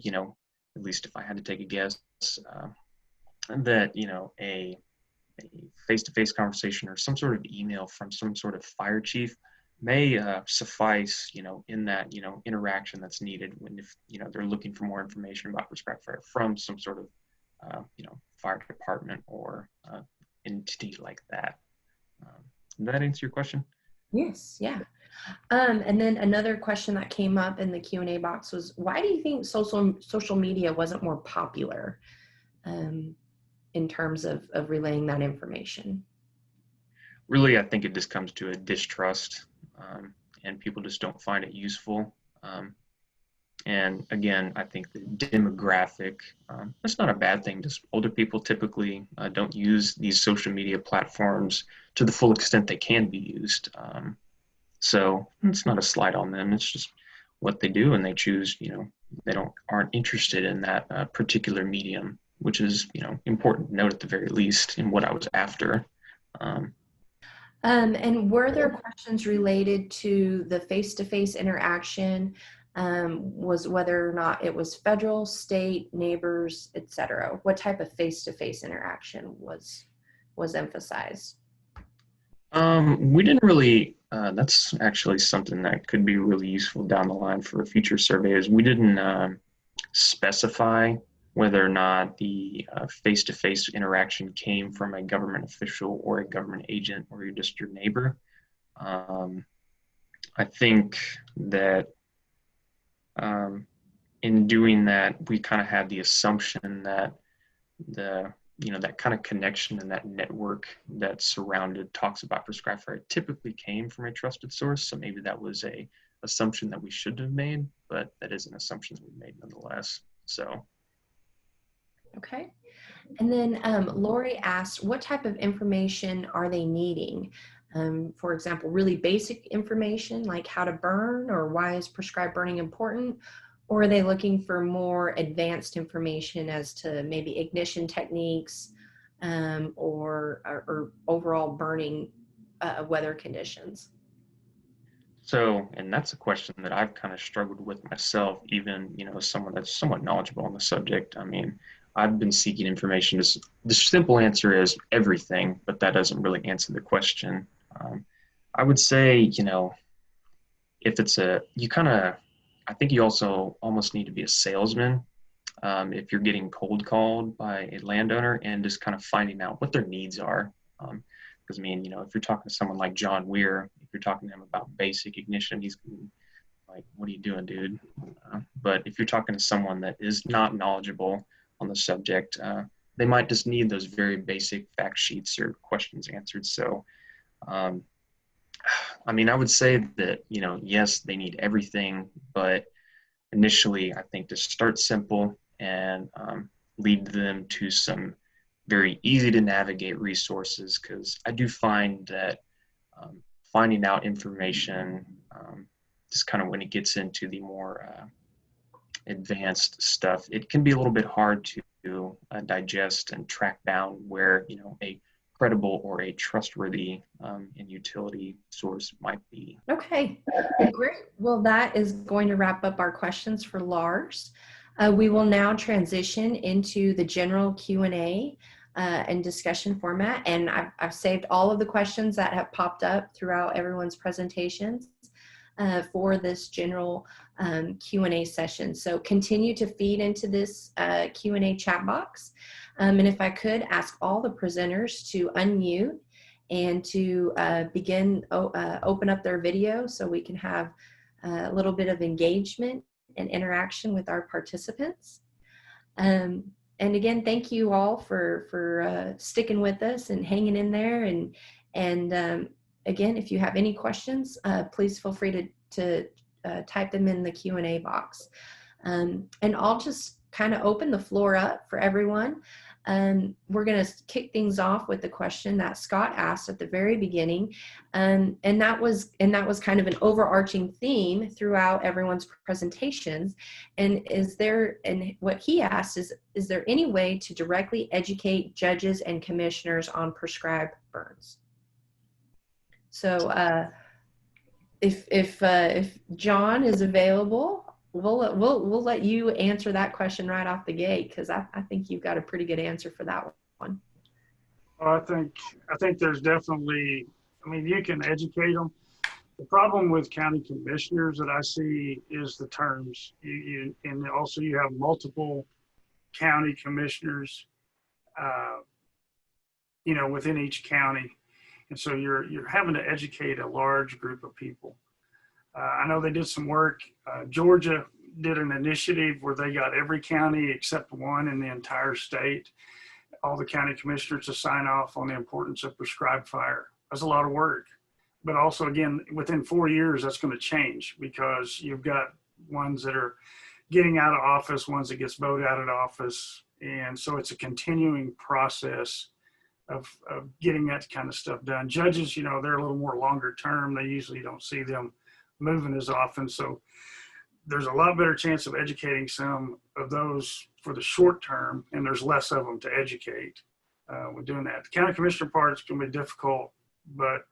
at least if I had to take a guess, that, a a face-to-face conversation or some sort of email from some sort of fire chief may suffice, in that, interaction that's needed when, if, they're looking for more information about prescribed fire from some sort of, fire department or entity like that. Did that answer your question? Yes, yeah. And then another question that came up in the Q&A box was, why do you think social media wasn't more popular in terms of relaying that information? Really, I think it just comes to a distrust, and people just don't find it useful. And again, I think the demographic, that's not a bad thing. Just older people typically don't use these social media platforms to the full extent they can be used. So it's not a slight on them. It's just what they do, and they choose, they aren't interested in that particular medium, which is, important to note at the very least in what I was after. And were there questions related to the face-to-face interaction, was whether or not it was federal, state, neighbors, etc.? What type of face-to-face interaction was emphasized? We didn't really, that's actually something that could be really useful down the line for future surveys. We didn't specify whether or not the face-to-face interaction came from a government official or a government agent or just your neighbor. I think that in doing that, we kind of had the assumption that that kind of connection and that network that surrounded talks about prescribed fire typically came from a trusted source. So maybe that was a assumption that we should have made, but that is an assumption that we made nonetheless. So. Okay. And then Lori asked, what type of information are they needing? For example, really basic information like how to burn or why is prescribed burning important? Or are they looking for more advanced information as to maybe ignition techniques or overall burning weather conditions? So, and that's a question that I've kind of struggled with myself, even, as someone that's somewhat knowledgeable on the subject. I mean, I've been seeking information. The simple answer is everything, but that doesn't really answer the question. I would say, if it's I think you also almost need to be a salesman if you're getting cold called by a landowner and just kind of finding out what their needs are. Because, if you're talking to someone like John Weir, if you're talking to him about basic ignition, he's like, what are you doing, dude? But if you're talking to someone that is not knowledgeable on the subject, they might just need those very basic fact sheets or questions answered. So, I would say that, yes, they need everything, but initially, I think to start simple and lead them to some very easy to navigate resources, because I do find that finding out information, just kind of when it gets into the more advanced stuff, it can be a little bit hard to digest and track down where, a credible or a trustworthy and utility source might be. Okay, great. Well, that is going to wrap up our questions for Lars. We will now transition into the general Q&A and discussion format. And I've saved all of the questions that have popped up throughout everyone's presentations for this general Q&A session. So continue to feed into this Q&A chat box. And if I could ask all the presenters to unmute and to begin open up their video so we can have a little bit of engagement and interaction with our participants. And again, thank you all for sticking with us and hanging in there. And again, if you have any questions, please feel free to type them in the Q&A box. And I'll just kind of open the floor up for everyone. We're going to kick things off with the question that Scott asked at the very beginning, and that was kind of an overarching theme throughout everyone's presentations. And what he asked is there any way to directly educate judges and commissioners on prescribed burns? So if John is available, we'll let you answer that question right off the gate, because I think you've got a pretty good answer for that one. I think there's definitely, I mean, you can educate them. The problem with county commissioners that I see is the terms. And also you have multiple county commissioners, within each county. And so you're having to educate a large group of people. I know they did some work. Georgia did an initiative where they got every county except one in the entire state, all the county commissioners to sign off on the importance of prescribed fire. That's a lot of work. But also, again, within 4 years, that's going to change because you've got ones that are getting out of office, ones that gets voted out of office. And so it's a continuing process of getting that kind of stuff done. Judges, they're a little more longer term. They usually don't see them moving as often. So there's a lot better chance of educating some of those for the short term, and there's less of them to educate with doing that. The county commissioner part is going to be difficult, but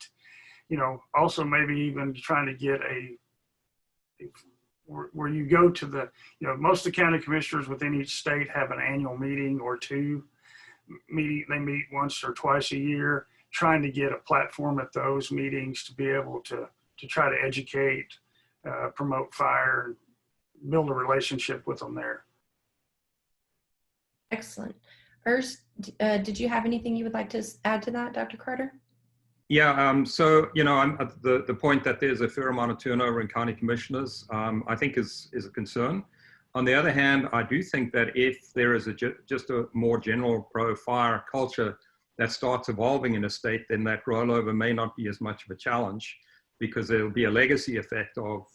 also maybe even trying to get where you go to the, most of the county commissioners within each state have an annual meeting or two. They meet once or twice a year, trying to get a platform at those meetings to be able to try to educate, promote fire, and build a relationship with them there. Excellent. Urs, did you have anything you would like to add to that, Dr. Carter? Yeah, so, I'm at the point that there's a fair amount of turnover in county commissioners, I think is a concern. On the other hand, I do think that if there is just a more general pro-fire culture that starts evolving in a state, then that rollover may not be as much of a challenge because there'll be a legacy effect of,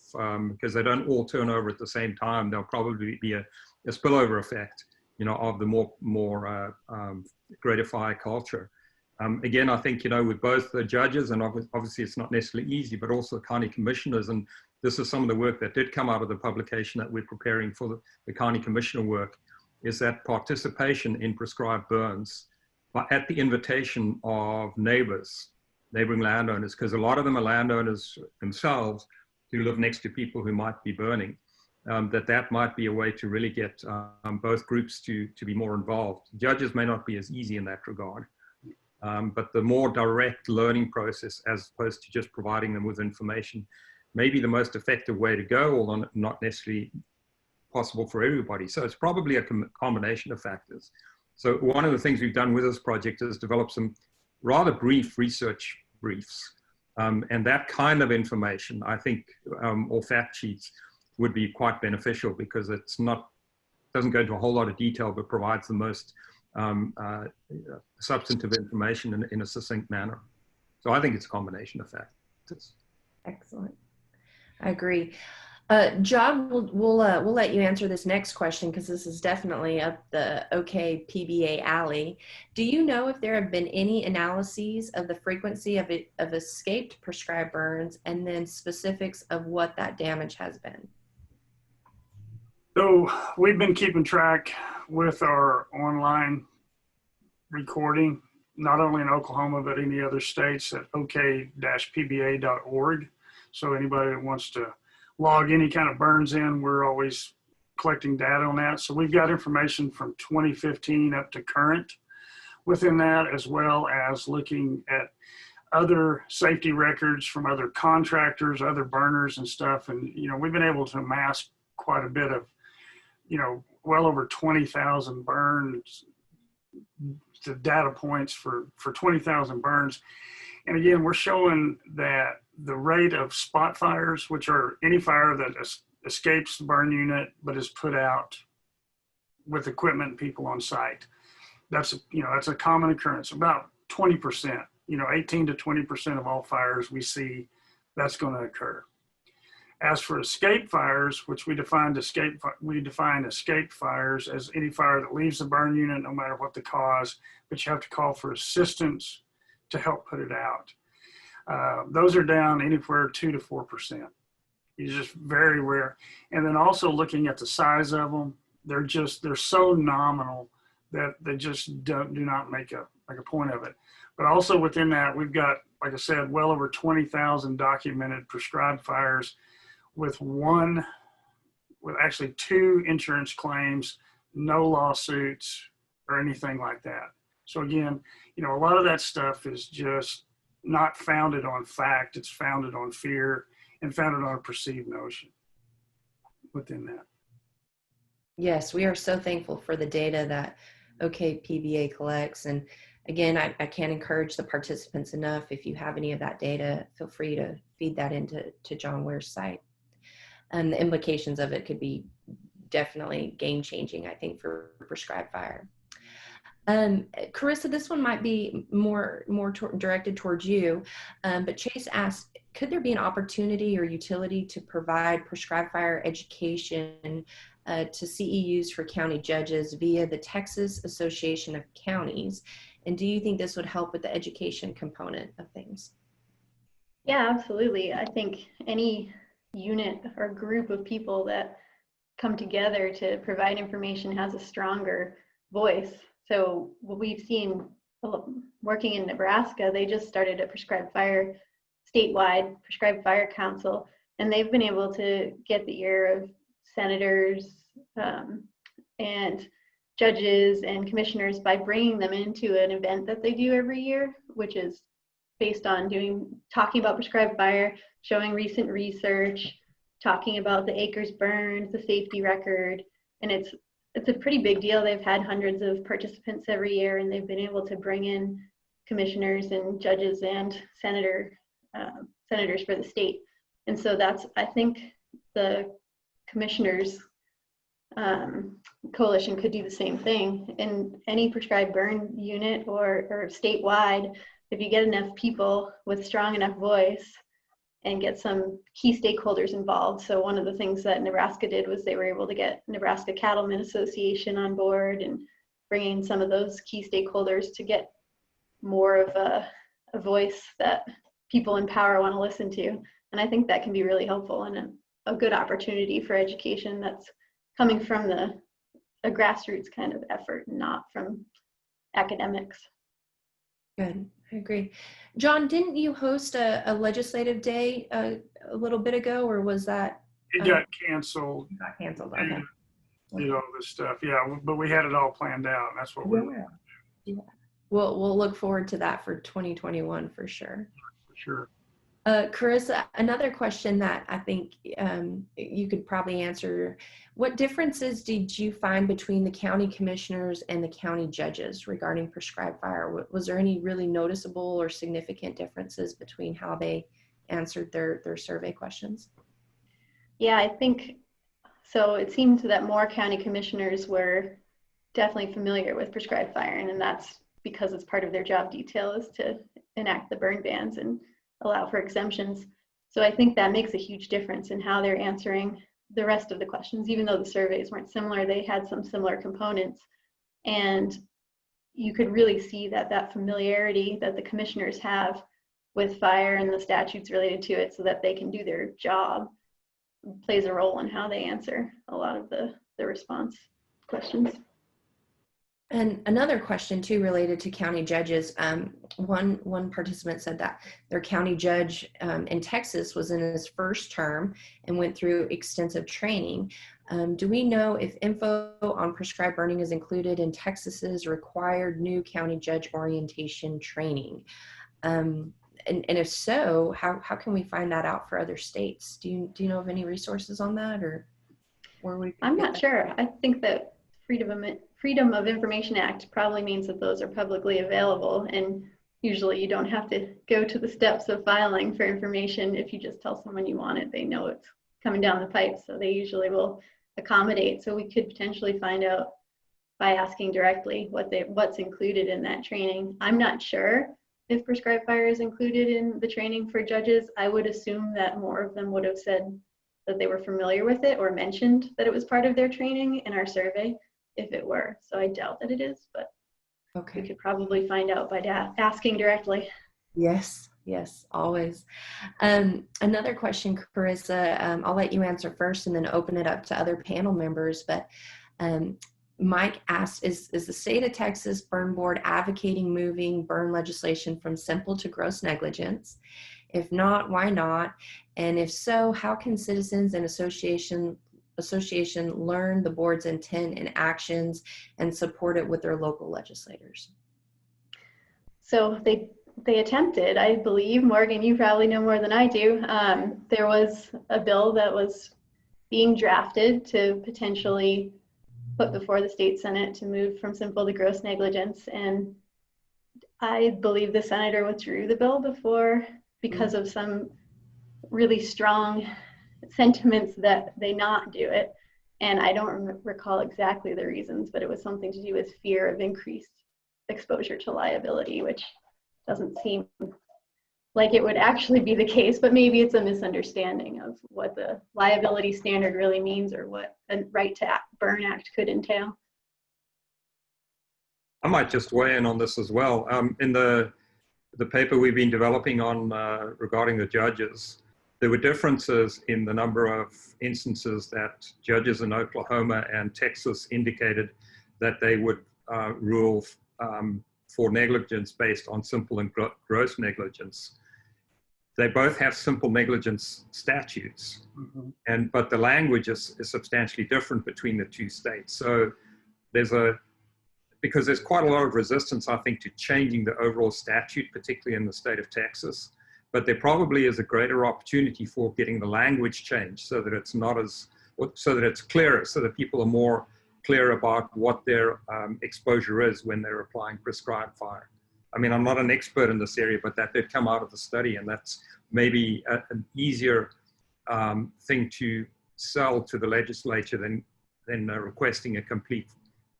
because they don't all turn over at the same time, there'll probably be a spillover effect, of the more greater fire culture. Again, I think, with both the judges, and obviously it's not necessarily easy, but also the county commissioners, and this is some of the work that did come out of the publication that we're preparing for the county commissioner work, is that participation in prescribed burns, but at the invitation of neighboring landowners, because a lot of them are landowners themselves who live next to people who might be burning, that might be a way to really get both groups to be more involved. Judges may not be as easy in that regard. But the more direct learning process, as opposed to just providing them with information, may be the most effective way to go, although not necessarily possible for everybody. So it's probably a combination of factors. So one of the things we've done with this project is develop some rather brief research briefs. And that kind of information, I think, or fact sheets would be quite beneficial because doesn't go into a whole lot of detail, but provides the most substantive information in a succinct manner. So I think it's a combination of factors. Excellent. I agree. John, we'll let you answer this next question because this is definitely up the OK PBA alley. Do you know if there have been any analyses of the frequency of escaped prescribed burns and then specifics of what that damage has been? So we've been keeping track with our online recording, not only in Oklahoma, but in the other states at ok-pba.org. So anybody that wants to log any kind of burns in, we're always collecting data on that. So we've got information from 2015 up to current within that, as well as looking at other safety records from other contractors, other burners and stuff. And, we've been able to amass quite a bit of, well over 20,000 burns, the data points for 20,000 burns. And again, we're showing that the rate of spot fires, which are any fire that escapes the burn unit, but is put out with equipment and people on site. That's a common occurrence, about 20%, 18 to 20% of all fires we see, that's going to occur. As for escape fires, which we define escape fires as any fire that leaves the burn unit, no matter what the cause, but you have to call for assistance to help put it out. Those are down anywhere 2 to 4%. It's just very rare. And then also looking at the size of them, they're so nominal that they just do not make a point of it. But also within that, we've got, like I said, well over 20,000 documented prescribed fires with actually 2 insurance claims, no lawsuits or anything like that. So again, a lot of that stuff is just not founded on fact. It's founded on fear and founded on a perceived notion within that. Yes, we are so thankful for the data that OKPBA collects. And again, I can't encourage the participants enough. If you have any of that data, feel free to feed that into John Ware's site. And the implications of it could be definitely game-changing, I think, for prescribed fire. Carissa, this one might be more directed towards you, but Chase asked, could there be an opportunity or utility to provide prescribed fire education to CEUs for county judges via the Texas Association of Counties? And do you think this would help with the education component of things? Yeah, absolutely. I think any unit or group of people that come together to provide information has a stronger voice. So what we've seen working in Nebraska, they just started a prescribed fire statewide prescribed fire council, and they've been able to get the ear of senators and judges and commissioners by bringing them into an event that they do every year, which is based on talking about prescribed fire, showing recent research, talking about the acres burned, the safety record, and it's a pretty big deal. They've had hundreds of participants every year, and they've been able to bring in commissioners and judges and senators for the state. And so I think the commissioners coalition could do the same thing in any prescribed burn unit or statewide. If you get enough people with strong enough voice and get some key stakeholders involved. So one of the things that Nebraska did was they were able to get Nebraska Cattlemen Association on board and bringing some of those key stakeholders to get more of a voice that people in power want to listen to. And I think that can be really helpful and a good opportunity for education that's coming from a grassroots kind of effort, not from academics. Good, I agree. John, didn't you host a legislative day a little bit ago, or was that? It got canceled. It got canceled, okay. Did all this stuff, yeah, but we had it all planned out. And that's what we were. Yeah. We'll look forward to that for 2021 for sure. For sure. Carissa, another question that I think you could probably answer. What differences did you find between the county commissioners and the county judges regarding prescribed fire? Was there any really noticeable or significant differences between how they answered their survey questions? Yeah, I think so. It seemed that more county commissioners were definitely familiar with prescribed fire, and that's because it's part of their job detail is to enact the burn bans and allow for exemptions. So I think that makes a huge difference in how they're answering the rest of the questions. Even though the surveys weren't similar, they had some similar components. And you could really see that familiarity that the commissioners have with fire and the statutes related to it so that they can do their job plays a role in how they answer a lot of the response questions. And another question too related to county judges. One participant said that their county judge in Texas was in his first term and went through extensive training. Do we know if info on prescribed burning is included in Texas's required new county judge orientation training? And if so, how can we find that out for other states? Do you know of any resources on that, or where we? I'm not sure. I think that Freedom of Information Act probably means that those are publicly available, and usually you don't have to go to the steps of filing for information. If you just tell someone you want it, they know it's coming down the pipe, so they usually will accommodate. So we could potentially find out by asking directly what's included in that training. I'm not sure if prescribed fire is included in the training for judges. I would assume that more of them would have said that they were familiar with it or mentioned that it was part of their training in our survey if it were. So I doubt that it is, but okay, we could probably find out by asking directly. Yes, always. Another question, Carissa, I'll let you answer first and then open it up to other panel members. But Mike asked, is the state of Texas Burn Board advocating moving burn legislation from simple to gross negligence? If not, why not? And if so, how can citizens and association learn the board's intent and actions and support it with their local legislators? So they attempted, I believe, Morgan, you probably know more than I do. There was a bill that was being drafted to potentially put before the state Senate to move from simple to gross negligence. And I believe the senator withdrew the bill because of some really strong sentiments that they not do it. And I don't recall exactly the reasons, but it was something to do with fear of increased exposure to liability, which doesn't seem like it would actually be the case, but maybe it's a misunderstanding of what the liability standard really means or what a right to burn act could entail. I might just weigh in on this as well. In the paper we've been developing on regarding the judges, there were differences in the number of instances that judges in Oklahoma and Texas indicated that they would rule for negligence based on simple and gross negligence. They both have simple negligence statutes, but the language is substantially different between the two states. So because there's quite a lot of resistance, I think, to changing the overall statute, particularly in the state of Texas. But there probably is a greater opportunity for getting the language changed so that it's clearer, so that people are more clear about what their exposure is when they're applying prescribed fire. I mean, I'm not an expert in this area, but that did come out of the study, and that's maybe an easier thing to sell to the legislature than requesting a complete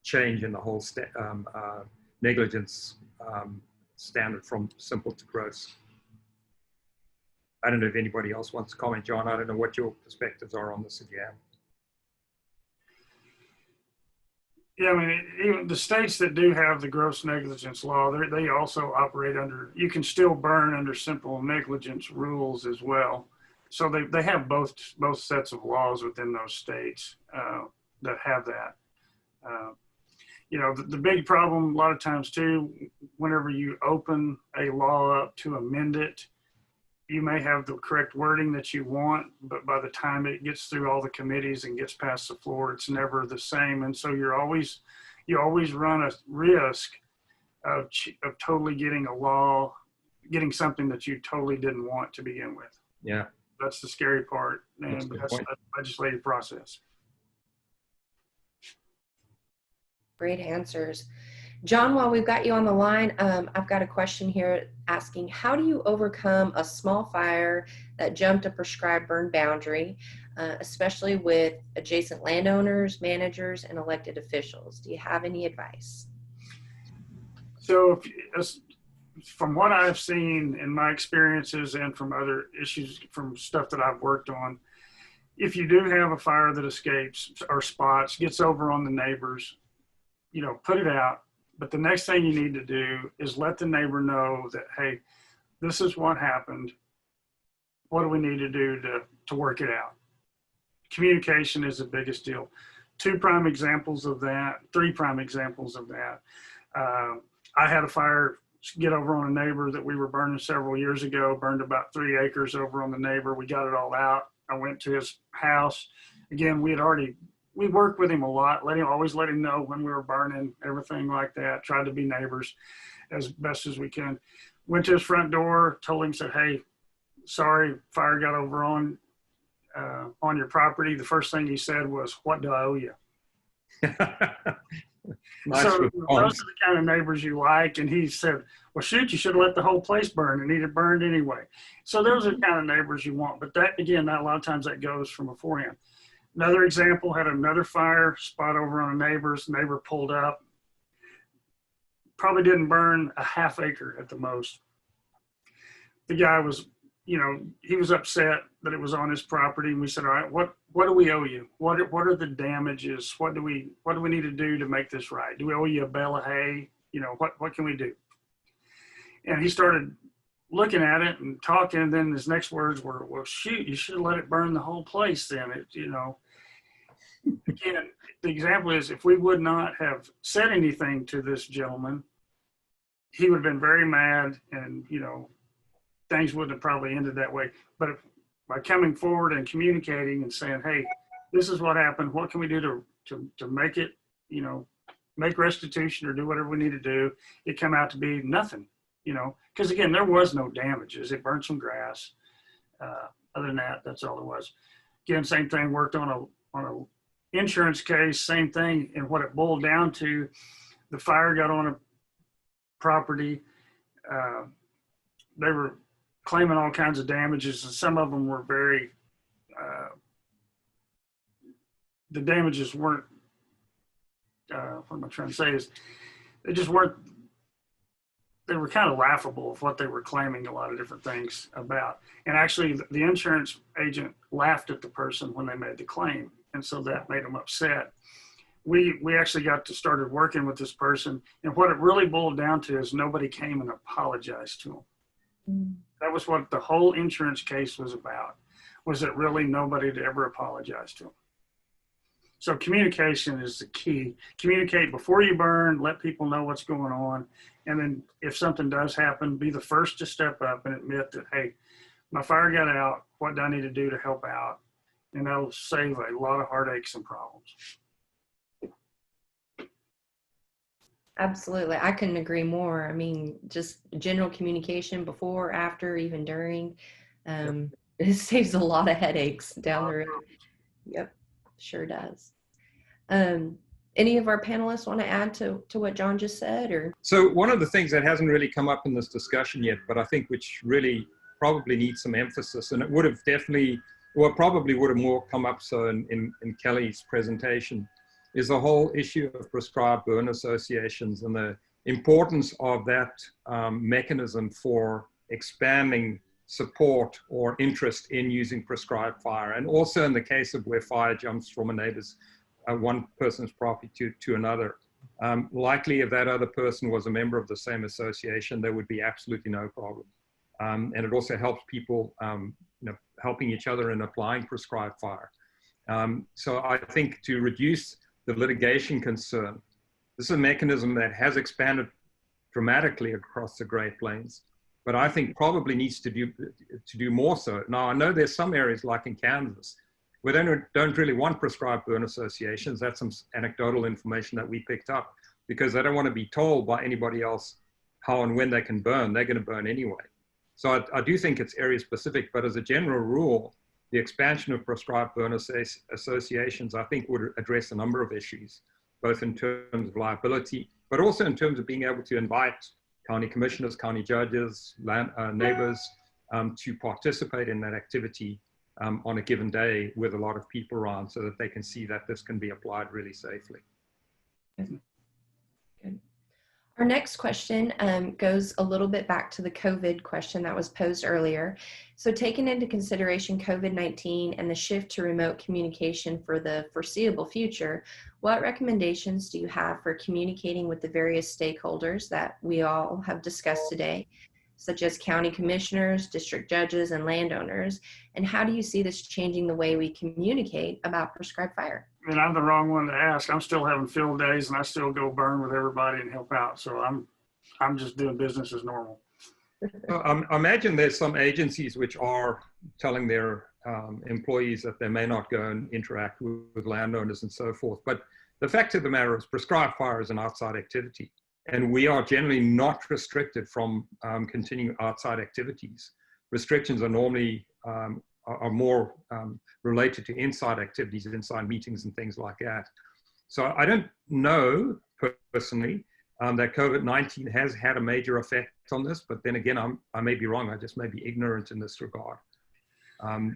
change in the whole negligence standard from simple to gross. I don't know if anybody else wants to comment. John, I don't know what your perspectives are on this again. Yeah, I mean, even the states that do have the gross negligence law, they also operate under, you can still burn under simple negligence rules as well. So they have both sets of laws within those states that have that. You know, the big problem a lot of times too, whenever you open a law up to amend it, you may have the correct wording that you want, but by the time it gets through all the committees and gets past the floor, it's never the same. And so you always run a risk of totally getting something that you totally didn't want to begin with. Yeah. That's the scary part, and that's the legislative process. Great answers. John, while we've got you on the line, I've got a question here asking, how do you overcome a small fire that jumped a prescribed burn boundary, especially with adjacent landowners, managers, and elected officials? Do you have any advice? So from what I've seen in my experiences and from other issues, from stuff that I've worked on, if you do have a fire that escapes or spots, gets over on the neighbors, you know, put it out. But the next thing you need to do is let the neighbor know that, hey, this is what happened. What do we need to do to work it out? Communication is the biggest deal. 2 prime examples of that, 3 prime examples of that. I had a fire get over on a neighbor that we were burning several years ago, burned about 3 acres over on the neighbor. We got it all out. I went to his house. Again, we worked with him a lot, always let him know when we were burning, everything like that, tried to be neighbors as best as we can. Went to his front door, told him, said, hey, sorry, fire got over on your property. The first thing he said was, what do I owe you? Nice so response. those are the kind of neighbors you like. And he said, well, shoot, you should have let the whole place burn and it burned anyway. So those are the kind of neighbors you want. But that, again, a lot of times that goes from beforehand. Another example, had another fire spot over on a neighbor's. Neighbor pulled up. Probably didn't burn a half acre at the most. The guy was, you know, he was upset that it was on his property. And we said, all right, what do we owe you? What are the damages? What do we need to do to make this right? Do we owe you a bale of hay? You know, what can we do? And he started looking at it and talking. And then his next words were, well, shoot, you should have let it burn the whole place then. You know, again, the example is if we would not have said anything to this gentleman, he would have been very mad and, you know, things wouldn't have probably ended that way. But by coming forward and communicating and saying, hey, this is what happened. What can we do to make it, you know, make restitution or do whatever we need to do? It come out to be nothing. you know, because again, there was no damages. It burned some grass. Other than that, that's all it was. Again, same thing, worked on a insurance case, same thing. And what it boiled down to, the fire got on a property. They were claiming all kinds of damages, and some of them were very, the damages weren't, what am I trying to say is, they just weren't, they were kind of laughable of what they were claiming a lot of different things about. And actually the insurance agent laughed at the person when they made the claim. And so that made them upset. We actually got to started working with this person. And what it really boiled down to is nobody came and apologized to them. That was what the whole insurance case was about, was that really nobody had ever apologized to them. So communication is the key. Communicate before you burn, let people know what's going on. And then if something does happen, be the first to step up and admit that, hey, my fire got out. What do I need to do to help out? And that'll save a lot of heartaches and problems. Absolutely. I couldn't agree more. I mean, just general communication before, after, even during, it saves a lot of headaches down the road. Yep, sure does. Any of our panelists want to add to what John just said, or? So one of the things that hasn't really come up in this discussion yet, but I think which really probably needs some emphasis, and it would have definitely, or probably would have more come up so in Kelly's presentation, is the whole issue of prescribed burn associations and the importance of that mechanism for expanding support or interest in using prescribed fire. And also in the case of where fire jumps from a neighbor's, one person's property to another. Likely if that other person was a member of the same association, there would be absolutely no problem. And it also helps people, helping each other in applying prescribed fire. So I think to reduce the litigation concern, this is a mechanism that has expanded dramatically across the Great Plains, but I think probably needs to do more so. Now, I know there's some areas like in Kansas where they don't really want prescribed burn associations. That's some anecdotal information that we picked up, because they don't want to be told by anybody else how and when they can burn. They're going to burn anyway. So I do think it's area specific, but as a general rule, the expansion of prescribed burn associations, I think, would address a number of issues, both in terms of liability, but also in terms of being able to invite county commissioners, county judges, neighbors to participate in that activity on a given day with a lot of people around, so that they can see that this can be applied really safely. Good. Our next question goes a little bit back to the COVID question that was posed earlier. So taking into consideration COVID-19 and the shift to remote communication for the foreseeable future, what recommendations do you have for communicating with the various stakeholders that we all have discussed today, such as county commissioners, district judges, and landowners? And how do you see this changing the way we communicate about prescribed fire? And I'm the wrong one to ask. I'm still having field days and I still go burn with everybody and help out. So I'm just doing business as normal. I imagine there's some agencies which are telling their employees that they may not go and interact with landowners and so forth. But the fact of the matter is prescribed fire is an outside activity. And we are generally not restricted from continuing outside activities. Restrictions are normally are more related to inside activities, inside meetings and things like that. So I don't know personally that COVID-19 has had a major effect on this, but then again, I may be wrong. I just may be ignorant in this regard.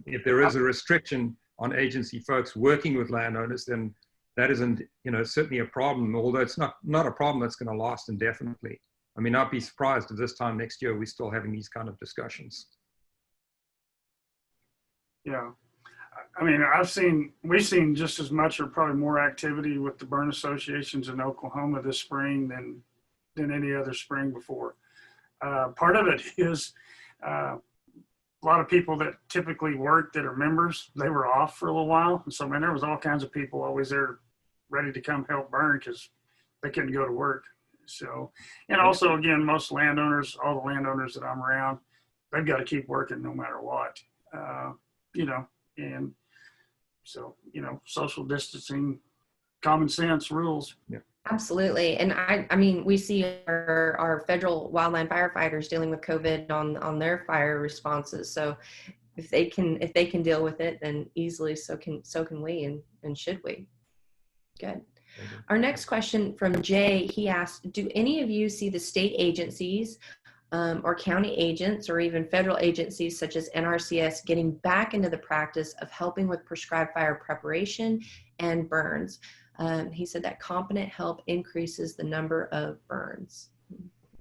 If there is a restriction on agency folks working with landowners, then that isn't, certainly a problem, although it's not a problem that's going to last indefinitely. I mean, I'd be surprised if this time next year we're still having these kind of discussions. Yeah. I mean, we've seen just as much or probably more activity with the burn associations in Oklahoma this spring than any other spring before. Part of it is a lot of people that typically work that are members, they were off for a little while. And so, man, there was all kinds of people always there ready to come help burn because they couldn't go to work. So, and also, again, most landowners, all the landowners that I'm around, they've got to keep working no matter what. And so, social distancing, common sense rules. Yeah. Absolutely. And I mean, we see our federal wildland firefighters dealing with COVID on their fire responses. So if they can deal with it, then easily so can we and should we. Good. Our next question from Jay, he asked, do any of you see the state agencies or county agents or even federal agencies such as NRCS getting back into the practice of helping with prescribed fire preparation and burns? He said that competent help increases the number of burns.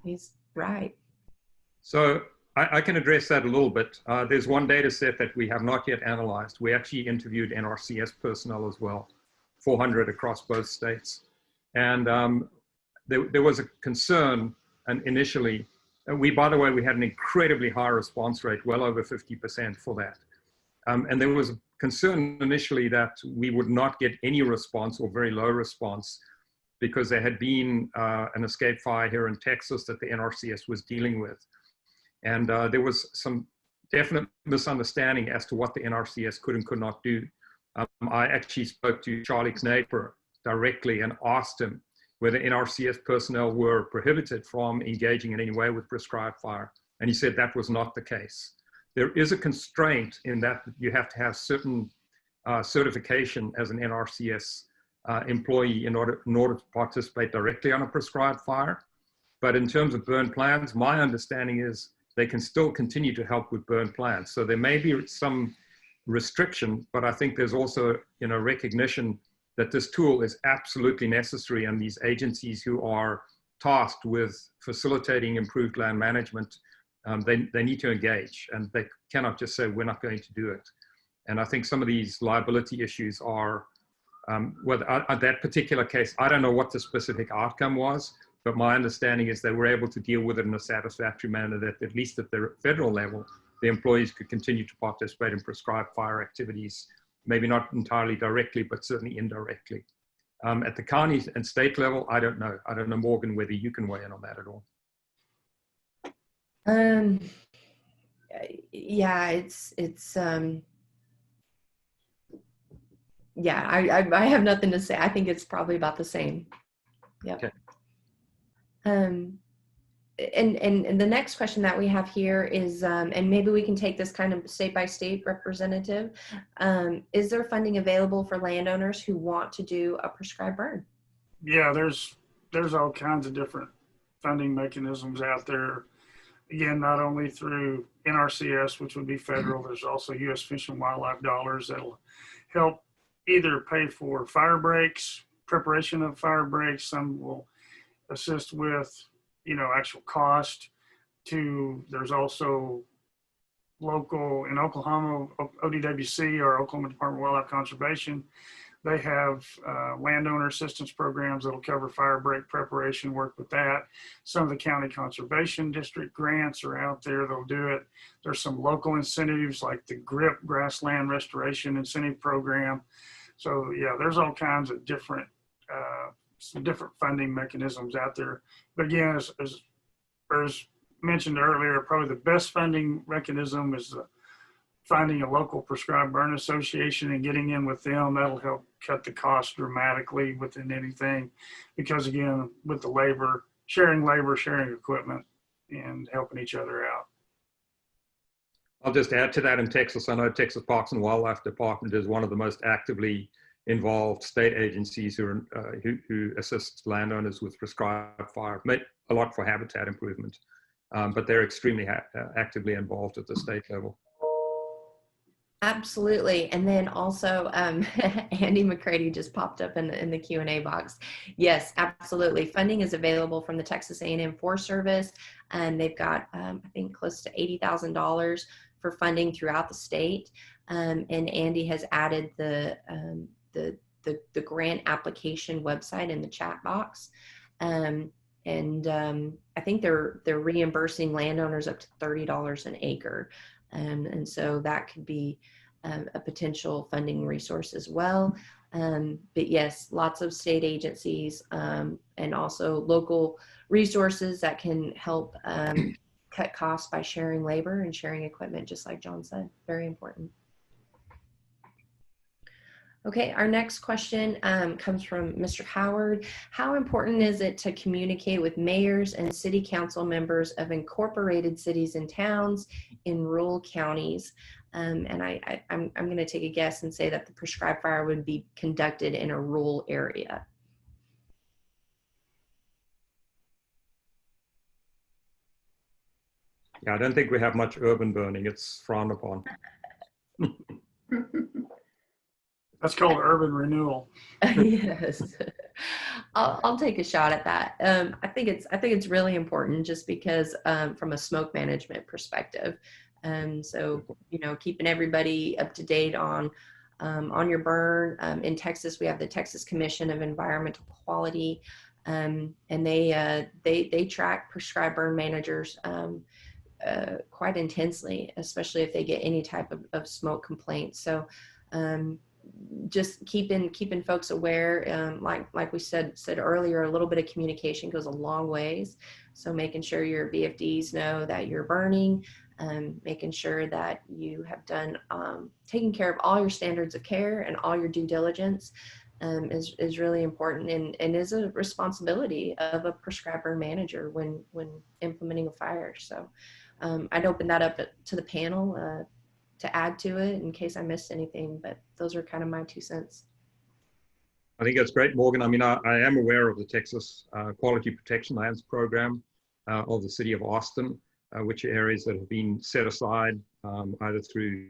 He's right. So I can address that a little bit. There's one data set that we have not yet analyzed. We actually interviewed NRCS personnel as well, 400 across both states. And there was a concern initially. By the way, we had an incredibly high response rate, well over 50% for that. And there was a concern initially that we would not get any response or very low response because there had been an escape fire here in Texas that the NRCS was dealing with. And there was some definite misunderstanding as to what the NRCS could and could not do. I actually spoke to Charlie Knaper directly and asked him whether NRCS personnel were prohibited from engaging in any way with prescribed fire. And he said that was not the case. There is a constraint in that you have to have certain certification as an NRCS employee in order to participate directly on a prescribed fire. But in terms of burn plans, my understanding is they can still continue to help with burn plans. So there may be some restriction, but I think there's also recognition that this tool is absolutely necessary, and these agencies who are tasked with facilitating improved land management, they need to engage, and they cannot just say we're not going to do it. And I think some of these liability issues are, that particular case, I don't know what the specific outcome was, but my understanding is they were able to deal with it in a satisfactory manner that at least at the federal level, the employees could continue to participate in prescribed fire activities, maybe not entirely directly, but certainly indirectly. At the county and state level, I don't know. I don't know, Morgan, whether you can weigh in on that at all. Yeah, I have nothing to say. I think it's probably about the same. Yeah. Okay. And the next question that we have here is, and maybe we can take this kind of state by state representative. Is there funding available for landowners who want to do a prescribed burn? Yeah, there's all kinds of different funding mechanisms out there. Again, not only through NRCS, which would be federal, there's also U.S. Fish and Wildlife dollars that'll help either pay for fire breaks, preparation of fire breaks. Some will assist with, actual cost. There's also local in Oklahoma, ODWC, or Oklahoma Department of Wildlife Conservation. They have landowner assistance programs that'll cover fire break preparation, work with that. Some of the county conservation district grants are out there, they'll do it. There's some local incentives like the GRIP, Grassland Restoration Incentive Program. So yeah, there's all kinds of different some different funding mechanisms out there. But again, as mentioned earlier, probably the best funding mechanism is finding a local prescribed burn association and getting in with them. That'll help cut the cost dramatically within anything, because again, with the sharing equipment and helping each other out. I'll just add to that, in Texas, I know Texas Parks and Wildlife Department is one of the most actively involved state agencies who assist landowners with prescribed fire, make a lot for habitat improvement, but they're extremely actively involved at the state level. Absolutely. And then also Andy McCready just popped up in the Q&A box. Yes, absolutely. Funding is available from the Texas A&M Forest Service, and they've got I think close to $80,000 for funding throughout the state. And Andy has added the grant application website in the chat box. I think they're reimbursing landowners up to $30 an acre. And so that could be a potential funding resource as well. But yes, lots of state agencies and also local resources that can help cut costs by sharing labor and sharing equipment, just like John said. Very important. Okay, our next question comes from Mr. Howard. How important is it to communicate with mayors and city council members of incorporated cities and towns in rural counties? And I'm going to take a guess and say that the prescribed fire would be conducted in a rural area. Yeah, I don't think we have much urban burning. It's frowned upon. That's called urban renewal. Yes, I'll take a shot at that. I think it's really important just because from a smoke management perspective. So keeping everybody up to date on your burn. In Texas, we have the Texas Commission of Environmental Quality, and they track prescribed burn managers quite intensely, especially if they get any type of smoke complaints. So just keeping folks aware, like we said earlier, a little bit of communication goes a long ways. So making sure your VFDs know that you're burning, making sure that you have done taking care of all your standards of care and all your due diligence is really important and is a responsibility of a prescribed burn manager when implementing a fire. So I'd open that up to the panel to add to it in case I missed anything, but those are kind of my 2 cents. I think that's great, Morgan. I mean, I am aware of the Texas Quality Protection Lands Program of the city of Austin, which are areas that have been set aside either through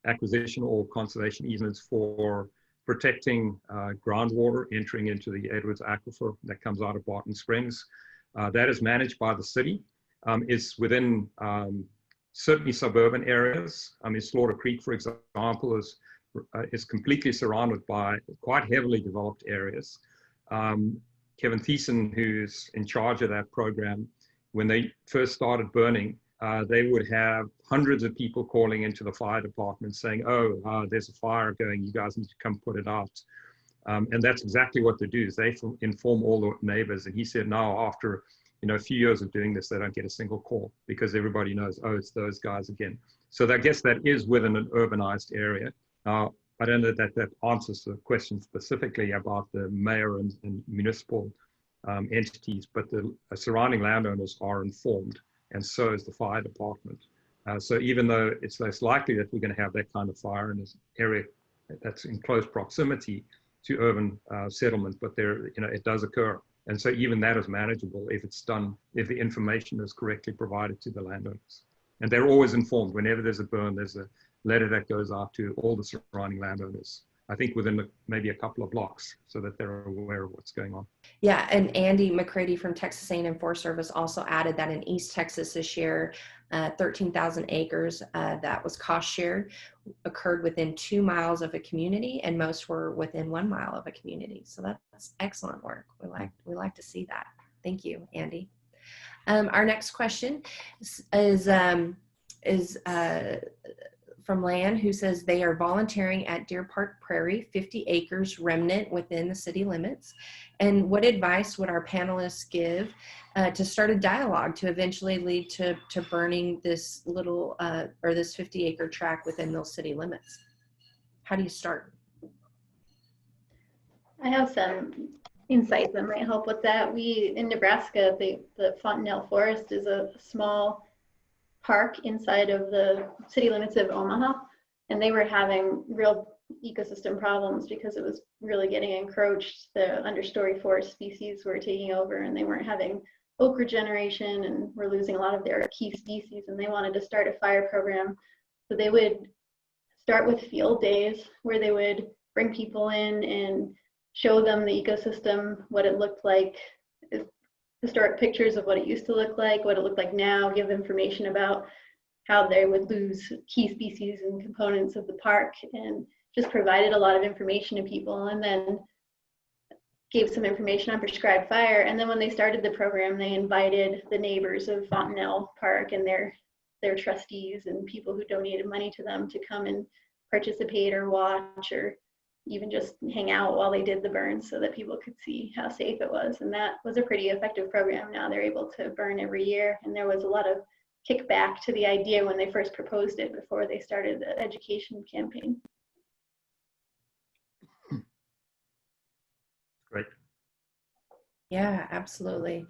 acquisition or conservation easements for protecting groundwater entering into the Edwards Aquifer that comes out of Barton Springs. That is managed by the city. It's within certainly suburban areas. I mean, Slaughter Creek, for example, is completely surrounded by quite heavily developed areas. Kevin Thiessen, who's in charge of that program, when they first started burning, they would have hundreds of people calling into the fire department saying, oh, there's a fire going, you guys need to come put it out. And that's exactly what they do, is they inform all the neighbors. And he said now after a few years of doing this, they don't get a single call because everybody knows, oh, it's those guys again. So I guess that is within an urbanized area. I don't know that answers the question specifically about the mayor and municipal entities, but the surrounding landowners are informed, and so is the fire department. So even though it's less likely that we're going to have that kind of fire in this area that's in close proximity to urban settlement, but it does occur. And so even that is manageable if it's done, if the information is correctly provided to the landowners. And they're always informed. Whenever there's a burn, there's a letter that goes out to all the surrounding landowners, I think within maybe a couple of blocks, so that they're aware of what's going on. Yeah, and Andy McCready from Texas A&M Forest Service also added that in East Texas this year, 13,000 acres that was cost shared occurred within 2 miles of a community, and most were within 1 mile of a community. So that's excellent work. We like to see that. Thank you, Andy. Our next question is from Lan, who says they are volunteering at Deer Park Prairie, 50 acres remnant within the city limits. And what advice would our panelists give to start a dialogue to eventually lead to burning this little or this 50-acre tract within those city limits? How do you start? I have some insights that might help with that. In Nebraska, the Fontenelle Forest is a small park inside of the city limits of Omaha, and they were having real ecosystem problems because it was really getting encroached. The understory forest species were taking over, and they weren't having oak regeneration, and were losing a lot of their key species, and they wanted to start a fire program. So they would start with field days where they would bring people in and show them the ecosystem, what it looked like, historic pictures of what it used to look like, what it looked like now, give information about how they would lose key species and components of the park, and just provided a lot of information to people, and then gave some information on prescribed fire. And then when they started the program, they invited the neighbors of Fontenelle Park and their trustees and people who donated money to them to come and participate or watch or even just hang out while they did the burn, so that people could see how safe it was. And that was a pretty effective program. Now they're able to burn every year, and there was a lot of kickback to the idea when they first proposed it before they started the education campaign. Yeah, absolutely.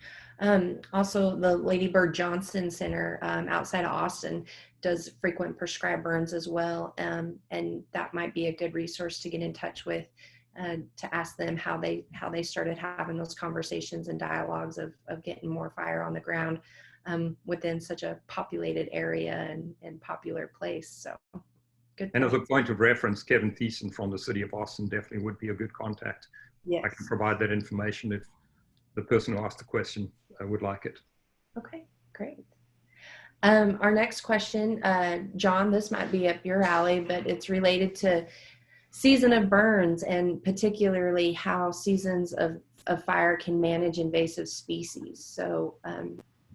Also, the Lady Bird Johnson Center outside of Austin does frequent prescribed burns as well, and that might be a good resource to get in touch with to ask them how they started having those conversations and dialogues of getting more fire on the ground within such a populated area and popular place. So, good And as a point. point of reference, Kevin Thiessen from the city of Austin definitely would be a good contact. Yes. I can provide that information if the person who asked the question would like it. Okay, great. Our next question, John, this might be up your alley, but it's related to season of burns and particularly how seasons of fire can manage invasive species. So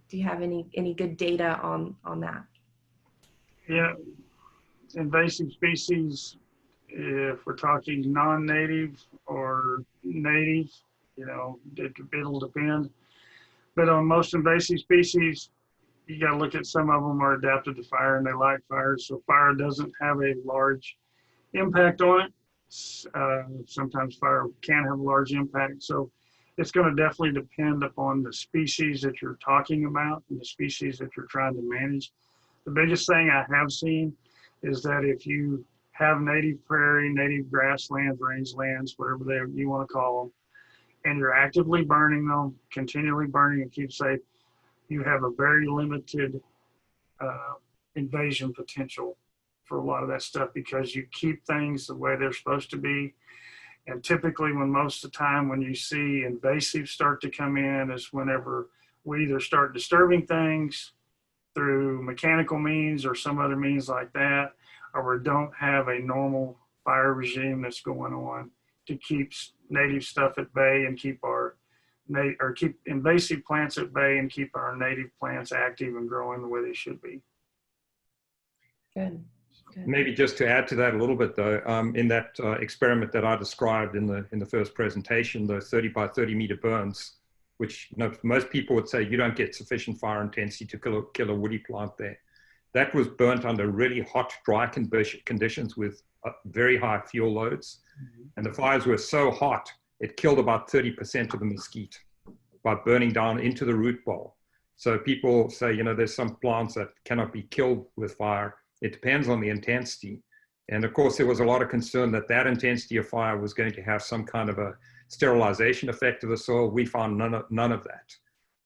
do you have any good data on that? Yeah, invasive species, if we're talking non-native or native, it'll depend. But on most invasive species, you got to look at some of them are adapted to fire and they like fire. So fire doesn't have a large impact on it. Sometimes fire can have a large impact. So it's going to definitely depend upon the species that you're talking about and the species that you're trying to manage. The biggest thing I have seen is that if you have native prairie, native grasslands, rangelands, whatever you want to call them, and you're actively burning them, continually burning and keep safe, you have a very limited invasion potential for a lot of that stuff because you keep things the way they're supposed to be. And typically most of the time when you see invasives start to come in is whenever we either start disturbing things through mechanical means or some other means like that, or we don't have a normal fire regime that's going on to keep native stuff at bay and keep keep invasive plants at bay and keep our native plants active and growing the way they should be. Good. Good. Maybe just to add to that a little bit, though, in that experiment that I described in the first presentation, those 30 by 30 meter burns, which most people would say you don't get sufficient fire intensity to kill a woody plant there. That was burnt under really hot, dry conditions with very high fuel loads. Mm-hmm. And the fires were so hot, it killed about 30% of the mesquite by burning down into the root ball. So people say, there's some plants that cannot be killed with fire. It depends on the intensity. And of course, there was a lot of concern that intensity of fire was going to have some kind of a sterilization effect of the soil. We found none of that.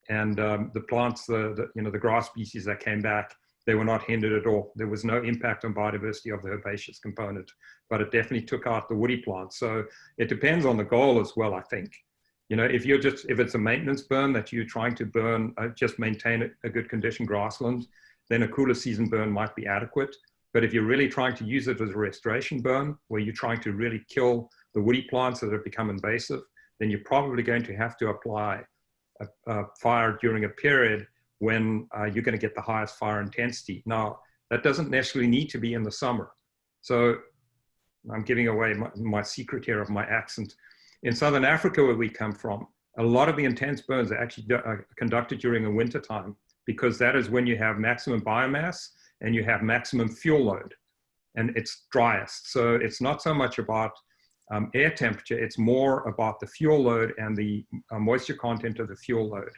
And the plants, the grass species that came back, they were not hindered at all. There was no impact on biodiversity of the herbaceous component, but it definitely took out the woody plants. So it depends on the goal as well, I think. If it's a maintenance burn that you're trying to burn, just maintain a good condition grassland, then a cooler season burn might be adequate. But if you're really trying to use it as a restoration burn, where you're trying to really kill the woody plants that have become invasive, then you're probably going to have to apply a fire during a period when you're going to get the highest fire intensity. Now, that doesn't necessarily need to be in the summer. So I'm giving away my secret here of my accent. In Southern Africa, where we come from, a lot of the intense burns are actually conducted during the winter time, because that is when you have maximum biomass and you have maximum fuel load, and it's driest. So it's not so much about air temperature, it's more about the fuel load and the moisture content of the fuel load.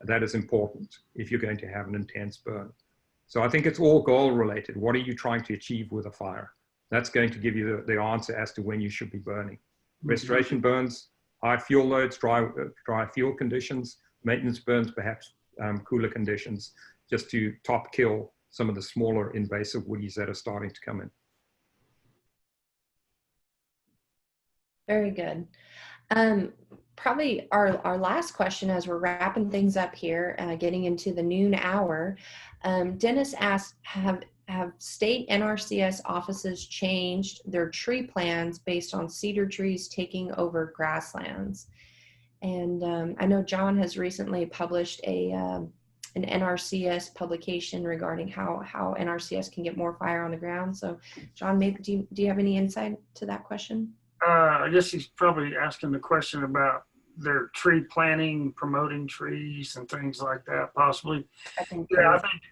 That is important if you're going to have an intense burn. So I think it's all goal related. What are you trying to achieve with a fire? That's going to give you the answer as to when you should be burning. Mm-hmm. Restoration burns, high fuel loads, dry fuel conditions. Maintenance burns, perhaps cooler conditions, just to top kill some of the smaller invasive woodies that are starting to come in. Very good. Probably our last question as we're wrapping things up here, getting into the noon hour. Dennis asked, have state NRCS offices changed their tree plans based on cedar trees taking over grasslands? And I know John has recently published an NRCS publication regarding how NRCS can get more fire on the ground. So John, maybe do you have any insight to that question? I guess he's probably asking the question about their tree planting, promoting trees and things like that, possibly. I think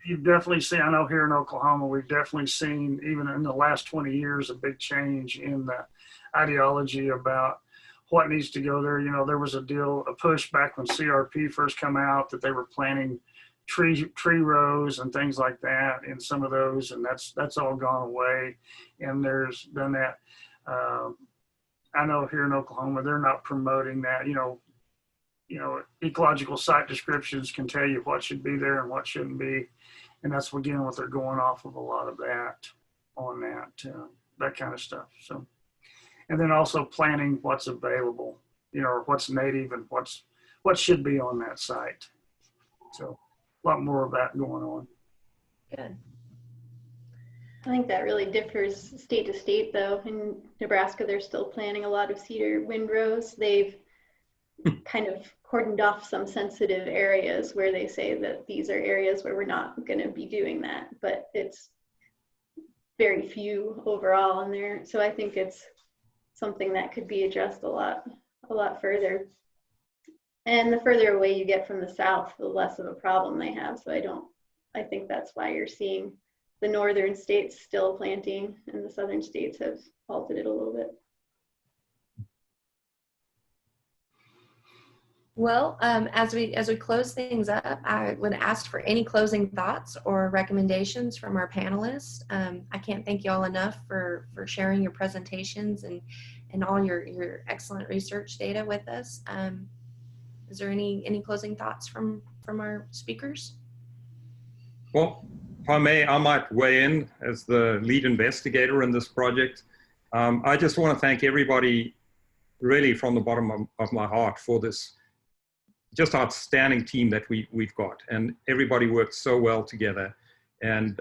you've definitely seen, I know here in Oklahoma, we've definitely seen, even in the last 20 years, a big change in the ideology about what needs to go there. You know, there was a push back when CRP first come out that they were planting tree rows and things like that in some of those, and that's all gone away. And there's been that. I know here in Oklahoma, they're not promoting that. You know, ecological site descriptions can tell you what should be there and what shouldn't be, and that's again what they're going off of, a lot of that on that kind of stuff. So, and then also planning what's available, you know, or what's native and what should be on that site. So, a lot more of that going on. Good. I think that really differs state to state, though. In Nebraska, they're still planting a lot of cedar windrows. They've kind of cordoned off some sensitive areas where they say that these are areas where we're not going to be doing that, but it's very few overall in there. So I think it's something that could be addressed a lot further. And the further away you get from the south, the less of a problem they have. So I think that's why you're seeing the northern states still planting and the southern states have halted it a little bit. Well, as we close things up, I would ask for any closing thoughts or recommendations from our panelists. I can't thank you all enough for sharing your presentations and all your excellent research data with us. Is there any closing thoughts from our speakers? Well, if I may, I might weigh in as the lead investigator in this project. I just want to thank everybody really from the bottom of my heart for this just outstanding team that we've got, and everybody worked so well together. And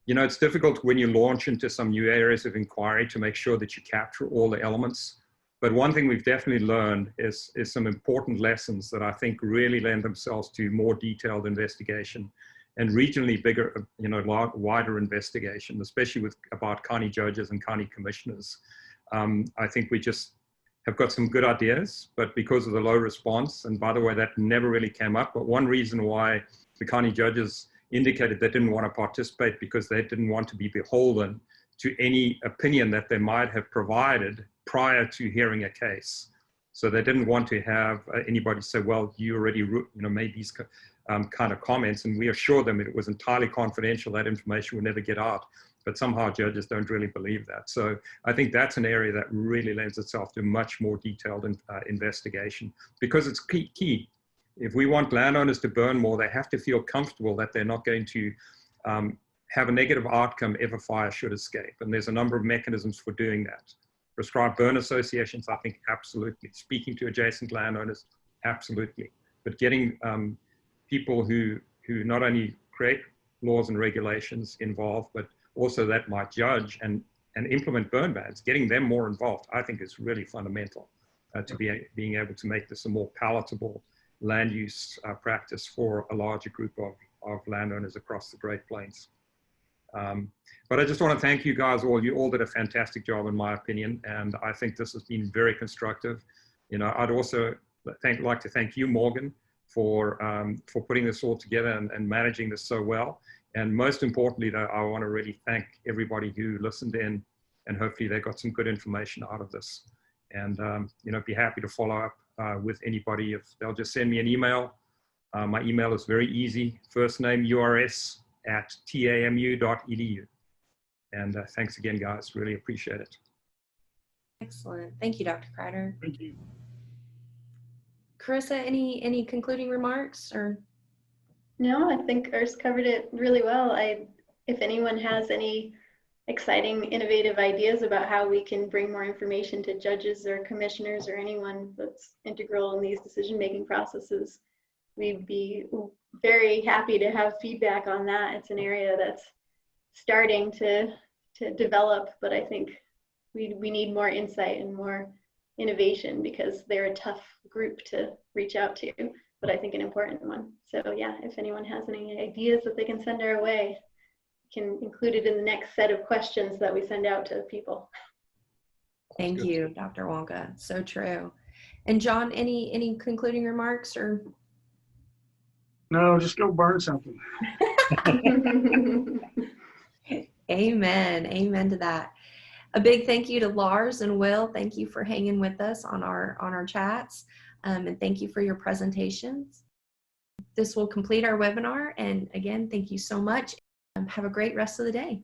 you know, it's difficult when you launch into some new areas of inquiry to make sure that you capture all the elements. But one thing we've definitely learned is some important lessons that I think really lend themselves to more detailed investigation and regionally bigger, you know, wider investigation, especially about county judges and county commissioners. I think we just have got some good ideas, but because of the low response, and by the way, that never really came up, but one reason why the county judges indicated they didn't want to participate because they didn't want to be beholden to any opinion that they might have provided prior to hearing a case. So they didn't want to have anybody say, well, you already made these kind of comments, and we assured them it was entirely confidential, that information would never get out. But somehow judges don't really believe that. So I think that's an area that really lends itself to much more detailed investigation, because it's key. If we want landowners to burn more, they have to feel comfortable that they're not going to have a negative outcome if a fire should escape. And there's a number of mechanisms for doing that. Prescribed burn associations, I think, absolutely. Speaking to adjacent landowners, absolutely. But getting people who not only create laws and regulations involved, but also that might judge and implement burn bans, getting them more involved, I think is really fundamental to being able to make this a more palatable land use practice for a larger group of landowners across the Great Plains. But I just want to thank you guys all. You all did a fantastic job, in my opinion, and I think this has been very constructive. You know, I'd also like to thank you, Morgan, for putting this all together and managing this so well. And most importantly, though, I want to really thank everybody who listened in, and hopefully they got some good information out of this. And you know, be happy to follow up with anybody if they'll just send me an email. My email is very easy: first name urs@tamu.edu. And thanks again, guys. Really appreciate it. Excellent. Thank you, Dr. Kreider. Thank you. Carissa, any concluding remarks or? No, I think Urs covered it really well. If anyone has any exciting, innovative ideas about how we can bring more information to judges or commissioners or anyone that's integral in these decision-making processes, we'd be very happy to have feedback on that. It's an area that's starting to develop, but I think we need more insight and more innovation, because they're a tough group to reach out to, but I think an important one. So yeah, if anyone has any ideas that they can send our way, we can include it in the next set of questions that we send out to people. Thank you, Dr. Wonka. So true. And John, any concluding remarks or? No, just go burn something. Amen. Amen to that. A big thank you to Lars and Will. Thank you for hanging with us on our chats, and thank you for your presentations. This will complete our webinar, and again, thank you so much. Have a great rest of the day.